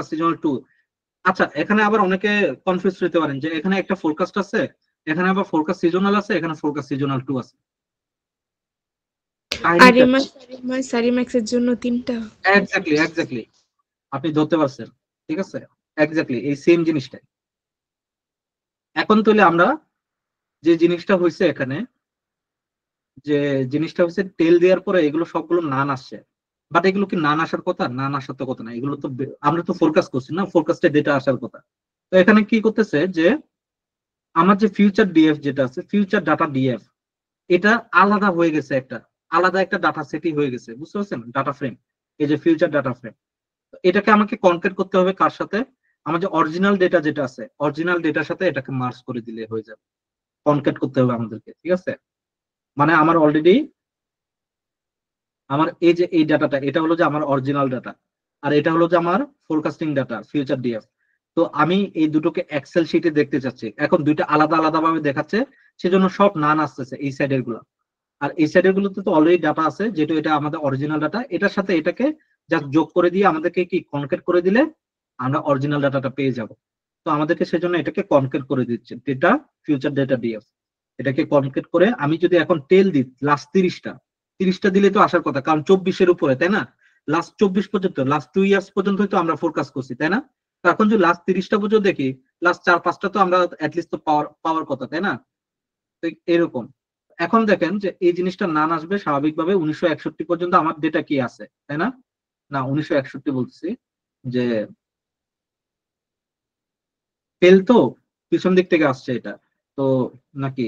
সিজনাল টু, আচ্ছা এখানে আবার অনেকে কনফিউজ হতে পারেন যে এখানে একটা ফোরকাস্ট আছে, এখানে আবার ফোরকাস্ট সিজনাল আছে, এখানে ফোরকাস্ট সিজনাল টু আছে, কাহিনীটা
আরিমা সারিমা সারিম্যাক্সের জন্য 3টা।
এক্স্যাক্টলি এক্স্যাক্টলি আপনি ধরতে পারছেন, ঠিক আছে, এক্স্যাক্টলি এই সেম জিনিসটাই। এখন তাহলে আমরা যে জিনিসটা হয়েছে এখানে, যে জিনিসটা হচ্ছে টেল দেওয়ার পরে এগুলো সবগুলো নান আসছে, বাট এগুলো কি নান আসার কথা? নান আসার তো কথা না, এগুলো তো আমরা তো ফোরকাস্ট করছি না, ফোরকাস্টে ডেটা আসার কথা। তো এখানে কি করতেছে যে আমার যে ফিউচার ডিএফ যেটা আছে, ফিউচার ডাটা ডিএফ, এটা আলাদা হয়ে গেছে, একটা আলাদা একটা ডাটা সেটই হয়ে গেছে, বুঝতে পারছেন? ডাটা ফ্রেম, এই যে ফিউচার ডাটা ফ্রেম, এটাকে আমাকে কনকেট করতে হবে কার সাথে? আমার যে অরিজিনাল ডেটা যেটা আছে, অরিজিনাল ডেটার সাথে এটাকে মার্জ করে দিলে হয়ে যাবে। কনকেট করতে হবে আমাদেরকে, ঠিক আছে? মানে আমার অলরেডি আমার এই যে এই ডাটাটা, এটা হলো যে আমার অরিজিনাল ডাটা, আর এটা হলো যে আমার ফোরকাস্টিং ডাটা, ফিউচার ডিএফ। তো আমি এই দুটোকে এক্সেল শিটে দেখতে চাচ্ছি, এখন দুইটা আলাদা আলাদা ভাবে দেখাচ্ছে, সেজন্য সব নান আসতেছে এই সাইডের গুলো। আর এই সাইডের গুলোতে তো অলরেডি ডাটা আছে, যেটা এটা আমাদের অরিজিনাল ডাটা, এটার সাথে এটাকে জাস্ট যোগ করে দিয়ে আমাদেরকে কি কনকেট করে দিলে আমরা অরিজিনাল ডাটাটা পেয়ে যাব। তো আমাদেরকে সেজন্য এটাকে কনকেট করে দিচ্ছে ডেটা, ফিউচার ডেটা ডিএফ। এটাকে কনকেট করে আমি যদি এখন টেল দিই লাস্ট 30টা, 30টা দিলে তো আসার কথা, কারণ 24-এর উপরে, তাই না? লাস্ট 24 পর্যন্ত, লাস্ট 2 ইয়ার্স পর্যন্ত তো আমরা ফোরকাস্ট করছি, তাই না? তো এখন যদি লাস্ট 30টা পর্যন্ত দেখি, লাস্ট 4-5টা তো আমরা অ্যাটলিস্ট তো পাওয়ার পাওয়ার কথা, তাই না? তো এরকম। এখন দেখেন যে এই জিনিসটা নান আসবে স্বাভাবিকভাবে 1961 পর্যন্ত আমার ডেটা কি আছে, তাই না? না, 1961 বলছি যে টেল তো পিছন দিক থেকে আসছে এটা, তো নাকি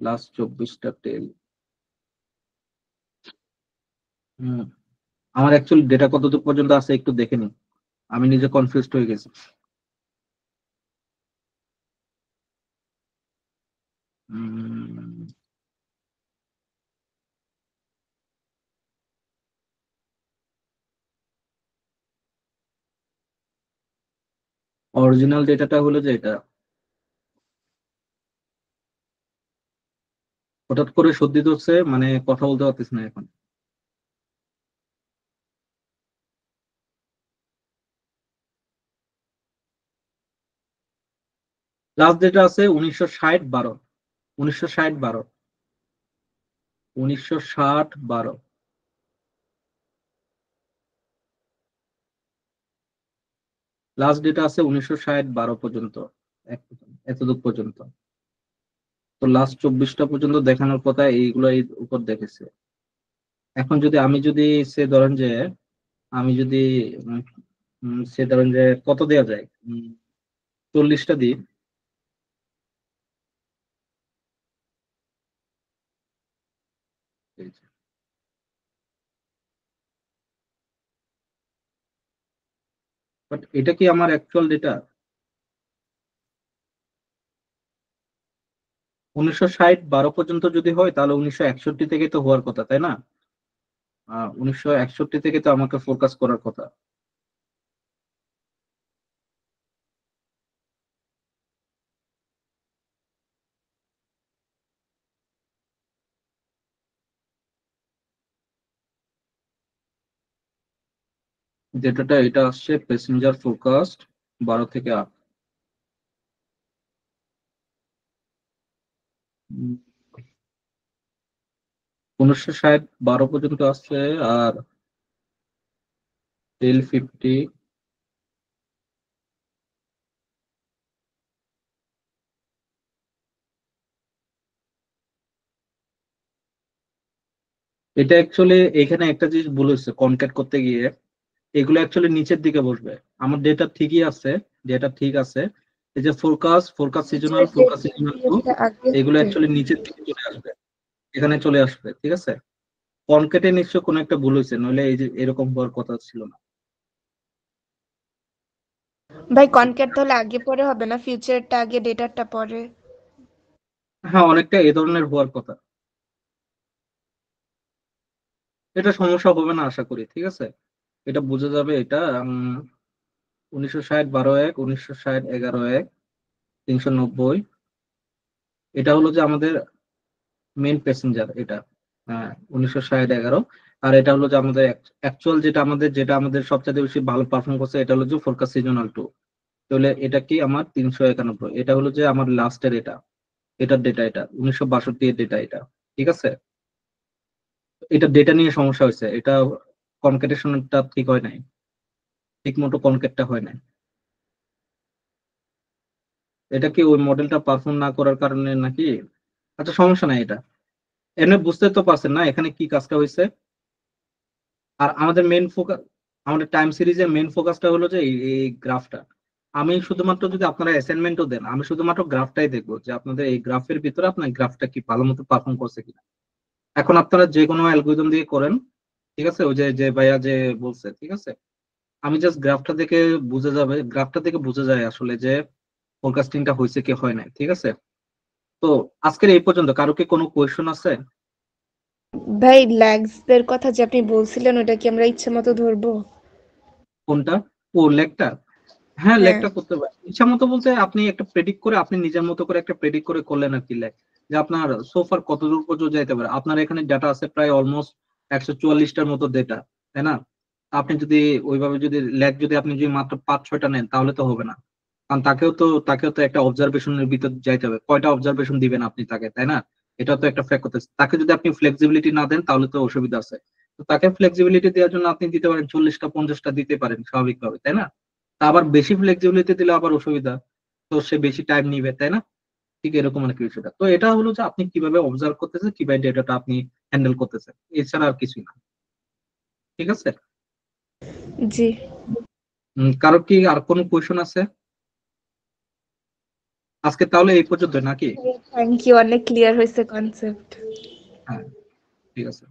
লাস্ট 24টা টেল। হম, আমার অ্যাকচুয়ালি ডেটা কতদূর পর্যন্ত আছে একটু দেখে নিই, আমি নিজে কনফিউজড হয়ে গেছি। অরিজিনাল ডেটাটা হলো যে এটা, হঠাৎ করে সর্দি ধরছে, মানে কথা বলতে পারতেছি না এখন। লাস্ট ডেটা আছে 1960-12, 1960-12, 1960-12। লাস্ট ডেটা আছে 1960-12 পর্যন্ত, এতদূর পর্যন্ত। তো লাস্ট 24টা পর্যন্ত দেখানোর কথা, এইগুলো এই উপর দেখেছে। এখন যদি আমি যদি সে ধরেন যে আমি যদি উম, সে ধরেন যে কত দেওয়া যায়, 40টা দিই। বাট এটা কি আমার অ্যাকচুয়াল ডেটা? 1960-12 পর্যন্ত যদি হয় তাহলে 1961 থেকে তো হওয়ার কথা, তাই না? 1961 থেকে তো আমাকে ফোকাস করার কথা। যেটাটা এটা আসছে প্যাসেঞ্জার ফোরকাস্ট 12 থেকে 8। 1960-12 পর্যন্ত আসছে। আর টেল 50, এটা অ্যাকচুয়ালি এখানে একটা জিনিস ভুল হয়েছে কনক্যাট করতে গিয়ে, এগুলো অ্যাকচুয়ালি নিচের দিকে বসবে। আমার ডেটা ঠিকই আছে, ডেটা ঠিক আছে। এই যে forecast, forecast seasonal,
future
forecast seasonal to,
data আগে
এগুলো
হবে।
অ্যাকচুয়ালি নিচের দিকে চলে আসবে, এখানে চলে আসবে, ঠিক আছে? কনক্যাটে নিশ্চয় কোনো একটা ভুল হয়েছে, নইলে এই যে এরকম হওয়ার কথা ছিল না।
ভাই কনক্যাট তাহলে আগে পরে হবে না, ফিউচারটা আগে ডেটাটা পরে?
হ্যাঁ, অনেকটা এ ধরনের হওয়ার কথা। এটা সমস্যা হবে না আশা করি, ঠিক আছে? এটা বোঝা যাবে। এটা 1960-12-1, 1960-11-1, 390। এটা হলো যে আমাদের মেন প্যাসেঞ্জার এটা, হ্যাঁ, 1960-11। আর এটা হলো যে আমাদের অ্যাকচুয়াল যেটা আমাদের সবচেয়ে বেশি ভালো পারফর্ম করছে, এটা হলো যে ফোরকাস্ট সিজনাল টু। তাহলে এটা কি আমার 391, এটা হলো যে আমার লাস্টের এটা, এটার ডেটা, এটা 1962 এর ডেটা এটা, ঠিক আছে? এটা ডেটা নিয়ে সমস্যা হয়েছে, এটা কনকেটেশনটা ঠিক হয় নাই, ঠিক মতো কনকেটটা হয় নাই। এটা কি ওই মডেলটা পারফর্ম না করার কারণে নাকি? আচ্ছা, সমস্যা নাই এটা। এনে বুঝতে তো পারছেন না এখানে কি কাজটা হয়েছে। আর আমাদের মেইন ফোকাস, আমাদের টাইম সিরিজের মেইন ফোকাসটা হলো যে এই গ্রাফটা। আমি শুধুমাত্র, যদি আপনারা অ্যাসাইনমেন্টও দেন, আমি শুধুমাত্র গ্রাফটাই দেখবো যে আপনাদের এই গ্রাফের ভিতরে আপনার গ্রাফটা কি ভালো মতো পারফর্ম করছে কিনা। এখন আপনারা যে কোনো অ্যালগরিদম দিয়ে করেন, ঠিক আছে, ওই যে যে ভাইয়া যে বলছে, ঠিক আছে, আমি জাস্ট গ্রাফটা দেখে বুঝে যাবে, গ্রাফটা দেখে বুঝে যায় আসলে যে ফোরকাস্টিংটা হয়েছে কি হয় নাই, ঠিক আছে। তো আজকের এই পর্যন্ত, কারো কি কোনো কোয়েশ্চন আছে?
ভাই ল্যাগস এর কথা যে আপনি বলছিলেন ওটা কি আমরা ইচ্ছে মতো ধরবো?
কোনটা? ও লেগটা? হ্যাঁ,
হ্যাঁ।
লেগটা করতে পারেন ইচ্ছা মতো, বলতে আপনি একটা প্রেডিক্ট করে, আপনি নিজের মতো করে একটা প্রেডিক্ট করে করলেন আর কি লেগ, যে আপনার সোফার কত দূর পর্যন্ত যাইতে পারে। আপনার এখানে ডাটা আছে প্রায় অলমোস্ট 144টার মতো ডেটা, তাই না? আপনি যদি ওইভাবে যদি লেগ যদি আপনি যদি মাত্র 5-6টা নেন তাহলে তো হবে না, কারণ তাকেও তো একটা অবজারভেশনের ভিতর যাইতে হবে। কয়টা অবজারভেশন দিবেন আপনি তাকে, তাই না? এটা তো একটা ফ্যাক্ট করতেছে। তাকে যদি আপনি ফ্লেক্সিবিলিটি না দেন তাহলে তো অসুবিধা আছে। তো তাকে ফ্লেক্সিবিলিটি দেওয়ার জন্য আপনি দিতে পারেন 40টা 50টা দিতে পারেন স্বাভাবিকভাবে, তাই না? তা আবার বেশি ফ্লেক্সিবিলিটি দিলে আবার অসুবিধা, তো সে বেশি টাইম নিবে, তাই না? ঠিক এরকম অনেক বিষয়টা। তো এটা হলো যে আপনি কিভাবে অবজার্ভ করতেছেন, কিভাবে ডেটাটা আপনি হ্যান্ডেল করতেছেন, এছাড়া আর কিছুই না। ঠিক আছে।
জি।
কারো কি আর কোনো কোয়েশন আছে? আজকে তাহলে এই পর্যন্ত নাকি?
থ্যাংক ইউ, অনেক ক্লিয়ার হয়েছে কনসেপ্ট।
হ্যাঁ, ঠিক আছে।